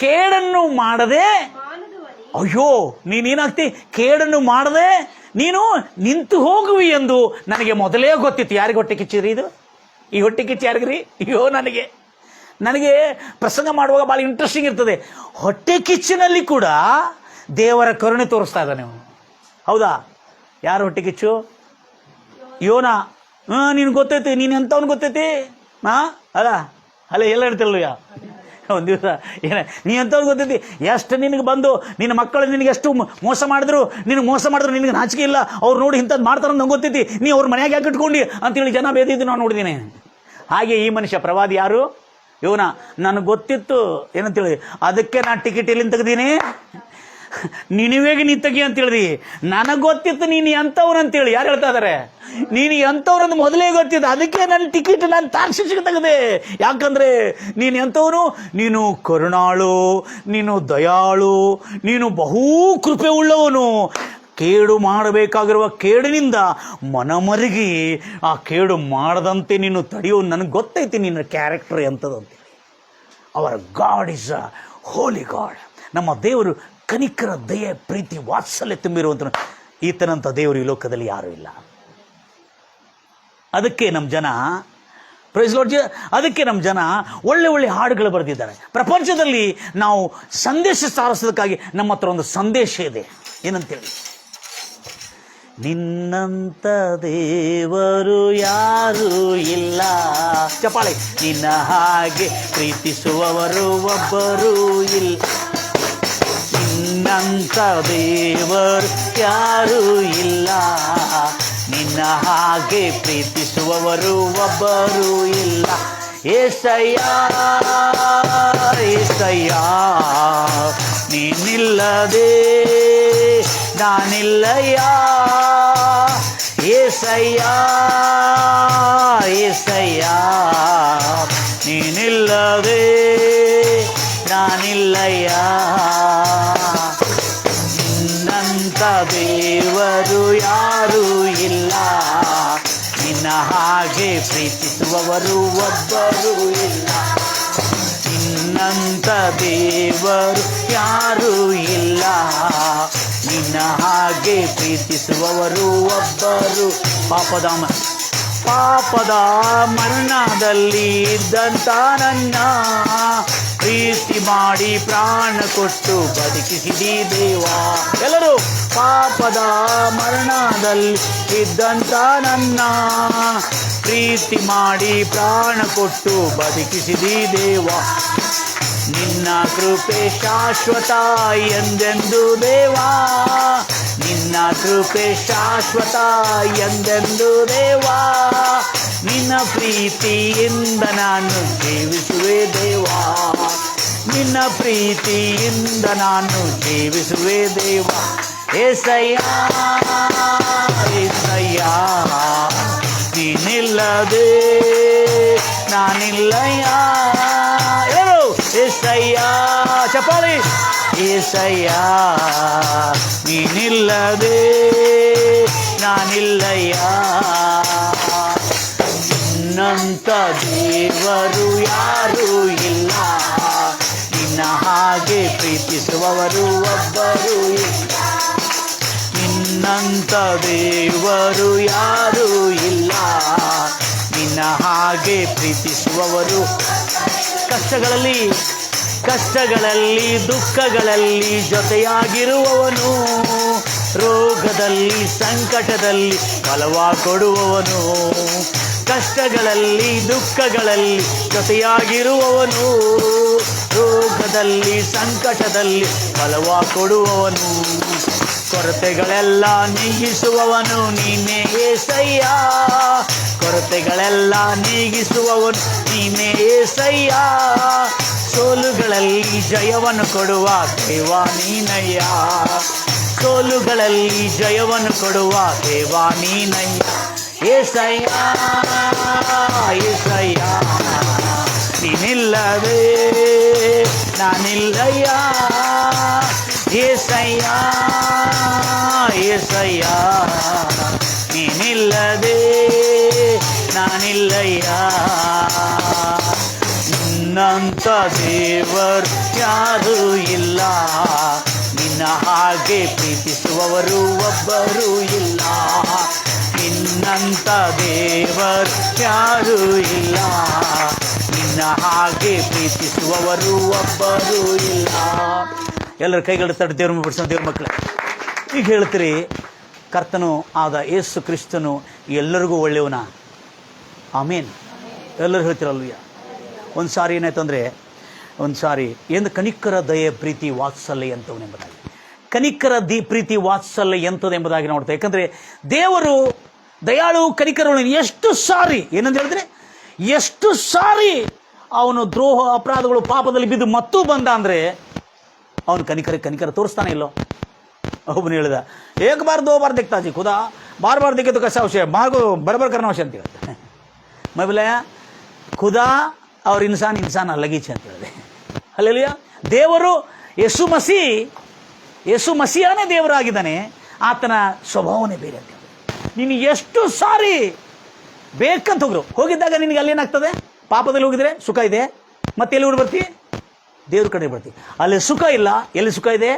[SPEAKER 1] ಕೇಡನ್ನು ಮಾಡದೆ. ಅಯ್ಯೋ, ನೀನೇನಾಗ್ತಿ? ಕೇಡನ್ನು ಮಾಡದೆ ನೀನು ನಿಂತು ಹೋಗುವಿ ಎಂದು ನನಗೆ ಮೊದಲೇ ಗೊತ್ತಿತ್ತು. ಯಾರಿಗೆ ಹೊಟ್ಟೆ ಕಿಚ್ಚಿದ್ರಿ ಇದು? ಈ ಹೊಟ್ಟೆ ಕಿಚ್ಚು ಯಾರಿಗ್ರಿ? ಅಯ್ಯೋ, ನನಗೆ ಪ್ರಸಂಗ ಮಾಡುವಾಗ ಭಾಳ ಇಂಟ್ರೆಸ್ಟಿಂಗ್ ಇರ್ತದೆ. ಹೊಟ್ಟೆ ಕಿಚ್ಚಿನಲ್ಲಿ ಕೂಡ ದೇವರ ಕರುಣೆ ತೋರಿಸ್ತಾ ಇದ್ದಾನೆ ಅವನು. ಹೌದಾ? ಯಾರು ಹೊಟ್ಟೆ ಕಿಚ್ಚು? ಯೋನ. ನೀನು ಗೊತ್ತೈತಿ, ನೀನು ಎಂಥವ್ನು ಗೊತ್ತೈತಿ? ಅಲ್ಲ ಎಲ್ಲ ಹೇಳ್ತಿರಲ್ಲ. ಒಂದು ದಿವಸ ನೀ ಎಂಥವ್ನು ಗೊತ್ತೈತಿ? ಎಷ್ಟು ನಿನಗೆ ಬಂದು ನಿನ್ನ ಮಕ್ಕಳು ನಿನಗೆ ಎಷ್ಟು ಮೋಸ ಮಾಡಿದ್ರು ನಿನಗೆ ನಾಚಿಕೆ ಇಲ್ಲ. ಅವ್ರು ನೋಡಿ ಇಂಥದ್ದು ಮಾಡ್ತಾರ ನಂಗೆ ಗೊತ್ತೈತಿ, ನೀ ಅವ್ರ ಮನೆಯಾಗ ಯಾಕೆ ಇಟ್ಕೊಂಡು ಅಂತೇಳಿ ಜನ ಬೇದಿದ್ದು ನಾನು ನೋಡಿದ್ದೀನಿ. ಹಾಗೆ ಈ ಮನುಷ್ಯ ಪ್ರವಾದಿ ಯಾರು? ಯೋನ. ನನಗೆ ಗೊತ್ತಿತ್ತು ಏನಂತೇಳಿ, ಅದಕ್ಕೆ ನಾನು ಟಿಕೆಟ್ ಎಲ್ಲಿಂದ ತೆಗ್ದೀನಿ? ನಿನವೇಗೆ ನೀ ತೆಗಿ ಅಂತ ಹೇಳಿದಿ. ನನಗೆ ಗೊತ್ತಿತ್ತು ನೀನು ಎಂಥವ್ರು ಅಂತೇಳಿ. ಯಾರು ಹೇಳ್ತಾ ಇದ್ದಾರೆ? ನೀನು ಎಂಥವ್ರಂದು ಮೊದಲೇ ಗೊತ್ತಿತ್ತು. ಅದಕ್ಕೆ ನನ್ನ ಟಿಕೆಟ್ ನಾನು ತಾರ್ಷಿಷಿಗೆ ತೆಗೆದೆ. ಯಾಕಂದರೆ ನೀನು ಎಂಥವನು? ನೀನು ಕರುಣಾಳು, ನೀನು ದಯಾಳು, ನೀನು ಬಹು ಕೃಪೆ ಉಳ್ಳವನು. ಕೇಡು ಮಾಡಬೇಕಾಗಿರುವ ಕೇಡಿನಿಂದ ಮನಮರುಗಿ ಆ ಕೇಡು ಮಾಡದಂತೆ ನೀನು ತಡೆಯೋ. ನನಗೆ ಗೊತ್ತೈತಿ ನಿನ್ನ ಕ್ಯಾರೆಕ್ಟರ್ ಎಂಥದಂತೆ. ಅವರ God is a holy God. ನಮ್ಮ ದೇವರು ಕನಿಕರ, ದಯೆ, ಪ್ರೀತಿ, ವಾತ್ಸಲ್ಯ ತುಂಬಿರುವಂಥ ಈತನಂಥ ದೇವರು ಈ ಲೋಕದಲ್ಲಿ ಯಾರೂ ಇಲ್ಲ. ಅದಕ್ಕೆ ನಮ್ಮ ಜನ ಪ್ರೈಸ್ ಲಾರ್ಡ್, ಅದಕ್ಕೆ ನಮ್ಮ ಜನ ಒಳ್ಳೆ ಹಾಡುಗಳು ಬರೆದಿದ್ದಾರೆ. ಪ್ರಪಂಚದಲ್ಲಿ ನಾವು ಸಂದೇಶ ಸಾರಿಸೋದಕ್ಕಾಗಿ ನಮ್ಮ ಹತ್ರ ಒಂದು ಸಂದೇಶ ಇದೆ. ಏನಂತೇಳಿ? ನಿನ್ನಂಥ ದೇವರು ಯಾರೂ ಇಲ್ಲ. ಚಪ್ಪಾಳೆ. ನಿನ್ನ ಹಾಗೆ ಪ್ರೀತಿಸುವವರು ಒಬ್ಬರೂ ಇಲ್ಲ. ನಿನ್ನಂಥ ದೇವರು ಯಾರೂ ಇಲ್ಲ. ನಿನ್ನ ಹಾಗೆ ಪ್ರೀತಿಸುವವರು ಒಬ್ಬರೂ ಇಲ್ಲ. ಏಸಯ್ಯ ಏಸಯ್ಯ, ನೀನಿಲ್ಲದೆ ನಾನಿಲ್ಲಯ್ಯ. ಏಸಯ್ಯ ಏಸಯ್ಯ, ನೀನಿಲ್ಲದೆ ನಾನಿಲ್ಲಯ್ಯ. ನಿನ್ನಂಥ ದೇವರು ಯಾರೂ ಇಲ್ಲ. ನಿನ್ನ ಹಾಗೆ ಪ್ರೀತಿಸುವವರು ಒಬ್ಬರೂ ಇಲ್ಲ. ನಿನ್ನಂಥ ದೇವರು ಯಾರೂ ಇಲ್ಲ. ನಿನ್ನ ಹಾಗೆ ಪ್ರೀತಿಸುವವರು ಒಬ್ಬರು. ಪಾಪದ ಮರಣದಲ್ಲಿ ಇದ್ದಂಥ ನನ್ನ ಪ್ರೀತಿ ಮಾಡಿ ಪ್ರಾಣ ಕೊಟ್ಟು ಬದುಕಿಸಿದಿ ದೇವಾ. ಎಲ್ಲರೂ ಪಾಪದ ಮರಣದಲ್ಲಿ ಇದ್ದಂಥ ನನ್ನ ಪ್ರೀತಿ ಮಾಡಿ ಪ್ರಾಣ ಕೊಟ್ಟು ಬದುಕಿಸಿದಿ ದೇವಾ. ನಿನ್ನ ಕೃಪೆ ಶಾಶ್ವತ ಎಂದೆಂದು ದೇವಾ. ನಿನ್ನ ಕೃಪೆ ಶಾಶ್ವತ ಎಂದೆಂದು ದೇವಾ. ನಿನ್ನ ಪ್ರೀತಿಯಿಂದ ನಾನು ಜೀವಿಸುವೆ ದೇವಾ. ನಿನ್ನ ಪ್ರೀತಿಯಿಂದ ನಾನು ಜೀವಿಸುವೆ ದೇವಾ. ಏಸಯ್ಯ ಏಸಯ್ಯ, ನೀನಿಲ್ಲದೆ ನಾನಿಲ್ಲಯ್ಯ. ಏಸಯ್ಯ ಚಪಾಳಿ. ಏಸಯ್ಯ ನೀನಿಲ್ಲದೆ ನಾನಿಲ್ಲಯ್ಯ. ನಿನ್ನಂಥ ದೇವರು ಯಾರೂ ಇಲ್ಲ, ನಿನ್ನ ಹಾಗೆ ಪ್ರೀತಿಸುವವರು ಒಬ್ಬರು ಇಲ್ಲ. ನಿನ್ನಂಥ ದೇವರು ಯಾರೂ ಇಲ್ಲ, ನಿನ್ನ ಹಾಗೆ ಪ್ರೀತಿಸುವವರು. ಕಷ್ಟಗಳಲ್ಲಿ ದುಃಖಗಳಲ್ಲಿ ಜೊತೆಯಾಗಿರುವವನು, ರೋಗದಲ್ಲಿ ಸಂಕಟದಲ್ಲಿ ಬಲವ ಕೊಡುವವನು. ಕಷ್ಟಗಳಲ್ಲಿ ದುಃಖಗಳಲ್ಲಿ ಜೊತೆಯಾಗಿರುವವನು, ರೋಗದಲ್ಲಿ ಸಂಕಟದಲ್ಲಿ ಬಲವ ಕೊಡುವವನು. ಕೊರತೆಗಳೆಲ್ಲ ನೀಗಿಸುವವನು ನೀನೇ ಏಸಯ್ಯ, ಕೊರತೆಗಳೆಲ್ಲ ನೀಗಿಸುವವನು ನೀನೇ ಏಸಯ್ಯ. ಸೋಲುಗಳಲ್ಲಿ ಜಯವನ್ನು ಕೊಡುವ ದೇವ ನೀನಯ್ಯ, ಸೋಲುಗಳಲ್ಲಿ ಜಯವನ್ನು ಕೊಡುವ ದೇವ ನೀನಯ್ಯ. ಏಸಯ್ಯ ಏಸಯ್ಯ ನೀನಿಲ್ಲದೆ ನಾನಿಲ್ಲಯ್ಯ. ಏಸಯ್ಯ ಏಸಯ್ಯ ನೀನಿಲ್ಲದೆ ನಾನಿಲ್ಲಯ್ಯ. ನಿನ್ನಂಥ ದೇವರು ಯಾರೂ ಇಲ್ಲ, ನಿನ್ನ ಹಾಗೆ ಪ್ರೀತಿಸುವವರು ಒಬ್ಬರು ಇಲ್ಲ. ನಿನ್ನಂಥ ದೇವರು ಯಾರೂ ಇಲ್ಲ, ನಿನ್ನ ಹಾಗೆ ಪ್ರೀತಿಸುವವರು ಒಬ್ಬರು ಇಲ್ಲ. ಎಲ್ಲರ ಕೈಗಳು ತಟ್ಟು ದೇವ್ರ ಬಿಡಿಸೋ ದೇವ್ರ ಮಕ್ಕಳೇ. ಈಗ ಹೇಳ್ತೀರಿ ಕರ್ತನು ಆದ ಯೇಸು ಕ್ರಿಸ್ತನು ಎಲ್ಲರಿಗೂ ಒಳ್ಳೆಯವನ. ಆಮೇನ್. ಎಲ್ಲರೂ ಹೇಳ್ತಿರಲ್ವಯ್ಯ. ಒಂದು ಸಾರಿ ಏನಾಯ್ತು ಅಂದರೆ, ಒಂದು ಸಾರಿ ಎಂದು ಕನಿಕರ ದಯೆ ಪ್ರೀತಿ ವಾತ್ಸಲ್ಯ ಎಂಥವನೆಂಬುದಾಗಿ, ಕನಿಕರ ಪ್ರೀತಿ ವಾತ್ಸಲ್ಯ ಎಂಥದೆಂಬುದಾಗಿ ನೋಡ್ತೇವೆ. ಯಾಕಂದರೆ ದೇವರು ದಯಾಳು ಕನಿಕರವನು. ಎಷ್ಟು ಸಾರಿ ಏನಂತ ಹೇಳಿದ್ರೆ, ಎಷ್ಟು ಸಾರಿ ಅವನು ದ್ರೋಹ ಅಪರಾಧಗಳು ಪಾಪದಲ್ಲಿ ಬಿದ್ದು ಮತ್ತೂ ಬಂದ ಅಂದರೆ ಅವನು ಕನಿಕರ ತೋರಿಸ್ತಾನೆ ಇಲ್ಲೋ. ಒಬ್ಬನು ಹೇಳಿದ, ಏಕ ಬಾರ್ ದೋ ಬಾರ್ ದಿಕ್ತಾ ಜಿ ಖುದಾ ಬಾರ್ ಬಾರ್ ದಿಕ್ಕೆ तो कैसा विषय मागो बराबर करना विषय ಅಂತ ಹೇಳ್ತಾರೆ. मैं बोला ಖುದಾ और इंसान अलग ही ಅಂತ ಹೇಳಿದೆ. ಹಲ್ಲೆಲೂಯಾ. ದೇವರು ಯೇಸು ಮಸೀಹನೇ ದೇವರಾಗಿದ್ದಾನೆ, ಆತನ ಸ್ವಭಾವನೇ ಬೇರೆ ಅಂತ ಹೇಳಿದೆ. ನೀನು ಎಷ್ಟು ಸಾರಿ ಬೇಕಂತ ಹೋಗಿದ್ದಾಗ ನಿನಗೆ ಅಲ್ಲೇನಾಗ್ತದೆ? ಪಾಪದಲ್ಲಿ ಹೋಗಿದ್ರೆ ಸುಖ ಇದೆ, ಮತ್ತೆ ಎಲ್ಲಿ ಬರ್ತಿ? ದೇವ್ರ ಕಡೆ ಬರ್ತಿ. ಅಲ್ಲಿ ಸುಖ ಇಲ್ಲ. ಎಲ್ಲಿ ಸುಖ ಇದೆ?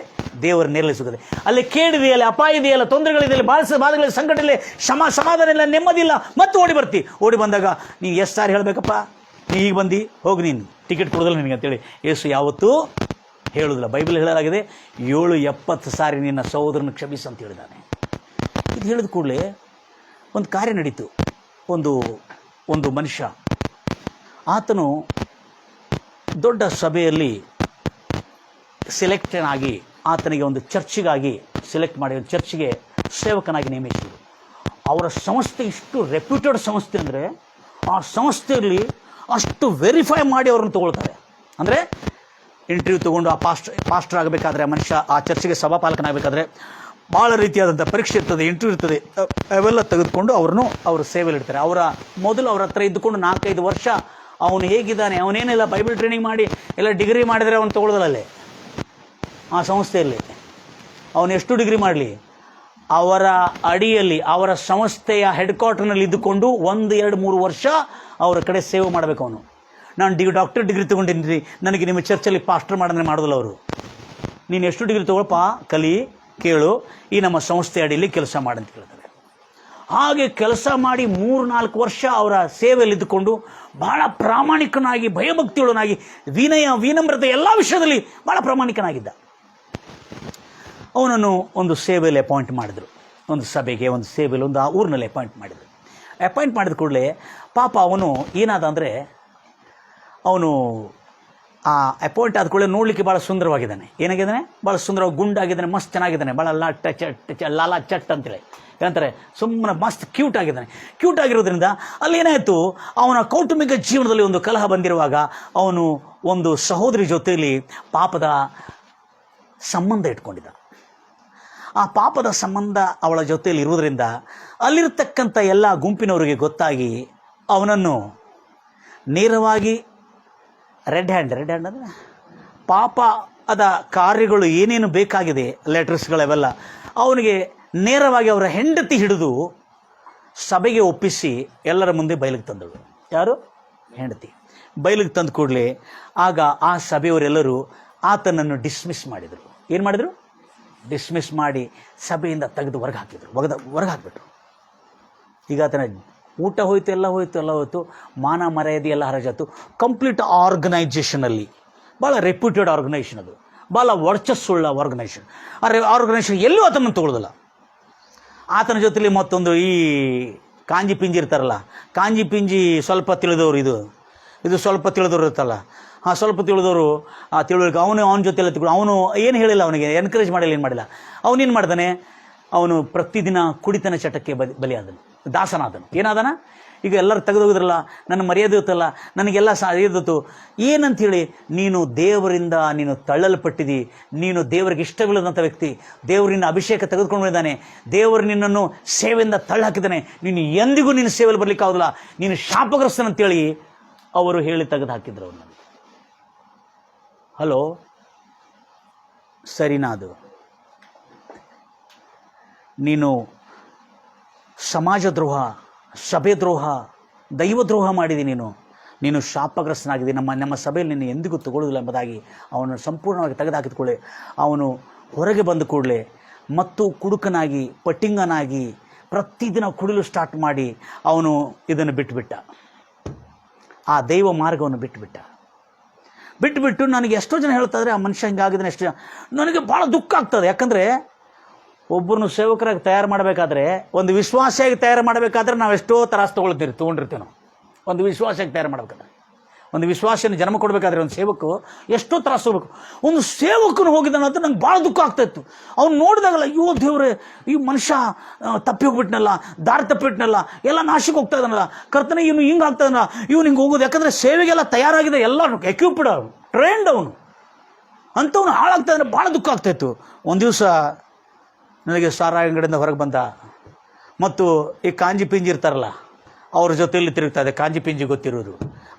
[SPEAKER 1] ದೇವರ ನೇರಳೆ ಸುಖ ಇದೆ. ಅಲ್ಲಿ ಕೇಳಿದೆಯಲ್ಲ, ಅಪಾಯ ಇದೆಯಲ್ಲ, ತೊಂದರೆಗಳಿದೆಯಲ್ಲ, ಬಾಧೆಗಳಲ್ಲಿ, ಸಂಕಟದಲ್ಲಿ ಸಮಾಧಾನ ಇಲ್ಲ, ನೆಮ್ಮದಿ ಇಲ್ಲ, ಮತ್ತೆ ಓಡಿ ಬರ್ತಿ. ಓಡಿ ಬಂದಾಗ ನೀನು ಎಷ್ಟು ಸಾರಿ ಹೇಳಬೇಕಪ್ಪ, ನೀ ಈಗ ಬಂದು ಹೋಗಿ, ನೀನು ಟಿಕೆಟ್ ಕೊಡೋದಿಲ್ಲ ನಿನಗೆ ಅಂತೇಳಿ ಯೇಸು ಯಾವತ್ತೂ ಹೇಳೋದಿಲ್ಲ. ಬೈಬಲ್ ಹೇಳಲಾಗಿದೆ 70 ಸಾರಿ ನಿನ್ನ ಸಹೋದರನ ಕ್ಷಮಿಸು ಅಂತ ಹೇಳಿದ್ದಾನೆ. ಇದು ಹೇಳಿದ ಕೂಡಲೇ ಒಂದು ಕಾರ್ಯ ನಡೀತು. ಒಂದು ಮನುಷ್ಯ, ಆತನು ದೊಡ್ಡ ಸಭೆಯಲ್ಲಿ ಸೆಲೆಕ್ಟೆಡ್ ಆಗಿ ಆತನಿಗೆ ಒಂದು ಚರ್ಚಿಗಾಗಿ ಸೆಲೆಕ್ಟ್ ಮಾಡಿ ಒಂದು ಚರ್ಚ್ಗೆ ಸೇವಕನಾಗಿ ನೇಮಿಸಿದರು. ಅವರ ಸಂಸ್ಥೆ ಇಷ್ಟು ರೆಪ್ಯೂಟೆಡ್ ಸಂಸ್ಥೆ ಅಂದರೆ, ಆ ಸಂಸ್ಥೆಯಲ್ಲಿ ಅಷ್ಟು ವೆರಿಫೈ ಮಾಡಿ ಅವ್ರನ್ನ ತೊಗೊಳ್ತಾರೆ. ಅಂದರೆ ಇಂಟರ್ವ್ಯೂ ತೊಗೊಂಡು ಆ ಪಾಸ್ಟರ್ ಆಗಬೇಕಾದ್ರೆ, ಮನುಷ್ಯ ಆ ಚರ್ಚಿಗೆ ಸಭಾಪಾಲಕನಾಗಬೇಕಾದ್ರೆ ಭಾಳ ರೀತಿಯಾದಂಥ ಪರೀಕ್ಷೆ ಇರ್ತದೆ, ಇಂಟರ್ವ್ಯೂ ಇರ್ತದೆ. ಅವೆಲ್ಲ ತೆಗೆದುಕೊಂಡು ಅವರು ಸೇವೆಯಲ್ಲಿ ಇಡ್ತಾರೆ. ಮೊದಲು ಅವ್ರ ಹತ್ರ ಇದ್ದುಕೊಂಡು 4-5 ವರ್ಷ ಅವನು ಹೇಗಿದ್ದಾನೆ, ಅವನೇನೆಲ್ಲ ಬೈಬಲ್ ಟ್ರೈನಿಂಗ್ ಮಾಡಿ ಎಲ್ಲ ಡಿಗ್ರಿ ಮಾಡಿದರೆ ಅವನು ತೊಗೊಳ್ಳೋದಲ್ಲ. ಅಲ್ಲೇ ಆ ಸಂಸ್ಥೆಯಲ್ಲಿ ಅವನು ಎಷ್ಟು ಡಿಗ್ರಿ ಮಾಡಲಿ, ಅವರ ಅಡಿಯಲ್ಲಿ ಅವರ ಸಂಸ್ಥೆಯ ಹೆಡ್ ಕ್ವಾರ್ಟರ್ನಲ್ಲಿ ಇದ್ದುಕೊಂಡು 1-2-3 ವರ್ಷ ಅವರ ಕಡೆ ಸೇವೆ ಮಾಡಬೇಕು. ಅವನು ನಾನು ಡಾಕ್ಟರ್ ಡಿಗ್ರಿ ತೊಗೊಂಡಿದ್ದೀನಿ, ನನಗೆ ನಿಮ್ಮ ಚರ್ಚಲ್ಲಿ ಪಾಸ್ಟರ್ ಮಾಡಿದ್ರೆ ಮಾಡೋದಿಲ್ಲ ಅವರು. ನೀನು ಎಷ್ಟು ಡಿಗ್ರಿ ತೊಗೊಳಪ್ಪ, ಕಲಿ, ಕೇಳು, ಈ ನಮ್ಮ ಸಂಸ್ಥೆ ಅಡಿಯಲ್ಲಿ ಕೆಲಸ ಮಾಡಂತ ಕೇಳ್ತಾರೆ. ಹಾಗೆ ಕೆಲಸ ಮಾಡಿ 3-4 ವರ್ಷ ಅವರ ಸೇವೆಯಲ್ಲಿ ಇದ್ದುಕೊಂಡು ಬಹಳ ಪ್ರಾಮಾಣಿಕನಾಗಿ, ಭಯಭಕ್ತಿಯುಳ್ಳನಾಗಿ, ವಿನಮ್ರತೆ ಎಲ್ಲ ವಿಷಯದಲ್ಲಿ ಬಹಳ ಪ್ರಾಮಾಣಿಕನಾಗಿದ್ದ. ಅವನನ್ನು ಒಂದು ಸೇವೆಯಲ್ಲಿ ಅಪಾಯಿಂಟ್ ಮಾಡಿದರು. ಒಂದು ಸಭೆಗೆ, ಒಂದು ಸೇವೆಯಲ್ಲಿ, ಒಂದು ಆ ಊರಿನಲ್ಲಿ ಅಪಾಯಿಂಟ್ ಮಾಡಿದರು. ಅಪಾಯಿಂಟ್ ಮಾಡಿದ ಕೂಡಲೇ ಪಾಪ ಅವನು ಏನಾದ ಅಂದರೆ, ಅವನು ಆ ಅಪಾಯಿಂಟ್ ಆದ ಕೂಡಲೇ ನೋಡಲಿಕ್ಕೆ ಭಾಳ ಸುಂದರವಾಗಿದ್ದಾನೆ. ಏನಾಗಿದ್ದಾನೆ? ಭಾಳ ಸುಂದರವಾಗಿ ಗುಂಡಾಗಿದ್ದಾನೆ, ಮಸ್ತ್ ಚೆನ್ನಾಗಿದ್ದಾನೆ, ಭಾಳ ಲಾಲಾ ಚಟ್ ಅಂತೇಳಿ ಏನಂತಾರೆ, ಸುಮ್ಮನೆ ಮಸ್ತ್ ಕ್ಯೂಟ್ ಆಗಿದ್ದಾನೆ. ಕ್ಯೂಟ್ ಆಗಿರೋದ್ರಿಂದ ಅಲ್ಲಿ ಏನಾಯಿತು, ಅವನ ಕೌಟುಂಬಿಕ ಜೀವನದಲ್ಲಿ ಒಂದು ಕಲಹ ಬಂದಿರುವಾಗ ಅವನು ಒಂದು ಸಹೋದರಿ ಜೊತೆಯಲ್ಲಿ ಪಾಪದ ಸಂಬಂಧ ಇಟ್ಕೊಂಡಿದ್ದ. ಆ ಪಾಪದ ಸಂಬಂಧ ಅವಳ ಜೊತೆಯಲ್ಲಿ ಇರುವುದರಿಂದ ಅಲ್ಲಿರ್ತಕ್ಕಂಥ ಎಲ್ಲ ಗುಂಪಿನವರಿಗೆ ಗೊತ್ತಾಗಿ ಅವನನ್ನು ನೇರವಾಗಿ ರೆಡ್ ಹ್ಯಾಂಡ್ ಅಂದರೆ ಪಾಪ ಅದ ಕಾರ್ಯಗಳು ಏನೇನು ಬೇಕಾಗಿದೆ ಲೆಟರ್ಸ್ಗಳವೆಲ್ಲ ಅವನಿಗೆ ನೇರವಾಗಿ ಅವರ ಹೆಂಡತಿ ಹಿಡಿದು ಸಭೆಗೆ ಒಪ್ಪಿಸಿ ಎಲ್ಲರ ಮುಂದೆ ಬಯಲಿಗೆ ತಂದಳು. ಯಾರು? ಹೆಂಡತಿ. ಬಯಲಿಗೆ ತಂದ ಕೂಡಲೇ ಆಗ ಆ ಸಭೆಯವರೆಲ್ಲರೂ ಆತನನ್ನು ಡಿಸ್ಮಿಸ್ ಮಾಡಿದರು. ಏನು ಮಾಡಿದರು? ಡಿಸ್ಮಿಸ್ ಮಾಡಿ ಸಭೆಯಿಂದ ತೆಗೆದು ಹೊರಗೆ ಹಾಕಿದರು. ಹೊರಗೆ ಹಾಕಿಬಿಟ್ರು. ಈಗ ಆತನ ಊಟ ಹೋಯ್ತು, ಎಲ್ಲ ಹೋಯ್ತು, ಮಾನ ಮರ್ಯಾದೆ ಎಲ್ಲ ಹರಾಜಾತು. ಕಂಪ್ಲೀಟ್ ಆರ್ಗನೈಜೇಷನಲ್ಲಿ, ಭಾಳ ರೆಪ್ಯೂಟೆಡ್ ಆರ್ಗನೈಜೇಷನ್, ಅದು ಭಾಳ ವರ್ಚಸ್ಸುಳ್ಳ ಆರ್ಗನೈಜೇಷನ್. ಆ ಆರ್ಗನೈಜೇಷನ್ ಎಲ್ಲೂ ಆತನನ್ನು ತಗೊಳ್ಳೋದಿಲ್ಲ. ಆತನ ಜೊತೆಲಿ ಮತ್ತೊಂದು ಈ ಕಾಂಜಿ ಪಿಂಜಿ ಇರ್ತಾರಲ್ಲ, ಕಾಂಜಿ ಪಿಂಜಿ ಸ್ವಲ್ಪ ತಿಳಿದವರು, ಇದು ಸ್ವಲ್ಪ ತಿಳಿದವರು ಇರ್ತಲ್ಲ, ಸ್ವಲ್ಪ ತಿಳಿದವರು, ಆ ತಿಳುವಳಿಕೆ ಅವನ ಜೊತೆ ಎಲ್ಲ ತಿಳ್ಕೊಂಡು ಅವನು ಏನು ಹೇಳಿಲ್ಲ, ಅವನಿಗೆ ಎನ್ಕರೇಜ್ ಮಾಡಿಲ್ಲ, ಏನು ಮಾಡಿಲ್ಲ. ಅವನೇನು ಮಾಡ್ದಾನೆ? ಅವನು ಪ್ರತಿದಿನ ಕುಡಿತನ ಚಟಕ್ಕೆ ಬಲಿಯಾದನು, ದಾಸನಾದನು. ಏನಾದನ? ಈಗ ಎಲ್ಲರೂ ತೆಗೆದೋಗಿದ್ರಲ್ಲ, ನನ್ನ ಮರ್ಯಾದೆ ಇತ್ತಲ್ಲ, ನನಗೆಲ್ಲ ಇದ್ದತ್ತು. ಏನಂತೇಳಿ? ನೀನು ದೇವರಿಂದ ನೀನು ತಳ್ಳಲ್ಪಟ್ಟಿದ್ದಿ, ನೀನು ದೇವರಿಗೆ ಇಷ್ಟವಿಲ್ಲದಂಥ ವ್ಯಕ್ತಿ, ದೇವರಿನ ಅಭಿಷೇಕ ತೆಗೆದುಕೊಂಡಿದ್ದಾನೆ, ದೇವರು ನಿನ್ನನ್ನು ಸೇವೆಯಿಂದ ತಳ್ಳಿ ಹಾಕಿದ್ದಾನೆ, ನೀನು ಎಂದಿಗೂ ನಿನ್ನ ಸೇವೆಯಲ್ಲಿ ಬರಲಿಕ್ಕೆ ಆಗೋದಿಲ್ಲ, ನೀನು ಶಾಪಗ್ರಸ್ತನಂತೇಳಿ ಅವರು ಹೇಳಿ ತೆಗೆದು ಹಾಕಿದ್ರು ಅವ್ರನ್ನ. ಹಲೋ, ಸರಿನಾ? ಅದು ನೀನು ಸಮಾಜ ದ್ರೋಹ, ಸಭೆ ದ್ರೋಹ, ದೈವ ದ್ರೋಹ ಮಾಡಿದಿ, ನೀನು ಶಾಪಗ್ರಸ್ತನಾಗಿದ್ದಿ, ನಮ್ಮ ಸಭೆಯಲ್ಲಿ ನಿನ್ನ ಎಂದಿಗೂ ತಗೊಳ್ಳೋದಿಲ್ಲ ಎಂಬುದಾಗಿ ಅವನು ಸಂಪೂರ್ಣವಾಗಿ ತೆಗೆದುಹಾಕಿದ್ಕೊಳ್ಳಿ. ಅವನು ಹೊರಗೆ ಬಂದ ಕೂಡಲೇ ಮತ್ತು ಕುಡುಕನಾಗಿ, ಪಟ್ಟಿಂಗನಾಗಿ ಪ್ರತಿದಿನ ಕುಡಿಲು ಸ್ಟಾರ್ಟ್ ಮಾಡಿ ಅವನು ಇದನ್ನು ಬಿಟ್ಟುಬಿಟ್ಟ, ಆ ದೈವ ಮಾರ್ಗವನ್ನು ಬಿಟ್ಟುಬಿಟ್ಟು ನನಗೆ ಎಷ್ಟೋ ಜನ ಹೇಳ್ತಾಯಿದ್ರೆ ಆ ಮನುಷ್ಯ ಹಿಂಗಾಗಿದ್ದಾನೆ, ಎಷ್ಟೋ ಜನ, ನನಗೆ ಭಾಳ ದುಃಖ ಆಗ್ತದೆ. ಯಾಕಂದರೆ ಒಬ್ಬರನ್ನು ಸೇವಕರಾಗಿ ತಯಾರು ಮಾಡಬೇಕಾದ್ರೆ, ಒಂದು ವಿಶ್ವಾಸಿಯಾಗಿ ತಯಾರು ಮಾಡಬೇಕಾದ್ರೆ ನಾವು ಎಷ್ಟೋ ತ್ರಾಸು ತೊಗೊಂಡಿರ್ತೀವಿ ನಾವು. ಒಂದು ವಿಶ್ವಾಸಿಯಾಗಿ ತಯಾರು ಮಾಡಬೇಕಾದ್ರೆ, ಒಂದು ವಿಶ್ವಾಸನ ಜನ್ಮ ಕೊಡಬೇಕಾದ್ರೆ ಒಂದು ಸೇವಕು ಎಷ್ಟೋ ತ್ರಾಸು ಹೋಗ್ಬೇಕು. ಒಂದು ಸೇವಕನು ಹೋಗಿದ್ದಾನೆ ಅಂತ ನಂಗೆ ಭಾಳ ದುಃಖ ಆಗ್ತಾಯಿತ್ತು. ಅವ್ನು ನೋಡಿದಾಗಲ್ಲ, ಅಯ್ಯೋ ದೇವ್ರೆ, ಈ ಮನುಷ್ಯ ತಪ್ಪಿ ಹೋಗ್ಬಿಟ್ನಲ್ಲ, ದಾರಿ ತಪ್ಪಿಬಿಟ್ನಲ್ಲ, ಎಲ್ಲ ನಾಶಕ್ಕೆ ಹೋಗ್ತಾ ಇದ್ದಾನಲ್ಲ, ಕರ್ತನೆ ಇವನು ಹಿಂಗೆ ಆಗ್ತಾಯಿದ್ದಾನಲ್ಲ, ಇವನು ಹಿಂಗೆ ಹೋಗೋದು. ಯಾಕಂದರೆ ಸೇವೆಗೆಲ್ಲ ತಯಾರಾಗಿದೆ, ಎಲ್ಲ ಎಕ್ವಿಪ್ಡ್, ಅವನು ಟ್ರೈನ್ಡ್, ಅವನು ಅಂಥವ್ನು ಹಾಳಾಗ್ತಾ ಇದ್ದಾನೆ. ಭಾಳ ದುಃಖ ಆಗ್ತಾಯಿತ್ತು. ಒಂದು ದಿವಸ ನನಗೆ ಸಾರಾಯಿ ಅಂಗಡಿಯಿಂದ ಹೊರಗೆ ಬಂದ, ಮತ್ತು ಈ ಕಾಂಜಿ ಪಿಂಜಿ ಇರ್ತಾರಲ್ಲ, ಅವ್ರ ಜೊತೆಯಲ್ಲಿ ತಿರುಗ್ತಾ ಇದೆ, ಕಾಂಜಿ ಪಿಂಜಿ ಗೊತ್ತಿರೋರು,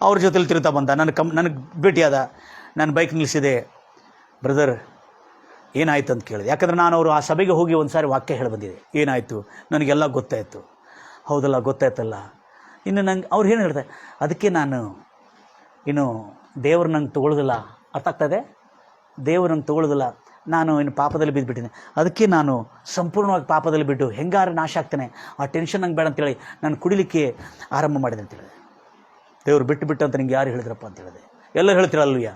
[SPEAKER 1] ಅವ್ರ ಜೊತೆಲಿ ತಿರುಗ್ತಾ ಬಂದ. ನನಗೆ ಭೇಟಿಯಾದ. ನಾನು ಬೈಕ್ ನಿಲ್ಲಿಸಿದೆ. ಬ್ರದರ್ ಏನಾಯ್ತು ಅಂತ ಕೇಳಿದೆ. ಯಾಕಂದರೆ ನಾನು ಅವರು ಆ ಸಭೆಗೆ ಹೋಗಿ ಒಂದು ಸಾರಿ ವಾಕ್ಯ ಹೇಳಿ ಬಂದಿದೆ. ಏನಾಯಿತು? ನನಗೆಲ್ಲ ಗೊತ್ತಾಯಿತು. ಹೌದಲ್ಲ, ಗೊತ್ತಾಯ್ತಲ್ಲ. ಇನ್ನು ನಂಗೆ ಅವ್ರು ಏನು ಹೇಳ್ತಾರೆ, ಅದಕ್ಕೆ ನಾನು ಇನ್ನು ದೇವ್ರು ನಂಗೆ ತೊಗೊಳ್ಳೋದಿಲ್ಲ. ಅರ್ಥ ಆಗ್ತದೆ? ದೇವ್ರು ನಂಗೆ ತೊಗೊಳ್ಳೋದಿಲ್ಲ, ನಾನು ಇನ್ನು ಪಾಪದಲ್ಲಿ ಬಿದ್ದುಬಿಟ್ಟಿದ್ದೆ, ಅದಕ್ಕೆ ನಾನು ಸಂಪೂರ್ಣವಾಗಿ ಪಾಪದಲ್ಲಿ ಬಿಟ್ಟು ಹೆಂಗಾರು ನಾಶ ಆಗ್ತೇನೆ, ಆ ಟೆನ್ಷನ್ ನಂಗೆ ಬೇಡ ಅಂತೇಳಿ ನಾನು ಕುಡಿಲಿಕ್ಕೆ ಆರಂಭ ಮಾಡಿದೆ ಅಂತ ಹೇಳಿದೆ. ದೇವ್ರು ಬಿಟ್ಟು ಅಂತ ನಿಂಗೆ ಯಾರು ಹೇಳಿದ್ರಪ್ಪ ಅಂತ ಹೇಳಿದೆ. ಎಲ್ಲರೂ ಹೇಳ್ತಿರಲ್ವಯ್ಯ,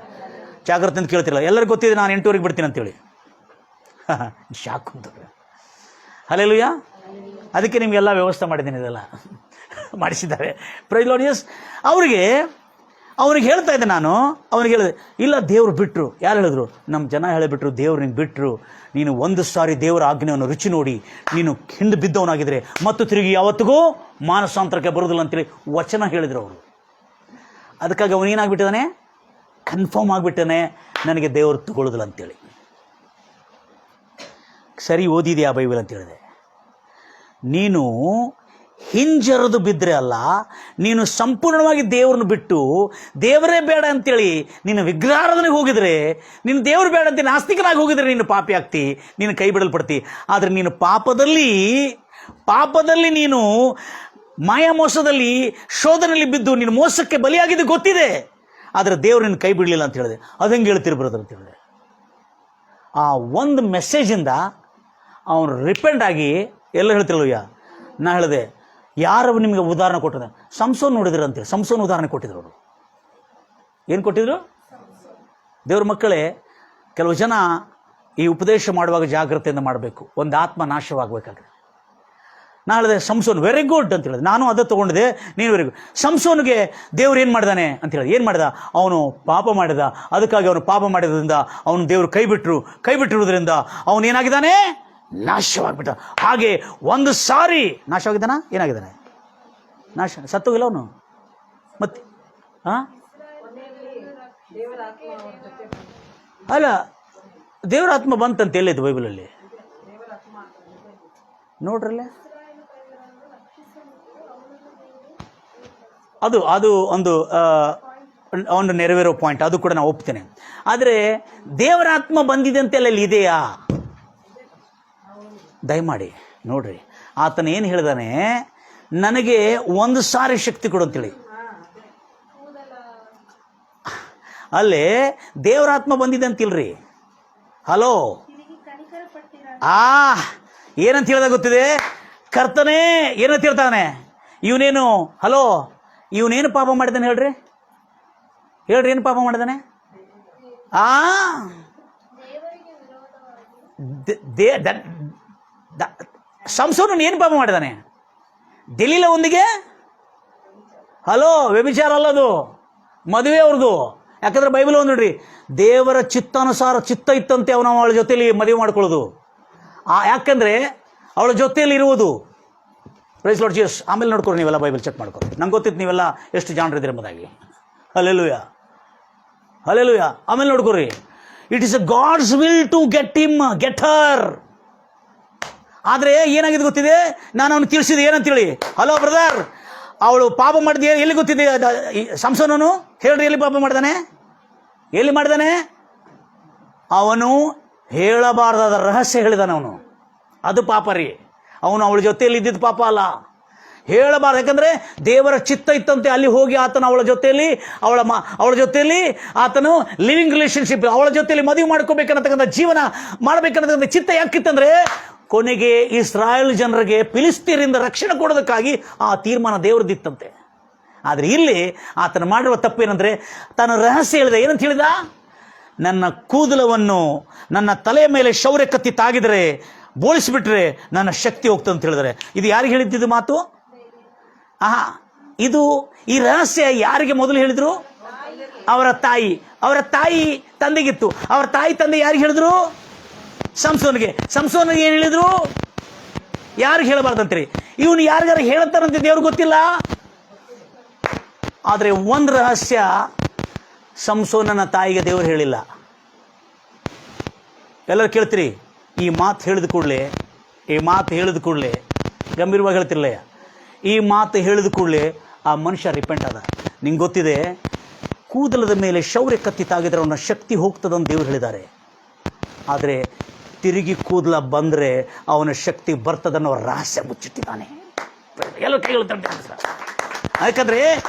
[SPEAKER 1] ಜಾಗ್ರತೆ ಅಂತ ಕೇಳ್ತಿರಲ್ಲ, ಎಲ್ಲರಿಗೂ ಗೊತ್ತಿದೆ ನಾನು 8 ಬಿಡ್ತೀನಿ ಅಂತೇಳಿ. ಶಾಕ್ ಅಂತ ಹಲ್ಲೆಲೂಯ. ಅದಕ್ಕೆ ನಿಮಗೆಲ್ಲ ವ್ಯವಸ್ಥೆ ಮಾಡಿದ್ದೀನಿ, ಇದೆಲ್ಲ ಮಾಡಿಸಿದ್ದಾರೆ. Praise Lord. ಯೆಸ್. ಅವ್ರಿಗೆ ಹೇಳ್ತಾ ಇದ್ದೆ ನಾನು, ಅವನಿಗೆ ಹೇಳಿದೆ, ಇಲ್ಲ ದೇವ್ರು ಬಿಟ್ಟರು. ಯಾರು ಹೇಳಿದ್ರು? ನಮ್ಮ ಜನ ಹೇಳಿಬಿಟ್ರು, ದೇವ್ರು ನಿಂಗೆ ಬಿಟ್ಟರು, ನೀನು ಒಂದು ಸಾರಿ ದೇವರ ಆಜ್ಞೆಯನ್ನು ರುಚಿ ನೋಡಿ ನೀನು ಹಿಂದೆ ಬಿದ್ದವನಾಗಿದ್ರೆ ಮತ್ತು ತಿರುಗಿ ಯಾವತ್ತಿಗೂ ಮಾನಸಾಂತರಕ್ಕೆ ಬರೋದಿಲ್ಲ ಅಂತೇಳಿ ವಚನ ಹೇಳಿದರು ಅವರು. ಅದಕ್ಕಾಗಿ ಅವನೇನಾಗ್ಬಿಟ್ಟಿದ್ದಾನೆ? ಕನ್ಫರ್ಮ್ ಆಗಿಬಿಟ್ಟಾನೆ, ನನಗೆ ದೇವರು ತಗೊಳ್ಳೋದಿಲ್ಲ ಅಂತೇಳಿ. ಸರಿ ಓದಿದೆಯಾ ಬೈಬಲ್ ಅಂತ ಹೇಳಿದೆ. ನೀನು ಹಿಂಜರಿದು ಬಿದ್ದರೆ ಅಲ್ಲ, ನೀನು ಸಂಪೂರ್ಣವಾಗಿ ದೇವ್ರನ್ನ ಬಿಟ್ಟು ದೇವರೇ ಬೇಡ ಅಂತೇಳಿ ನೀನು ವಿಗ್ರಹಾರಾಧನೆಗೆ ಹೋಗಿದ್ರೆ, ನೀನು ದೇವರು ಬೇಡ ಅಂತ ನಾಸ್ತಿಕನಾಗಿ ಹೋಗಿದ್ರೆ ನೀನು ಪಾಪಿ ಆಗ್ತಿ, ನೀನು ಕೈ ಬಿಡಲ್ಪಡ್ತಿ. ಆದರೆ ನೀನು ಪಾಪದಲ್ಲಿ ನೀನು ಮಾಯಾ ಮೋಸದಲ್ಲಿ ಶೋಧನೆಯಲ್ಲಿ ಬಿದ್ದು ನೀನು ಮೋಸಕ್ಕೆ ಬಲಿಯಾಗಿದ್ದು ಗೊತ್ತಿದೆ, ಆದರೆ ದೇವರು ನಿನ್ನ ಕೈ ಬಿಡಲಿಲ್ಲ ಅಂತ ಹೇಳಿದೆ. ಅದು ಹೆಂಗೆ ಹೇಳ್ತೀರಿ ಬ್ರದರ್ ಅಂತ ಹೇಳಿದೆ. ಆ ಒಂದು ಮೆಸೇಜಿಂದ ಅವನು ರಿಪೆಂಟ್ ಆಗಿ ಎಲ್ಲ ಹೇಳ್ತಿರಲ್ವಯ್ಯ. ನಾ ಹೇಳಿದೆ, ಯಾರು ನಿಮಗೆ ಉದಾಹರಣೆ ಕೊಟ್ಟಿದೆ? ಸಂಸೋನ್ ನೋಡಿದ್ರು ಅಂತೇಳಿ ಸಂಸೋನ್ ಉದಾಹರಣೆ ಕೊಟ್ಟಿದ್ರು ಅವರು. ಏನು ಕೊಟ್ಟಿದ್ರು? ದೇವ್ರ ಮಕ್ಕಳೇ, ಕೆಲವು ಜನ ಈ ಉಪದೇಶ ಮಾಡುವಾಗ ಜಾಗ್ರತೆಯಿಂದ ಮಾಡಬೇಕು, ಒಂದು ಆತ್ಮ ನಾಶವಾಗಬೇಕಾದ್ರೆ. ನಾ ಹೇಳಿದೆ ಸಂಸೋನ್ ವೆರಿ ಗುಡ್ ಅಂತ ಹೇಳಿದೆ, ನಾನು ಅದೇ ತೊಗೊಂಡಿದ್ದೆ, ನೀನು ವೆರಿ ಗುಡ್. ಸಂಸೋನ್ಗೆ ದೇವ್ರು ಏನು ಮಾಡಿದಾನೆ ಅಂತ ಹೇಳಿದೆ. ಏನು ಮಾಡಿದ? ಅವನು ಪಾಪ ಮಾಡಿದ, ಅದಕ್ಕಾಗಿ ಅವನು ಪಾಪ ಮಾಡಿದ್ರಿಂದ ಅವನು ದೇವರು ಕೈ ಬಿಟ್ಟಿರೋದ್ರಿಂದ ಅವನೇನಾಗಿದ್ದಾನೆ? ನಾಶವಾಗಿಬಿಟ್ಟ. ಹಾಗೆ ಒಂದು ಸಾರಿ ನಾಶವಾಗಿದ್ದಾನ? ಏನಾಗಿದ್ದಾನೆ? ನಾಶ, ಸತ್ತೋಗಿಲ್ಲ ಅವನು. ಮತ್ತೆ ಅಲ್ಲ, ದೇವರ ಆತ್ಮ ಬಂತಂತ ಹೇಳಿದ್ದು ಬೈಬಲಲ್ಲಿ ನೋಡ್ರಲ್ಲ. ಅದು ಒಂದು ಒಂದು ನೆರವೇರೋ ಪಾಯಿಂಟ್, ಅದು ಕೂಡ ನಾನು ಒಪ್ತೇನೆ. ಆದರೆ ದೇವರ ಆತ್ಮ ಬಂದಿದೆ ಅಂತೆಲ್ಲ ಇಲ್ಲಿ ಇದೆಯಾ? ದಯಮಾಡಿ ನೋಡ್ರಿ, ಆತನ ಏನು ಹೇಳಿದಾನೆ, ನನಗೆ ಒಂದು ಸಾರಿ ಶಕ್ತಿ ಕೊಡು ಅಂತೇಳಿ. ಅಲ್ಲೇ ದೇವರಾತ್ಮ ಬಂದಿದೆ ಅಂತಿಲ್ರಿ. ಹಲೋ, ಏನಂತ ಹೇಳ್ದಾಗ ಗೊತ್ತಿದೆ, ಕರ್ತನೇ ಏನಂತ ಹೇಳ್ತಾನೆ, ಇವನೇನು, ಹಲೋ, ಇವನೇನು ಪಾಪ ಮಾಡಿದಾನೆ ಹೇಳ್ರಿ, ಏನು ಪಾಪ ಮಾಡಿದಾನೆ? ಸಂಸೋನನ್ನು ಏನು ಪಾಪ ಮಾಡಿದಾನೆ? ಡೆಲೀಲ ಒಂದಿಗೆ, ಹಲೋ, ವ್ಯಭಿಚಾರ ಅಲ್ಲದು, ಮದುವೆ ಅವ್ರದ್ದು. ಯಾಕಂದ್ರೆ ಬೈಬಲ್ ಒಂದು ನೋಡ್ರಿ, ದೇವರ ಚಿತ್ತಾನುಸಾರ ಚಿತ್ತ ಇತ್ತಂತೆ ಅವನು ಅವಳ ಜೊತೆಯಲ್ಲಿ ಮದುವೆ ಮಾಡ್ಕೊಳ್ಳೋದು. ಯಾಕಂದ್ರೆ ಅವಳ ಜೊತೆಯಲ್ಲಿ ಇರುವುದು. Praise lord Jesus. ಆಮೇಲೆ ನೋಡ್ಕೊರಿ, ನೀವೆಲ್ಲ ಬೈಬಲ್ ಚೆಕ್ ಮಾಡ್ಕೊರಿ. ನಂಗೆ ಗೊತ್ತಿತ್ತು ನೀವೆಲ್ಲ ಎಷ್ಟು ಜಾಣರಿದ್ದೀರಿ ಎಂಬುದಾಗಿ. Hallelujah, hallelujah. ಆಮೇಲೆ ನೋಡ್ಕೊರಿ, it is a God's will to get her. ಆದರೆ ಏನಾಗಿದೆ ಗೊತ್ತಿದೆ, ನಾನು ಅವನು ತಿಳಿಸಿದೆ ಏನಂತೇಳಿ. ಹಲೋ ಬ್ರದರ್, ಅವಳು ಪಾಪ ಮಾಡಿದ ಎಲ್ಲಿ ಗೊತ್ತಿದೆ? ಸಂಸೋನನು ಹೇಳ್ರಿ, ಎಲ್ಲಿ ಪಾಪ ಮಾಡಿದಾನೆ? ಎಲ್ಲಿ ಮಾಡಿದಾನೆ? ಅವನು ಹೇಳಬಾರ್ದಾದ ರಹಸ್ಯ ಹೇಳಿದಾನೆ ಅವನು. ಅದು ಪಾಪ ರೀ. ಅವನು ಅವಳ ಜೊತೆಯಲ್ಲಿ ಇದ್ದಿದ್ದು ಪಾಪ ಅಲ್ಲ, ಹೇಳಬಾರ್ದು. ಯಾಕಂದ್ರೆ ದೇವರ ಚಿತ್ತ ಇತ್ತಂತೆ ಅಲ್ಲಿ ಹೋಗಿ ಆತನು ಅವಳ ಜೊತೆಯಲ್ಲಿ ಆತನು ಲಿವಿಂಗ್ ರಿಲೇಶನ್ಶಿಪ್, ಅವಳ ಜೊತೆಯಲ್ಲಿ ಮದುವೆ ಮಾಡ್ಕೋಬೇಕನ್ನತಕ್ಕಂಥ, ಜೀವನ ಮಾಡಬೇಕನ್ನತಕ್ಕಂಥ ಚಿತ್ತ ಯಾಕಿತ್ತಂದ್ರೆ, ಕೊನೆಗೆ ಇಸ್ರಾಯೇಲ್ ಜನರಿಗೆ ಫಿಲಿಸ್ತೀಯರಿಂದ ರಕ್ಷಣೆ ಕೊಡೋದಕ್ಕಾಗಿ ಆ ತೀರ್ಮಾನ ದೇವರದಿತ್ತಂತೆ. ಆದರೆ ಇಲ್ಲಿ ಆತನ ಮಾಡಿರುವ ತಪ್ಪೇನೆಂದರೆ, ತನ್ನ ರಹಸ್ಯ ಹೇಳಿದ. ಏನಂತ ಹೇಳಿದ? ನನ್ನ ಕೂದಲವನ್ನು ನನ್ನ ತಲೆಯ ಮೇಲೆ ಶೌರ್ಯ ಕತ್ತಿ ತಾಗಿದರೆ, ಬೋಳಿಸಿಬಿಟ್ರೆ ನನ್ನ ಶಕ್ತಿ ಹೋಗ್ತದೆ ಅಂತ ಹೇಳಿದರೆ, ಇದು ಯಾರಿಗೆ ಹೇಳಿದ್ದಿದ್ದು ಮಾತು? ಇದು ಈ ರಹಸ್ಯ ಯಾರಿಗೆ ಮೊದಲು ಹೇಳಿದ್ರು? ಅವರ ತಾಯಿ ತಂದೆಗಿತ್ತು. ಅವರ ತಾಯಿ ತಂದೆ ಯಾರಿಗೆ ಹೇಳಿದ್ರು? ಸಂಸೋನಿಗೆ ಏನು ಹೇಳಿದ್ರು? ಯಾರಿಗೆ ಹೇಳಬಾರ್ದಂತ್ರಿ? ಇವನು ಯಾರಿಗಾರ ಹೇಳ್ತಾರಂತೆ ದೇವ್ರಿಗೆ ಗೊತ್ತಿಲ್ಲ. ಆದರೆ ಒಂದು ರಹಸ್ಯ ಸಂಸೋನನ ತಾಯಿಗೆ ದೇವರು ಹೇಳಿಲ್ಲ. ಎಲ್ಲರೂ ಕೇಳ್ತೀರಿ, ಈ ಮಾತು ಹೇಳಿದ ಕೂಡಲೇ ಗಂಭೀರವಾಗಿ ಹೇಳ್ತಿರಲ್ಲ, ಈ ಮಾತು ಹೇಳಿದ ಕೂಡಲೇ ಆ ಮನುಷ್ಯ ರಿಪೆಂಟ್ ಆದ. ನಿಂಗೆ ಗೊತ್ತಿದೆ, ಕೂದಲದ ಮೇಲೆ ಶೌರ್ಯ ಕತ್ತಿ ತಾಗಿದ್ರೆ ಅವನ ಶಕ್ತಿ ಹೋಗ್ತದಂತ ದೇವರು ಹೇಳಿದ್ದಾರೆ. ಆದರೆ ತಿರುಗಿ ಕೂದಲ ಬಂದರೆ ಅವನ ಶಕ್ತಿ ಬರ್ತದನ್ನೋ ರಹಸ್ಯ ಮುಚ್ಚಿಟ್ಟಿದ್ದಾನೆ. ಎಲ್ಲೋ ಕೈ ಹೇಳ್ತಾರೆ. ಯಾಕಂದ್ರೆ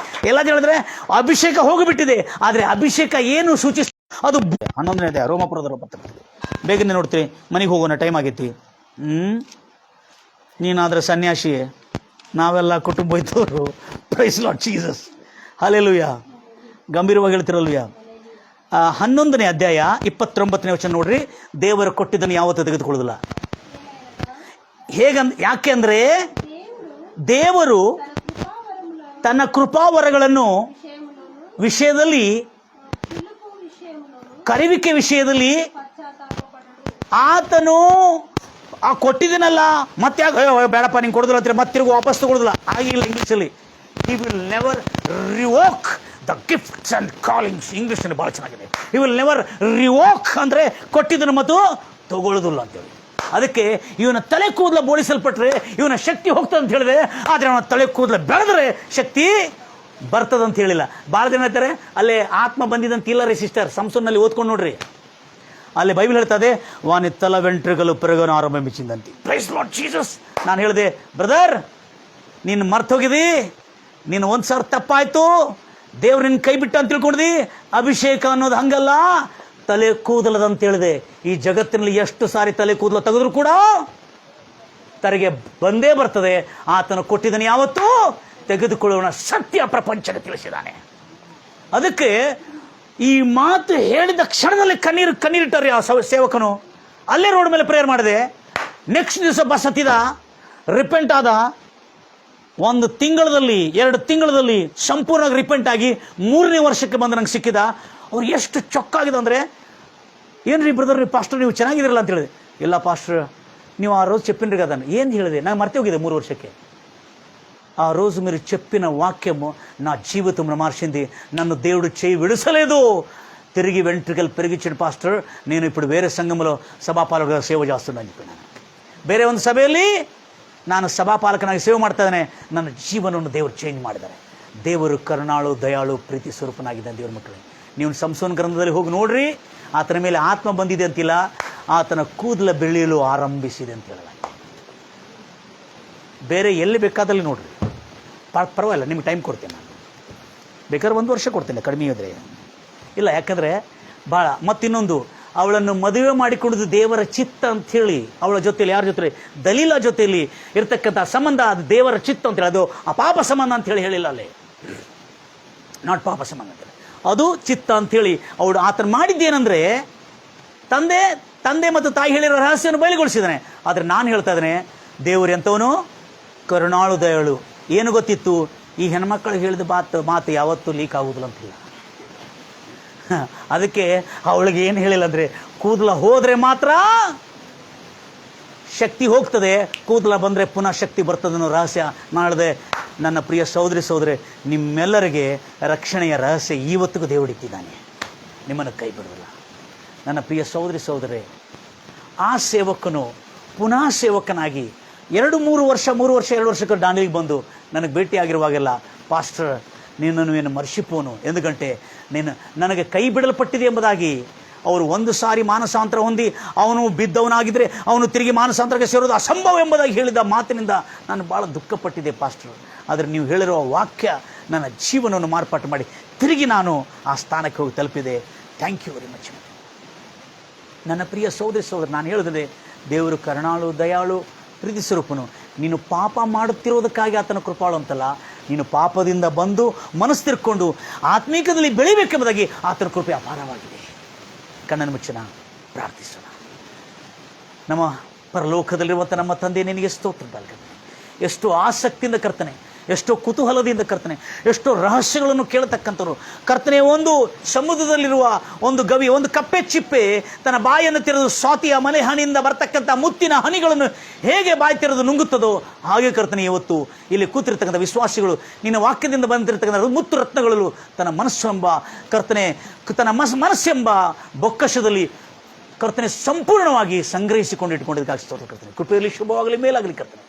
[SPEAKER 1] ಎಲ್ಲ ಹೇಳಿದ್ರೆ ಅಭಿಷೇಕ ಹೋಗಿಬಿಟ್ಟಿದೆ. ಆದರೆ ಅಭಿಷೇಕ ಏನು ಸೂಚಿಸ, ಅದು 11ನೇ ರೋಮಾಪುರದ ಪತ್ರ. ಬೇಗನೆ ನೋಡ್ತೀವಿ, ಮನೆಗೆ ಹೋಗೋಣ, ಟೈಮ್ ಆಗೈತಿ. ನೀನಾದ್ರೆ ಸನ್ಯಾಸಿ, ನಾವೆಲ್ಲ ಕುಟುಂಬ ಇದ್ದವರು. Praise lord Jesus, hallelujah. ಗಂಭೀರವಾಗಿ ಹೇಳ್ತಿರಲ್ವಯ್ಯ. 11ನೇ ಅಧ್ಯಾಯ 29ನೇ ವಚನ ನೋಡ್ರಿ. ದೇವರು ಕೊಟ್ಟಿದ್ದನ್ನು ಯಾವತ್ತೂ ತೆಗೆದುಕೊಳ್ಳೋದಿಲ್ಲ. ಯಾಕೆ ಅಂದರೆ, ದೇವರು ತನ್ನ ಕೃಪಾವರಗಳನ್ನು ವಿಷಯದಲ್ಲಿ, ಕರೆಯುವಿಕೆ ವಿಷಯದಲ್ಲಿ ಆತನು ಕೊಟ್ಟಿದ್ದೀನಲ್ಲ, ಮತ್ತೆ ಬೇಡಪ್ಪ ನಿಂಗೆ ಕೊಡೋದಿಲ್ಲ ಅಂತಾರೆ, ಮತ್ತೆ ತಿರುಗಿ ವಾಪಸ್ ತಗೊಳ್ಳೋದಿಲ್ಲ. ಆಗಿಲ್ಲ ಇಂಗ್ಲೀಷಲ್ಲಿ. He will never revoke the gifts and callings. ಇಂಗ್ಲೀಷಲ್ಲಿ ಭಾಳ ಚೆನ್ನಾಗಿದೆ. ಹಿ ವಿಲ್ ನೆವರ್ ರಿವೋಕ್ ಅಂದರೆ ಕೊಟ್ಟಿದ್ದನ್ನು ಮತ್ತು ತಗೊಳ್ಳೋದಿಲ್ಲ ಅಂತೇಳಿ. ಅದಕ್ಕೆ ಇವನ ತಲೆ ಕೂದಲ ಬೋಳಿಸಲ್ಪಟ್ರೆ ಇವನ ಶಕ್ತಿ ಹೋಗ್ತದೆ ಅಂತ ಹೇಳಿದೆ. ಆದರೆ ಅವನ ತಲೆ ಕೂದಲ ಬೆಳೆದ್ರೆ ಶಕ್ತಿ ಬರ್ತದಂತ ಹೇಳಿಲ್ಲ. ಭಾಳ ಜನ ಹೇಳ್ತಾರೆ ಅಲ್ಲೇ ಆತ್ಮ ಬಂದಿದ್ದಂತಿಲ್ಲ ರೀ ಸಿಸ್ಟರ್. ಸಂಸನ್ನಲ್ಲಿ ಓದ್ಕೊಂಡು ನೋಡ್ರಿ, ಅಲ್ಲಿ ಬೈಬಲ್ ಹೇಳ್ತದೆ, ವಾನಿ ತಲ ವೆಂಟ್ರುಗಳು ಪೆರಗನು ಆರಂಭಿಸಿದಂತೆ. Praise lord Jesus. ನಾನು ಹೇಳಿದೆ, ಬ್ರದರ್ ನೀನು ಮರ್ತೋಗಿದಿ, ನೀನು ಒಂದು ಸಾವಿರ ತಪ್ಪಾಯ್ತು, ದೇವ್ರು ನಿನ್ನ ಕೈ ಬಿಟ್ಟ ಅಂತ ತಿಳ್ಕೊಂಡಿದಿ. ಅಭಿಷೇಕ ಅನ್ನೋದು ಹಂಗಲ್ಲ, ತಲೆ ಕೂದಲದಂತ ಹೇಳಿದೆ. ಈ ಜಗತ್ತಿನಲ್ಲಿ ಎಷ್ಟು ಸಾರಿ ತಲೆ ಕೂದಲು ತೆಗೆದ್ರು ಕೂಡ ತನಗೆ ಬಂದೇ ಬರ್ತದೆ. ಆತನು ಕೊಟ್ಟಿದ್ದನ್ನು ಯಾವತ್ತೂ ತೆಗೆದುಕೊಳ್ಳೋಣ ಸತ್ಯ ಪ್ರಪಂಚಕ್ಕೆ ತಿಳಿಸಿದ್ದಾನೆ. ಅದಕ್ಕೆ ಈ ಮಾತು ಹೇಳಿದ ಕ್ಷಣದಲ್ಲಿ ಕಣ್ಣೀರಿಟ್ಟರೆ ಆ ಸೇವಕನು. ಅಲ್ಲೇ ರೋಡ್ ಮೇಲೆ ಪ್ರೇಯರ್ ಮಾಡಿದೆ. ನೆಕ್ಸ್ಟ್ ದಿವಸ ಬಸ್ ಹತ್ತಿದ, ರಿಪೆಂಟ್ ಆದ. 1 ತಿಂಗಳಲ್ಲಿ 2 ತಿಂಗಳಲ್ಲಿ ಸಂಪೂರ್ಣವಾಗಿ ರಿಪೆಂಟ್ ಆಗಿ 3ನೇ ವರ್ಷಕ್ಕೆ ಬಂದು ನಂಗೆ ಸಿಕ್ಕಿದ. ಅವ್ರು ಎಷ್ಟು ಚೊಕ್ಕಾಗಿದೆ ಅಂದರೆ, ಏನ್ರಿ ಬ್ರದರ್ ನೀವು ಪಾಸ್ಟರ್ ನೀವು ಚೆನ್ನಾಗಿದ್ರಲ್ಲ ಅಂತ ಹೇಳಿದೆ. ಇಲ್ಲ ಪಾಸ್ಟರ್, ನೀವು ಆ ರೋಜು చెప్పినರಿ కదా. ಏನು ಹೇಳಿದೆ? ನಾನು ಮರ್ತೆ ಹೋಗಿದೆ 3 ವರ್ಷಕ್ಕೆ. ఆ రోజు మీరు చెప్పిన వాక్యము నా జీవితంలో మార్చింది. నన్ను దేవుడు చేయి విడుసలేదు. తిరిగి వెంట్రుకలు పెరిగించిన పాస్టర్, నేను ఇప్పుడు వేరే సంఘంలో సభాపాలకుగా సేవ చేస్తున్నాను చెప్పినాను. ಬೇರೆ ಒಂದು ಸಭೆಯಲ್ಲಿ ನಾನು ಸಭಾಪಾಲಕನಾಗಿ ಸೇವೆ ಮಾಡ್ತಾ ಇದ್ದೇನೆ. ನನ್ನ ಜೀವನವನ್ನು ದೇವರು ಚೇಂಜ್ ಮಾಡಿದ್ದಾರೆ. ದೇವರು ಕರುಣಾಳು ದಯಾಳು ಪ್ರೀತಿ ಸ್ವರೂಪನಾಗಿದ್ದಾನೆ. ದೇವ್ರ ಮಕ್ಕಳೇ, ನೀವು ಸಂಸೋನ್ ಗ್ರಂಥದಲ್ಲಿ ಹೋಗಿ ನೋಡ್ರಿ, ಆತನ ಮೇಲೆ ಆತ್ಮ ಬಂದಿದೆ ಅಂತಿಲ್ಲ, ಆತನ ಕೂದಲ ಬೆಳೆಯಲು ಆರಂಭಿಸಿದೆ ಅಂತ ಹೇಳಲ್ಲ. ಬೇರೆ ಎಲ್ಲಿ ಬೇಕಾದಲ್ಲಿ ನೋಡ್ರಿ, ಪರವಾಗಿಲ್ಲ, ನಿಮ್ಗೆ ಟೈಮ್ ಕೊಡ್ತೇನೆ ನಾನು, ಬೇಕಾದ್ರೆ 1 ವರ್ಷ ಕೊಡ್ತೇನೆ ಕಡಿಮೆ ಇದ್ರೆ ಇಲ್ಲ. ಯಾಕಂದರೆ ಭಾಳ ಮತ್ತಿನ್ನೊಂದು, ಅವಳನ್ನು ಮದುವೆ ಮಾಡಿಕೊಳ್ಳೋದು ದೇವರ ಚಿತ್ತ ಅಂಥೇಳಿ, ಅವಳ ಜೊತೆಯಲ್ಲಿ ಯಾರ ಜೊತೆ, ದಲೀಲ ಜೊತೆಯಲ್ಲಿ ಇರ್ತಕ್ಕಂಥ ಸಂಬಂಧ ಅದು ದೇವರ ಚಿತ್ತ ಅಂತೇಳಿ, ಅದು ಅಪಾಪ ಸಂಬಂಧ ಅಂಥೇಳಿ ಹೇಳಿಲ್ಲ ಅಲ್ಲಿ, ನಾಟ್ ಪಾಪ ಸಂಬಂಧ ಅಂತೇಳಿ, ಅದು ಚಿತ್ತ ಅಂಥೇಳಿ ಅವಳು ಆತನ ಮಾಡಿದ್ದೇನೆಂದರೆ ತಂದೆ ಮತ್ತು ತಾಯಿ ಹೇಳಿರೋ ರಹಸ್ಯವನ್ನು ಬಯಲುಗೊಳಿಸಿದ್ದಾನೆ. ಆದರೆ ನಾನು ಹೇಳ್ತಾ ಇದ್ದೇನೆ, ದೇವರು ಎಂಥವನು, ಕರುಣಾಳು ದಯಾಳು. ಏನು ಗೊತ್ತಿತ್ತು, ಈ ಹೆಣ್ಮಕ್ಕಳು ಹೇಳಿದ ಮಾತು ಯಾವತ್ತೂ ಲೀಕ್ ಆಗುವುದಿಲ್ಲ ಅಂತಿಲ್ಲ. ಅದಕ್ಕೆ ಅವಳಿಗೆ ಏನು ಹೇಳಿಲ್ಲ ಅಂದರೆ, ಕೂದಲ ಹೋದರೆ ಮಾತ್ರ ಶಕ್ತಿ ಹೋಗ್ತದೆ, ಕೂದಲ ಬಂದರೆ ಪುನಃ ಶಕ್ತಿ ಬರ್ತದೆ ಅನ್ನೋ ರಹಸ್ಯ ಮಾಡಿದೆ. ನನ್ನ ಪ್ರಿಯ ಸಹೋದರಿ ನಿಮ್ಮೆಲ್ಲರಿಗೆ ರಕ್ಷಣೆಯ ರಹಸ್ಯ ಇವತ್ತಿಗೂ ದೇವರಿಟ್ಟಿದ್ದಾನೆ, ನಿಮ್ಮನ್ನು ಕೈ ಬಿಡೋದಿಲ್ಲ. ನನ್ನ ಪ್ರಿಯ ಸಹೋದರಿ ಆ ಸೇವಕನು ಪುನಃ ಸೇವಕನಾಗಿ 2 ವರ್ಷಕ್ಕೆ ದಾಂಡೇಲಿಗೆ ಬಂದು ನನಗೆ ಭೇಟಿಯಾಗಿರುವಾಗೆಲ್ಲ, ಪಾಸ್ಟರ್ ನೀನು ಮರ್ಷಿಪೋನು, ಎಂದು ಗಂಟೆ ನನಗೆ ಕೈ ಬಿಡಲ್ಪಟ್ಟಿದೆ ಎಂಬುದಾಗಿ ಅವರು 1 ಸಾರಿ ಮಾನಸಾಂತರ ಹೊಂದಿ ಅವನು ಬಿದ್ದವನಾಗಿದ್ದರೆ ಅವನು ತಿರುಗಿ ಮಾನಸಾಂತರಕ್ಕೆ ಸೇರೋದು ಅಸಂಭವ ಎಂಬುದಾಗಿ ಹೇಳಿದ ಮಾತಿನಿಂದ ನಾನು ಭಾಳ ದುಃಖಪಟ್ಟಿದ್ದೆ ಪಾಸ್ಟರ್. ಆದರೆ ನೀವು ಹೇಳಿರುವ ವಾಕ್ಯ ನನ್ನ ಜೀವನವನ್ನು ಮಾರ್ಪಾಟು ಮಾಡಿ ತಿರುಗಿ ನಾನು ಆ ಸ್ಥಾನಕ್ಕೆ ಹೋಗಿ ತಲುಪಿದೆ. Thank you very much. ನನ್ನ ಪ್ರಿಯ ಸಹೋದರಿ ನಾನು ಹೇಳಿದ್ರೆ, ದೇವರು ಕರುಣಾಳು ದಯಾಳು ಪ್ರೀತಿ ಸ್ವರೂಪನು. ನೀನು ಪಾಪ ಮಾಡುತ್ತಿರೋದಕ್ಕಾಗಿ ಆತನ ಕೃಪಾಳು ಅಂತಲ್ಲ, ನೀನು ಪಾಪದಿಂದ ಬಂದು ಮನಸ್ಸು ತಿರ್ಕೊಂಡು ಆತ್ಮೀಕದಲ್ಲಿ ಬೆಳಿಬೇಕೆಂಬುದಾಗಿ ಆತನ ಕೃಪೆ ಅಪಾರವಾಗಿದೆ. ಕಣ್ಣನ್ನು ಮುಚ್ಚೋಣ, ಪ್ರಾರ್ಥಿಸೋಣ. ನಮ್ಮ ಪರಲೋಕದಲ್ಲಿರುವಂಥ ನಮ್ಮ ತಂದೆ, ನಿನಗೆ ಸ್ತೋತ್ರ ಕರ್ತನೆ. ಎಷ್ಟು ಆಸಕ್ತಿಯಿಂದ ಕರ್ತನೆ, ಎಷ್ಟೋ ಕುತೂಹಲದಿಂದ ಕರ್ತನೆ, ಎಷ್ಟೋ ರಹಸ್ಯಗಳನ್ನು ಕೇಳತಕ್ಕಂಥವ್ರು ಕರ್ತನೆ. ಒಂದು ಸಮುದ್ರದಲ್ಲಿರುವ ಒಂದು ಗವಿ, ಒಂದು ಕಪ್ಪೆ ಚಿಪ್ಪೆ ತನ್ನ ಬಾಯನ್ನು ತೆರೆದು ಸ್ವಾತಿಯ ಮನೆ ಹನಿಯಿಂದ ಬರ್ತಕ್ಕಂಥ ಮುತ್ತಿನ ಹನಿಗಳನ್ನು ಹೇಗೆ ಬಾಯಿ ತೆರೆದು ನುಂಗುತ್ತದೋ ಹಾಗೆ ಕರ್ತನೆ, ಇವತ್ತು ಇಲ್ಲಿ ಕೂತಿರ್ತಕ್ಕಂಥ ವಿಶ್ವಾಸಿಗಳು ನಿನ್ನ ವಾಕ್ಯದಿಂದ ಬಂದಿರತಕ್ಕಂಥ ಮುತ್ತು ರತ್ನಗಳು ತನ್ನ ಮನಸ್ಸೆಂಬ ಕರ್ತನೆ, ತನ್ನ ಮನಸ್ಸೆಂಬ ಬೊಕ್ಕಸದಲ್ಲಿ ಕರ್ತನೆ ಸಂಪೂರ್ಣವಾಗಿ ಸಂಗ್ರಹಿಸಿಕೊಂಡು ಇಟ್ಕೊಂಡಿದ್ದಕ್ಕಾಗಿ ಸ್ತೋತ್ರ ಕರ್ತನೆ. ಕೃಪೆಯಲ್ಲಿ ಶುಭವಾಗಲಿ, ಮೇಲಾಗಲಿ ಕರ್ತನೆ.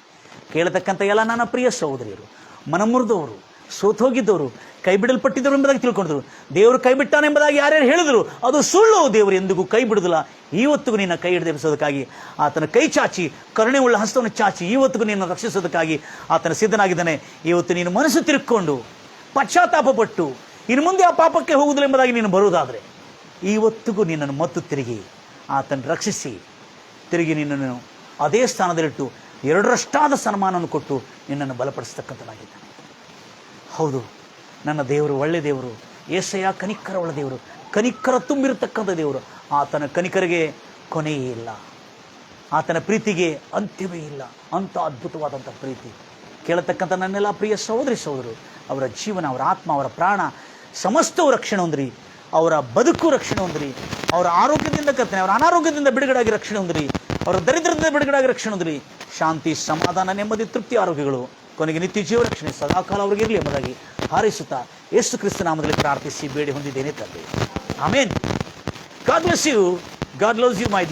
[SPEAKER 1] ಕೇಳತಕ್ಕಂಥ ಎಲ್ಲ ನನ್ನ ಪ್ರಿಯ ಸಹೋದರಿಯರು, ಮನಮುರಿದವರು, ಸೋತೋಗಿದ್ದವರು, ಕೈ ಬಿಡಲ್ಪಟ್ಟಿದ್ದರು ಎಂಬುದಾಗಿ ತಿಳ್ಕೊಂಡಿದ್ರು. ದೇವರು ಕೈ ಬಿಟ್ಟಾನೆಂಬುದಾಗಿ ಯಾರ್ಯಾರು ಹೇಳಿದ್ರು ಅದು ಸುಳ್ಳು. ದೇವರು ಎಂದಿಗೂ ಕೈ ಬಿಡುವುದಿಲ್ಲ. ಇವತ್ತಿಗೂ ನಿನ್ನ ಕೈ ಹಿಡಿದು ಎಬ್ಬಿಸೋದಕ್ಕಾಗಿ ಆತನ ಕೈ ಚಾಚಿ, ಕರುಣೆ ಉಳ್ಳ ಹಸ್ತವನ್ನು ಚಾಚಿ ಇವತ್ತಿಗೂ ನಿನ್ನ ರಕ್ಷಿಸೋದಕ್ಕಾಗಿ ಆತನ ಸಿದ್ಧನಾಗಿದ್ದಾನೆ. ಇವತ್ತು ನೀನು ಮನಸ್ಸು ತಿರುಗಿಕೊಂಡು ಪಶ್ಚಾತ್ತಾಪಪಟ್ಟು ಇನ್ನು ಮುಂದೆ ಆ ಪಾಪಕ್ಕೆ ಹೋಗುವುದಿಲ್ಲ ಎಂಬುದಾಗಿ ನೀನು ಬರುವುದಾದರೆ ಇವತ್ತಿಗೂ ನಿನ್ನನ್ನು ಮತ್ತು ತಿರುಗಿ ಆತನ ರಕ್ಷಿಸಿ ತಿರುಗಿ ನಿನ್ನನ್ನು ಅದೇ ಸ್ಥಾನದಲ್ಲಿಟ್ಟು 2ರಷ್ಟಾದ ಸನ್ಮಾನವನ್ನು ಕೊಟ್ಟು ನಿನ್ನನ್ನು ಬಲಪಡಿಸ್ತಕ್ಕಂಥದ್ದಾಗಿದ್ದಾನೆ. ಹೌದು, ನನ್ನ ದೇವರು ಒಳ್ಳೆ ದೇವರು. ಏಸಯ್ಯ ಕನಿಕರವುಳ್ಳ ದೇವರು, ಕನಿಕರ ತುಂಬಿರತಕ್ಕಂಥ ದೇವರು. ಆತನ ಕನಿಕರಿಗೆ ಕೊನೆಯೇ ಇಲ್ಲ, ಆತನ ಪ್ರೀತಿಗೆ ಅಂತ್ಯವೇ ಇಲ್ಲ. ಅಂಥ ಅದ್ಭುತವಾದಂಥ ಪ್ರೀತಿ ಕೇಳತಕ್ಕಂಥ ನನ್ನೆಲ್ಲ ಪ್ರಿಯ ಸಹೋದರರು, ಅವರ ಜೀವನ, ಅವರ ಆತ್ಮ, ಅವರ ಪ್ರಾಣ ಸಮಸ್ತವು ರಕ್ಷಣೆ ಹೊಂದ್ರಿ, ಅವರ ಬದುಕು ರಕ್ಷಣೆ ಹೊಂದ್ರಿ, ಅವರ ಆರೋಗ್ಯದಿಂದ ಕರ್ತನೆ, ಅವರ ಅನಾರೋಗ್ಯದಿಂದ ಬಿಡುಗಡೆಯಾಗಿ ರಕ್ಷಣೆ ಹೊಂದ್ರಿ, ಅವರ ದರಿದ್ರದಿಂದ ಬಿಡುಗಡೆಯಾಗಿ ರಕ್ಷಣೆ ಹೊಂದ್ರಿ. ಶಾಂತಿ, ಸಮಾಧಾನ, ನೆಮ್ಮದಿ, ತೃಪ್ತಿ, ಆರೋಗ್ಯಗಳು, ಕೊನೆಗೆ ನಿತ್ಯ ಜೀವ ರಕ್ಷಣೆ ಸದಾಕಾಲ ಅವ್ರಿಗೆ ಇರಲಿ ಎಂಬುದಾಗಿ ಹಾರೈಸುತ್ತಾ ಯೇಸು ಕ್ರಿಸ್ತ ನಾಮದಲ್ಲಿ ಪ್ರಾರ್ಥಿಸಿ ಬೇಡಿ ಹೊಂದಿದ್ದೇನೆ ತಂದೆ. Amen. God bless you. God loves you my